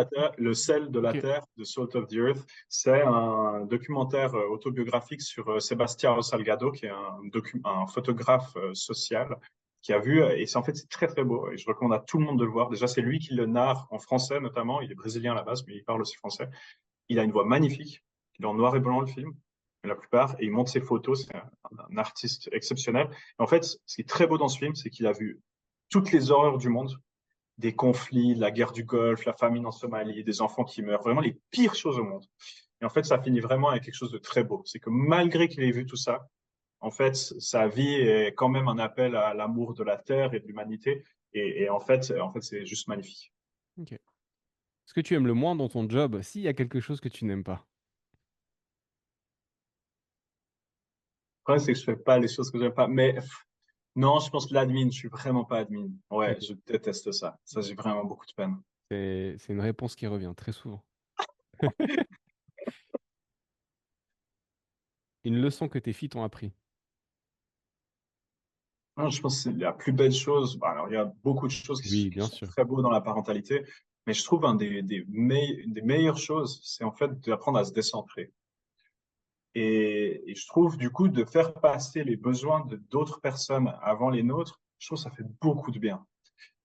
[SPEAKER 2] la
[SPEAKER 3] Ok.
[SPEAKER 2] terre, The Salt of the Earth, c'est un documentaire autobiographique sur Sebastião Salgado, qui est un photographe social qui a vu, et en fait, c'est très très beau, et je recommande à tout le monde de le voir. Déjà, c'est lui qui le narre en français notamment, il est brésilien à la base, mais il parle aussi français. Il a une voix magnifique, il est en noir et blanc le film, la plupart, et il montre ses photos, c'est un artiste exceptionnel. Et en fait, ce qui est très beau dans ce film, c'est qu'il a vu toutes les horreurs du monde, des conflits, la guerre du Golfe, la famine en Somalie, des enfants qui meurent, vraiment les pires choses au monde. Et en fait, ça finit vraiment avec quelque chose de très beau. C'est que malgré qu'il ait vu tout ça, en fait, sa vie est quand même un appel à l'amour de la terre et de l'humanité. Et en fait, c'est juste magnifique.
[SPEAKER 3] Ok. Ce que tu aimes le moins dans ton job, s'il y a quelque chose que tu n'aimes pas.
[SPEAKER 2] Le problème, c'est que je fais pas les choses que j'aime pas. Mais non, je pense que l'admin, je suis vraiment pas admin. Ouais,
[SPEAKER 3] Ok.
[SPEAKER 2] je déteste ça. Ça, j'ai vraiment beaucoup de peine.
[SPEAKER 3] C'est une réponse qui revient très souvent. Une leçon que tes filles t'ont appris.
[SPEAKER 2] Non, je pense que c'est la plus belle chose. Bah, alors, il y a beaucoup de choses
[SPEAKER 3] Oui,
[SPEAKER 2] qui
[SPEAKER 3] bien
[SPEAKER 2] sont
[SPEAKER 3] sûr.
[SPEAKER 2] très beaux dans la parentalité, mais je trouve une des meilleures choses, c'est en fait d'apprendre à se décentrer. Et je trouve du coup de faire passer les besoins de d'autres personnes avant les nôtres, je trouve que ça fait beaucoup de bien.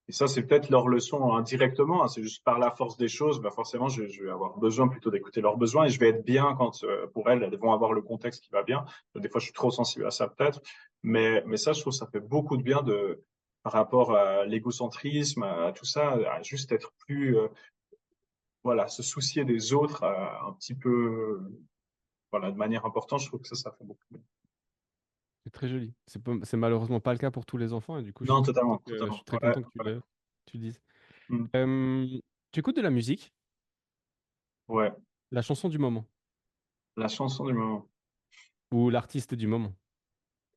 [SPEAKER 2] Et ça, c'est peut-être leur leçon indirectement, hein, c'est juste par la force des choses, bah forcément, je vais avoir besoin plutôt d'écouter leurs besoins et je vais être bien quand, pour elles, elles vont avoir le contexte qui va bien. Des fois, je suis trop sensible à ça peut-être, mais ça, je trouve que ça fait beaucoup de bien par rapport à l'égocentrisme, à tout ça, à juste être plus, voilà, se soucier des autres un petit peu, voilà, de manière importante. Je trouve que ça fait beaucoup de bien.
[SPEAKER 3] C'est très joli. C'est malheureusement pas le cas pour tous les enfants et du coup,
[SPEAKER 2] Non, totalement,
[SPEAKER 3] je suis
[SPEAKER 2] totalement.
[SPEAKER 3] très
[SPEAKER 2] Ouais,
[SPEAKER 3] content que
[SPEAKER 2] ouais.
[SPEAKER 3] tu le dises.
[SPEAKER 2] Mm.
[SPEAKER 3] Euh, Tu écoutes de la musique,
[SPEAKER 2] Ouais.
[SPEAKER 3] la chanson du moment
[SPEAKER 2] La chanson du moment.
[SPEAKER 3] ou l'artiste du moment.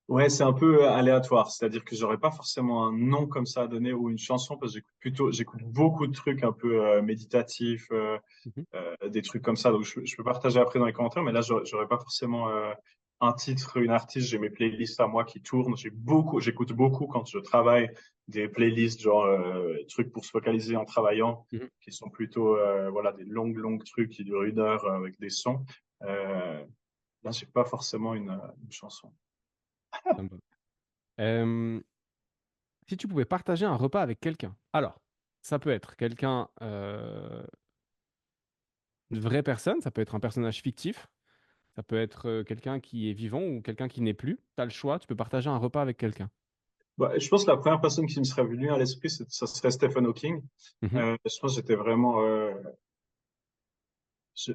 [SPEAKER 2] Ouais, c'est un peu aléatoire, c'est-à-dire que j'aurais pas forcément un nom comme ça à donner ou une chanson parce que j'écoute beaucoup de trucs un peu méditatifs,
[SPEAKER 3] Mhm.
[SPEAKER 2] des trucs comme ça. Donc je peux partager après dans les commentaires, mais là j'aurais pas forcément un titre, une artiste. J'ai mes playlists à moi qui tournent. J'écoute beaucoup quand je travaille des playlists genre trucs pour se focaliser en travaillant,
[SPEAKER 3] Mhm.
[SPEAKER 2] qui sont plutôt voilà des longues trucs qui durent 1 heure avec des sons. Euh, Là j'ai pas forcément une chanson.
[SPEAKER 3] Ça me va. Euh, Si tu pouvais partager un repas avec quelqu'un, alors, ça peut être quelqu'un, une vraie personne, ça peut être un personnage fictif, ça peut être quelqu'un qui est vivant ou quelqu'un qui n'est plus. Tu as le choix, tu peux partager un repas avec quelqu'un.
[SPEAKER 2] Bah, je pense que la première personne qui me serait venue à l'esprit, ça serait Stephen Hawking.
[SPEAKER 3] Mhm.
[SPEAKER 2] Je pense que j'étais vraiment, je-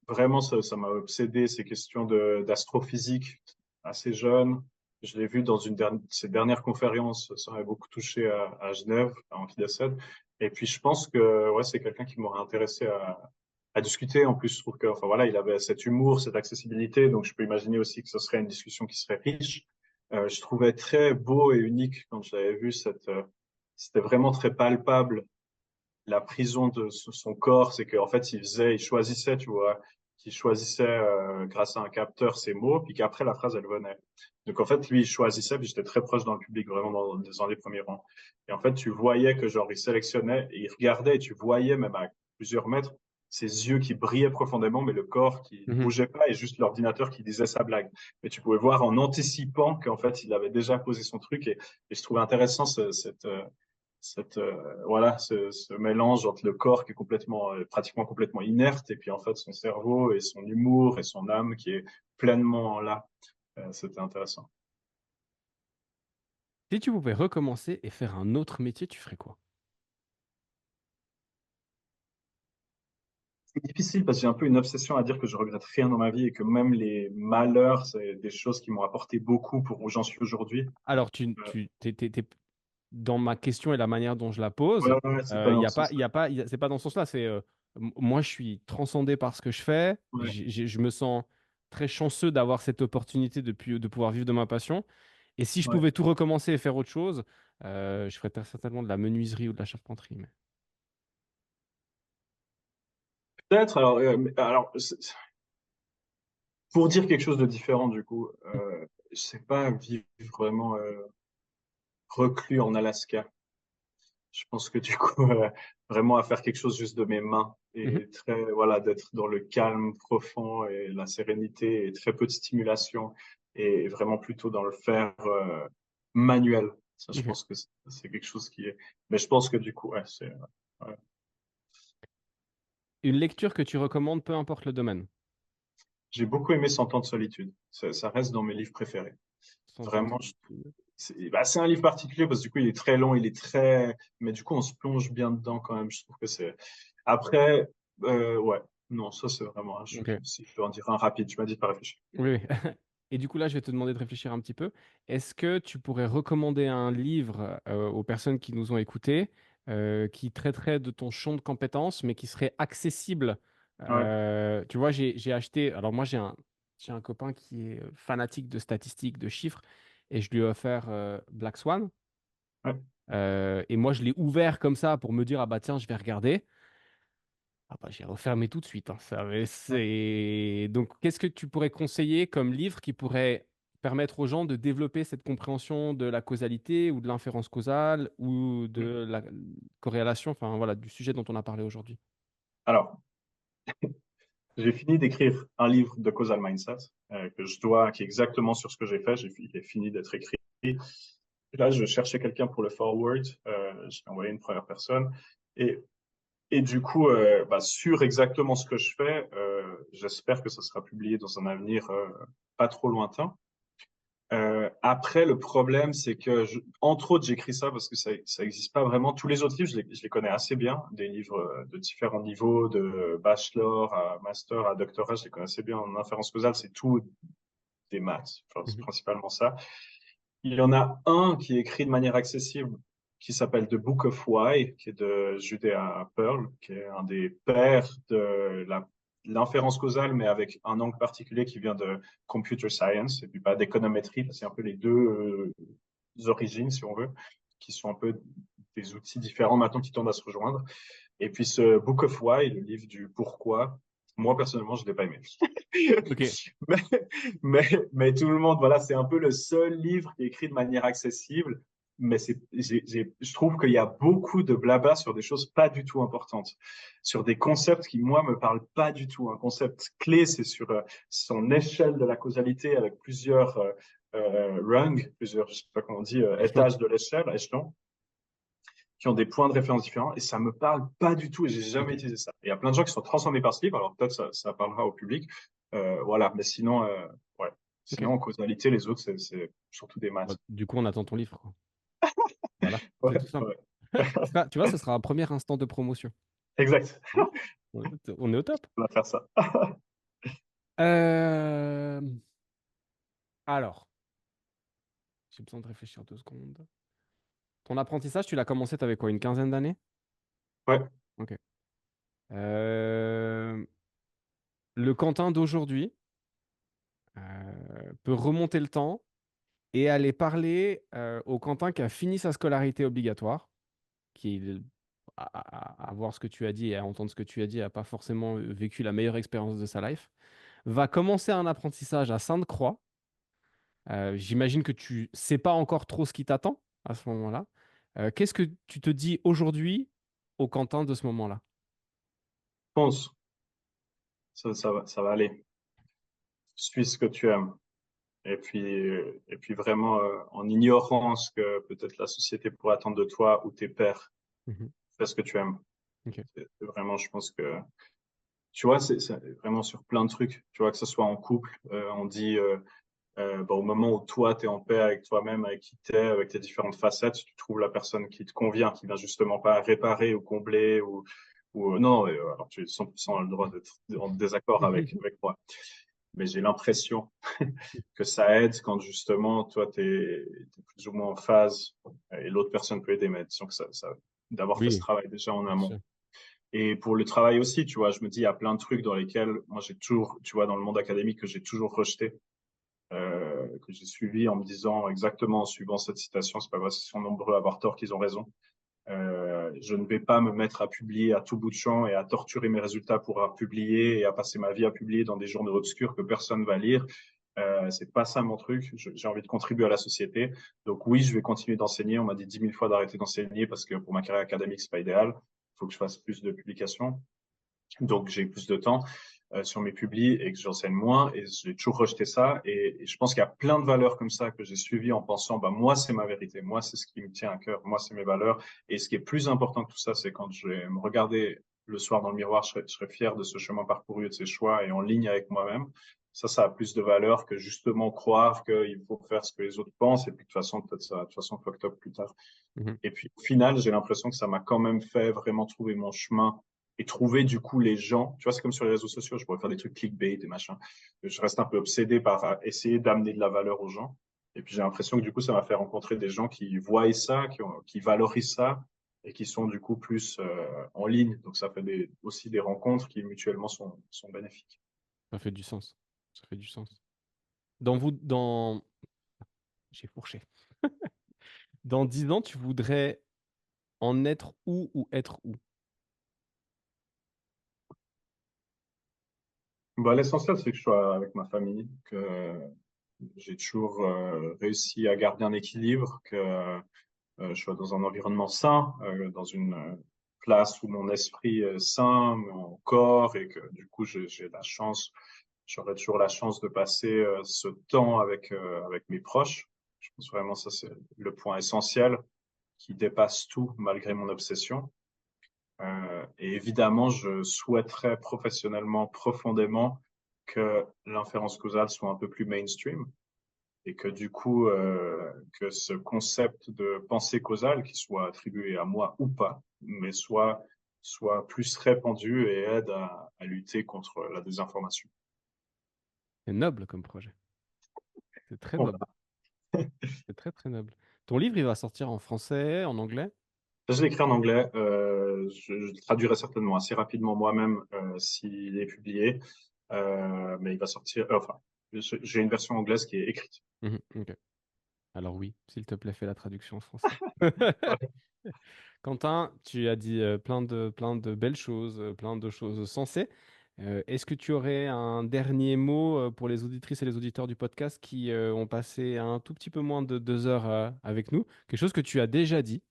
[SPEAKER 2] vraiment, ça m'a obsédé ces questions d'astrophysique assez jeune. Je l'ai vu dans ses dernières conférences, ça m'a beaucoup touché à Genève, avant qu'il décède. Et puis, je pense que ouais, c'est quelqu'un qui m'aurait intéressé à discuter. En plus, je trouve que, enfin voilà, il avait cet humour, cette accessibilité. Donc, je peux imaginer aussi que ce serait une discussion qui serait riche. Je trouvais très beau et unique quand j'avais vu c'était vraiment très palpable la prison de son corps, c'est qu'en fait, il choisissait, tu vois, qu'il choisissait grâce à un capteur ses mots, puis qu'après la phrase, elle venait. Donc en fait, lui, il choisissait, puis j'étais très proche dans le public, vraiment dans les premiers rangs. Et en fait, tu voyais que genre, il sélectionnait, et il regardait, et tu voyais même à plusieurs mètres, ses yeux qui brillaient profondément, mais le corps qui
[SPEAKER 3] Mhm.
[SPEAKER 2] bougeait pas, et juste l'ordinateur qui disait sa blague. Mais tu pouvais voir en anticipant qu'en fait, il avait déjà posé son truc, et je trouvais intéressant voilà, ce mélange entre le corps qui est pratiquement complètement inerte et puis en fait son cerveau et son humour et son âme qui est pleinement là. C'était intéressant.
[SPEAKER 3] Si tu pouvais recommencer et faire un autre métier, tu ferais quoi?
[SPEAKER 2] C'est difficile parce que j'ai un peu une obsession à dire que je regrette rien dans ma vie et que même les malheurs, c'est des choses qui m'ont apporté beaucoup pour où j'en suis aujourd'hui.
[SPEAKER 3] Alors,
[SPEAKER 2] Euh,
[SPEAKER 3] dans ma question et la manière dont je la
[SPEAKER 2] ouais,
[SPEAKER 3] pose,
[SPEAKER 2] ouais, c'est pas dans ce sens-là.
[SPEAKER 3] c'est pas dans ce sens-là. Moi, je suis transcendé par ce que je fais.
[SPEAKER 2] Ouais,
[SPEAKER 3] Je me sens très chanceux d'avoir cette opportunité de pouvoir vivre de ma passion. Et si je
[SPEAKER 2] ouais.
[SPEAKER 3] pouvais tout recommencer et faire autre chose, je ferais très certainement de la menuiserie ou de la charpenterie.
[SPEAKER 2] Peut-être, pour dire quelque chose de différent, du coup, je sais pas vivre vraiment reclus en Alaska. Je pense que du coup, vraiment à faire quelque chose juste de mes mains
[SPEAKER 3] Mhm.
[SPEAKER 2] et très, voilà, d'être dans le calme profond et la sérénité et très peu de stimulation et vraiment plutôt dans le faire manuel. Ça, je
[SPEAKER 3] Ok.
[SPEAKER 2] pense que c'est quelque chose qui est. Mais je pense que du coup, ouais, ouais.
[SPEAKER 3] Une lecture que tu recommandes, peu importe le domaine.
[SPEAKER 2] J'ai beaucoup aimé Cent ans de solitude. Ça reste dans mes livres préférés.
[SPEAKER 3] Sans en
[SPEAKER 2] Vraiment,
[SPEAKER 3] solitude.
[SPEAKER 2] c'est un livre particulier parce que du coup, il est très long, il est très, mais du coup, on se plonge bien dedans quand même. Je trouve que c'est. Après, ouais, non, ça c'est vraiment.
[SPEAKER 3] Ok.
[SPEAKER 2] Si je peux en dire un rapide, tu m'as dit de pas réfléchir.
[SPEAKER 3] Oui, oui. Et du coup, là, je vais te demander de réfléchir un petit peu. Est-ce que tu pourrais recommander un livre aux personnes qui nous ont écoutés qui traiterait de ton champ de compétences, mais qui serait accessible?
[SPEAKER 2] Ouais,
[SPEAKER 3] Tu vois, j'ai acheté. Alors, moi, j'ai un copain qui est fanatique de statistiques, de chiffres, et je lui ai offert Black Swan.
[SPEAKER 2] ouais.
[SPEAKER 3] Et moi, je l'ai ouvert comme ça pour me dire, ah bah tiens, je vais regarder. Ah bah, j'ai refermé tout de suite, hein. Donc, qu'est-ce que tu pourrais conseiller comme livre qui pourrait permettre aux gens de développer cette compréhension de la causalité ou de l'inférence causale ou de la corrélation, enfin voilà, du sujet dont on a parlé aujourd'hui?
[SPEAKER 2] Alors, j'ai fini d'écrire un livre de Causal Mindset qui est exactement sur ce que j'ai fait. Il est fini d'être écrit. Et là, je cherchais quelqu'un pour le forward. J'ai envoyé une première personne. Et Et du coup, sur exactement ce que je fais, j'espère que ça sera publié dans un avenir pas trop lointain. Après, le problème, c'est que, entre autres, j'écris ça parce que ça existe pas vraiment. Tous les autres livres, je les connais assez bien, des livres de différents niveaux, de bachelor à master à doctorat, je les connais assez bien. En inférence causale, c'est tout des maths, enfin, c'est
[SPEAKER 3] Mhm.
[SPEAKER 2] principalement ça. Il y en a un qui est écrit de manière accessible, qui s'appelle The Book of Why, qui est de Judea Pearl, qui est un des pères de l'inférence causale, mais avec un angle particulier qui vient de computer science, et puis pas d'économétrie, c'est un peu les deux origines, si on veut, qui sont un peu des outils différents maintenant qui tendent à se rejoindre. Et puis ce Book of Why, le livre du pourquoi, moi personnellement, je ne l'ai pas aimé.
[SPEAKER 3] Ok.
[SPEAKER 2] mais, mais tout le monde, voilà, c'est un peu le seul livre qui est écrit de manière accessible. Mais je trouve qu'il y a beaucoup de blabla sur des choses pas du tout importantes, sur des concepts qui, moi, me parlent pas du tout. Un concept clé, c'est sur son échelle de la causalité avec plusieurs rungs, plusieurs, je sais pas comment on dit,
[SPEAKER 3] Échelon.
[SPEAKER 2] étages de l'échelle, échelons qui ont des points de référence différents et ça me parle pas du tout et j'ai jamais
[SPEAKER 3] Ok.
[SPEAKER 2] utilisé ça. Et il y a plein de gens qui sont transformés par ce livre, alors peut-être ça parlera au public. Voilà, mais sinon, ouais.
[SPEAKER 3] Ok.
[SPEAKER 2] Sinon, en causalité, les autres, c'est surtout des
[SPEAKER 3] Bah,
[SPEAKER 2] maths.
[SPEAKER 3] du coup, on attend ton livre, quoi. Voilà, c'est
[SPEAKER 2] Ouais,
[SPEAKER 3] tout simple.
[SPEAKER 2] ouais.
[SPEAKER 3] Tu vois, ce sera un premier instant de promotion.
[SPEAKER 2] Exact.
[SPEAKER 3] Hein. On est au top.
[SPEAKER 2] On va faire ça.
[SPEAKER 3] Euh, Alors, j'ai besoin de réfléchir 2 secondes. Ton apprentissage, tu l'as commencé, tu avais quoi, une quinzaine d'années?
[SPEAKER 2] Ouais.
[SPEAKER 3] Ok. Euh, Le Quentin d'aujourd'hui peut remonter le temps et aller parler au Quentin qui a fini sa scolarité obligatoire, qui, à voir ce que tu as dit et à entendre ce que tu as dit, n'a pas forcément vécu la meilleure expérience de sa life, va commencer un apprentissage à Sainte-Croix. J'imagine que tu sais pas encore trop ce qui t'attend à ce moment-là. Qu'est-ce que tu te dis aujourd'hui au Quentin de ce moment-là?
[SPEAKER 2] Pense, ça va aller. Suis ce que tu aimes. Et puis vraiment, en ignorant ce que peut-être la société pourrait attendre de toi ou tes pairs,
[SPEAKER 3] Mhm.
[SPEAKER 2] fais ce que tu aimes.
[SPEAKER 3] Ok.
[SPEAKER 2] C'est vraiment, je pense que tu vois, c'est vraiment sur plein de trucs. Tu vois, que ce soit en couple, on dit au moment où toi, tu es en paix avec toi-même, avec qui tu es, avec tes différentes facettes, tu trouves la personne qui te convient, qui vient justement pas réparer ou combler ou non, alors tu es 100% le droit d'être en désaccord avec moi. Mais j'ai l'impression que ça aide quand justement, toi, tu es plus ou moins en phase et l'autre personne peut aider, mais disons que d'avoir fait ce
[SPEAKER 3] Oui,
[SPEAKER 2] travail déjà en
[SPEAKER 3] bien
[SPEAKER 2] amont.
[SPEAKER 3] sûr.
[SPEAKER 2] Et pour le travail aussi, tu vois, je me dis, il y a plein de trucs dans lesquels moi j'ai toujours, tu vois, dans le monde académique que j'ai toujours rejeté, que j'ai suivi en me disant exactement en suivant cette citation, c'est pas vrai, ils sont nombreux à avoir tort qu'ils ont raison. Je ne vais pas me mettre à publier à tout bout de champ et à torturer mes résultats pour publier et à passer ma vie à publier dans des journaux obscurs que personne va lire. C'est pas ça mon truc. J'ai envie de contribuer à la société. Donc oui, je vais continuer d'enseigner. On m'a dit 10 000 fois d'arrêter d'enseigner parce que pour ma carrière académique, c'est pas idéal. Il faut que je fasse plus de publications. Donc j'ai plus de temps sur mes publis et que j'enseigne moins. Et j'ai toujours rejeté ça. Et je pense qu'il y a plein de valeurs comme ça que j'ai suivies en pensant, bah moi c'est ma vérité, moi c'est ce qui me tient à cœur, moi c'est mes valeurs. Et ce qui est plus important que tout ça, c'est quand je vais me regarder le soir dans le miroir, je serai fier de ce chemin parcouru et de ces choix et en ligne avec moi-même. Ça a plus de valeur que justement croire qu'il faut faire ce que les autres pensent et puis de toute façon, peut-être ça, de toute façon, fucked up plus tard.
[SPEAKER 3] Mhm.
[SPEAKER 2] Et puis au final, j'ai l'impression que ça m'a quand même fait vraiment trouver mon chemin et trouver du coup les gens. Tu vois, c'est comme sur les réseaux sociaux, je pourrais faire des trucs clickbait, des machins. Je reste un peu obsédé par essayer d'amener de la valeur aux gens. Et puis j'ai l'impression que du coup, ça m'a fait rencontrer des gens qui voient ça, qui valorisent ça et qui sont du coup plus en ligne. Donc ça fait aussi des rencontres qui mutuellement sont bénéfiques.
[SPEAKER 3] Ça fait du sens. Ça fait du sens. Dans... J'ai fourché. Dans 10 ans, tu voudrais en être où ou être où?
[SPEAKER 2] Bah, l'essentiel, c'est que je sois avec ma famille, que j'ai toujours réussi à garder un équilibre, que je sois dans un environnement sain, dans une place où mon esprit est sain, mon corps, et que du coup, j'ai la chance, j'aurai toujours la chance de passer ce temps avec mes proches. Je pense vraiment ça, c'est le point essentiel qui dépasse tout malgré mon obsession. Et évidemment, je souhaiterais professionnellement, profondément, que l'inférence causale soit un peu plus mainstream et que du coup, que ce concept de pensée causale, qui soit attribué à moi ou pas, mais soit plus répandu et aide à lutter contre la désinformation.
[SPEAKER 3] C'est noble comme projet. C'est très
[SPEAKER 2] Voilà.
[SPEAKER 3] noble. C'est très très noble. Ton livre, il va sortir en français, en anglais?
[SPEAKER 2] Je l'ai écrit en anglais. Je le traduirai certainement assez rapidement moi-même s'il est publié. Mais il va sortir. Enfin, j'ai une version anglaise qui est écrite.
[SPEAKER 3] Mhm, ok. Alors oui, s'il te plaît, fais la traduction en français. Quentin, tu as dit plein de belles choses, plein de choses sensées. Est-ce que tu aurais un dernier mot pour les auditrices et les auditeurs du podcast qui ont passé un tout petit peu moins de 2 heures avec nous? Quelque chose que tu as déjà dit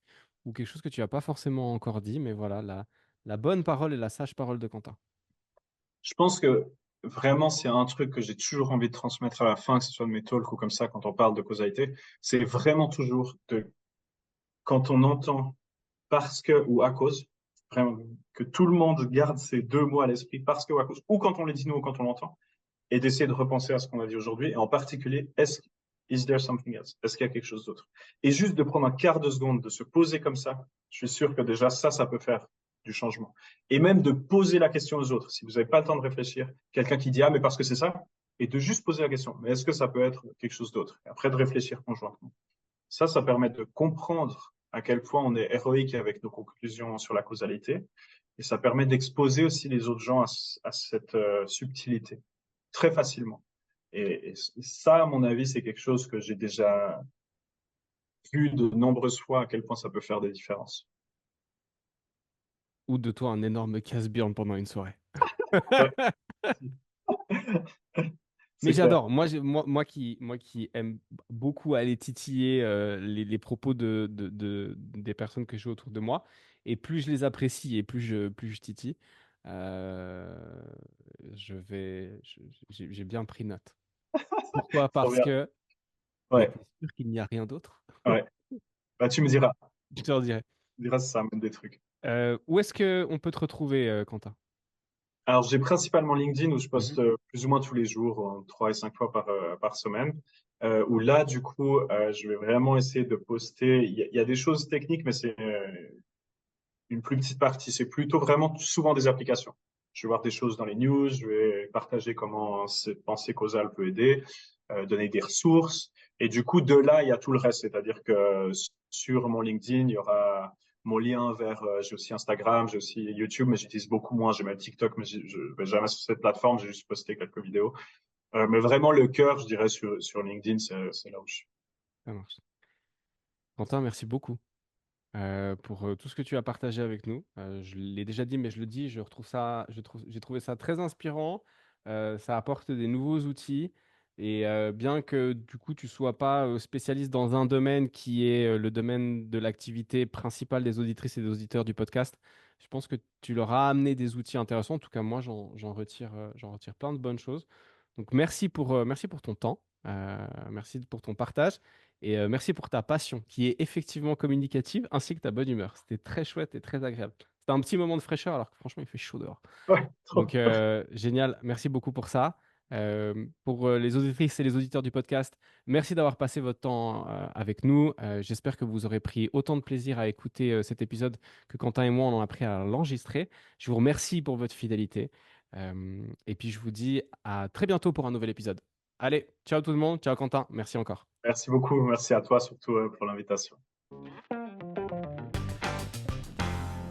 [SPEAKER 3] ou quelque chose que tu n'as pas forcément encore dit, mais voilà, la bonne parole et la sage parole de Quentin.
[SPEAKER 2] Je pense que vraiment, c'est un truc que j'ai toujours envie de transmettre à la fin, que ce soit de mes talks ou comme ça, quand on parle de causalité. C'est vraiment toujours quand on entend parce que ou à cause, vraiment, que tout le monde garde ces deux mots à l'esprit, parce que ou à cause, ou quand on les dit nous ou quand on l'entend, et d'essayer de repenser à ce qu'on a dit aujourd'hui, et en particulier, is there something else? Est-ce qu'il y a quelque chose d'autre? Et juste de prendre un quart de seconde, de se poser comme ça, je suis sûr que déjà ça peut faire du changement. Et même de poser la question aux autres. Si vous n'avez pas le temps de réfléchir, quelqu'un qui dit, ah, mais parce que c'est ça, et de juste poser la question, mais est-ce que ça peut être quelque chose d'autre? Et après de réfléchir conjointement. Ça permet de comprendre à quel point on est héroïque avec nos conclusions sur la causalité, et ça permet d'exposer aussi les autres gens à cette subtilité très facilement. Et ça, à mon avis, c'est quelque chose que j'ai déjà vu de nombreuses fois à quel point ça peut faire des différences.
[SPEAKER 3] Ou de toi un énorme casse-burn pendant une soirée.
[SPEAKER 2] Ouais,
[SPEAKER 3] Mais
[SPEAKER 2] c'est clair.
[SPEAKER 3] j'adore. Moi qui aime beaucoup aller titiller les propos des personnes que j'ai autour de moi, et plus je les apprécie et plus je titille, euh, j'ai bien pris note. Pourquoi?
[SPEAKER 2] Trop
[SPEAKER 3] Parce
[SPEAKER 2] bien.
[SPEAKER 3] que, mais
[SPEAKER 2] Ouais,
[SPEAKER 3] t'es sûr qu'il n'y a rien d'autre?
[SPEAKER 2] ouais. Bah,
[SPEAKER 3] Je te le dirai.
[SPEAKER 2] tu me diras si ça amène des trucs.
[SPEAKER 3] Où est-ce que on peut te retrouver, Quentin?
[SPEAKER 2] Alors, j'ai principalement LinkedIn où je
[SPEAKER 3] Mhm.
[SPEAKER 2] poste plus ou moins tous les jours, 3 et 5 fois par semaine. Où là, du coup, je vais vraiment essayer de poster. Il y a des choses techniques, mais c'est une plus petite partie. C'est plutôt vraiment souvent des applications. Je vais voir des choses dans les news, je vais partager comment cette pensée causale peut aider, donner des ressources. Et du coup, de là, il y a tout le reste. C'est-à-dire que sur mon LinkedIn, il y aura mon lien vers, j'ai aussi Instagram, j'ai aussi YouTube, mais j'utilise beaucoup moins. J'ai même TikTok, mais je ne vais jamais sur cette plateforme. J'ai juste posté quelques vidéos. Mais vraiment, le cœur, je dirais, sur LinkedIn, c'est là où je suis.
[SPEAKER 3] Ça marche. Quentin, merci beaucoup pour tout ce que tu as partagé avec nous. Je l'ai déjà dit, mais je le dis, j'ai trouvé ça très inspirant. Ça apporte des nouveaux outils. Et bien que du coup, tu sois pas spécialiste dans un domaine qui est le domaine de l'activité principale des auditrices et des auditeurs du podcast, je pense que tu leur as amené des outils intéressants. En tout cas, moi, j'en retire plein de bonnes choses. Donc, merci pour ton temps. Merci pour ton partage. Et merci pour ta passion, qui est effectivement communicative, ainsi que ta bonne humeur. C'était très chouette et très agréable. C'était un petit moment de fraîcheur, alors que franchement, il fait chaud dehors.
[SPEAKER 2] Ouais,
[SPEAKER 3] Donc,
[SPEAKER 2] trop.
[SPEAKER 3] génial. Merci beaucoup pour ça. Pour les auditrices et les auditeurs du podcast, merci d'avoir passé votre temps avec nous. J'espère que vous aurez pris autant de plaisir à écouter cet épisode que Quentin et moi, on en a pris à l'enregistrer. Je vous remercie pour votre fidélité. Et puis, je vous dis à très bientôt pour un nouvel épisode. Allez, ciao tout le monde. Ciao Quentin. Merci encore.
[SPEAKER 2] Merci beaucoup. Merci à toi surtout pour l'invitation.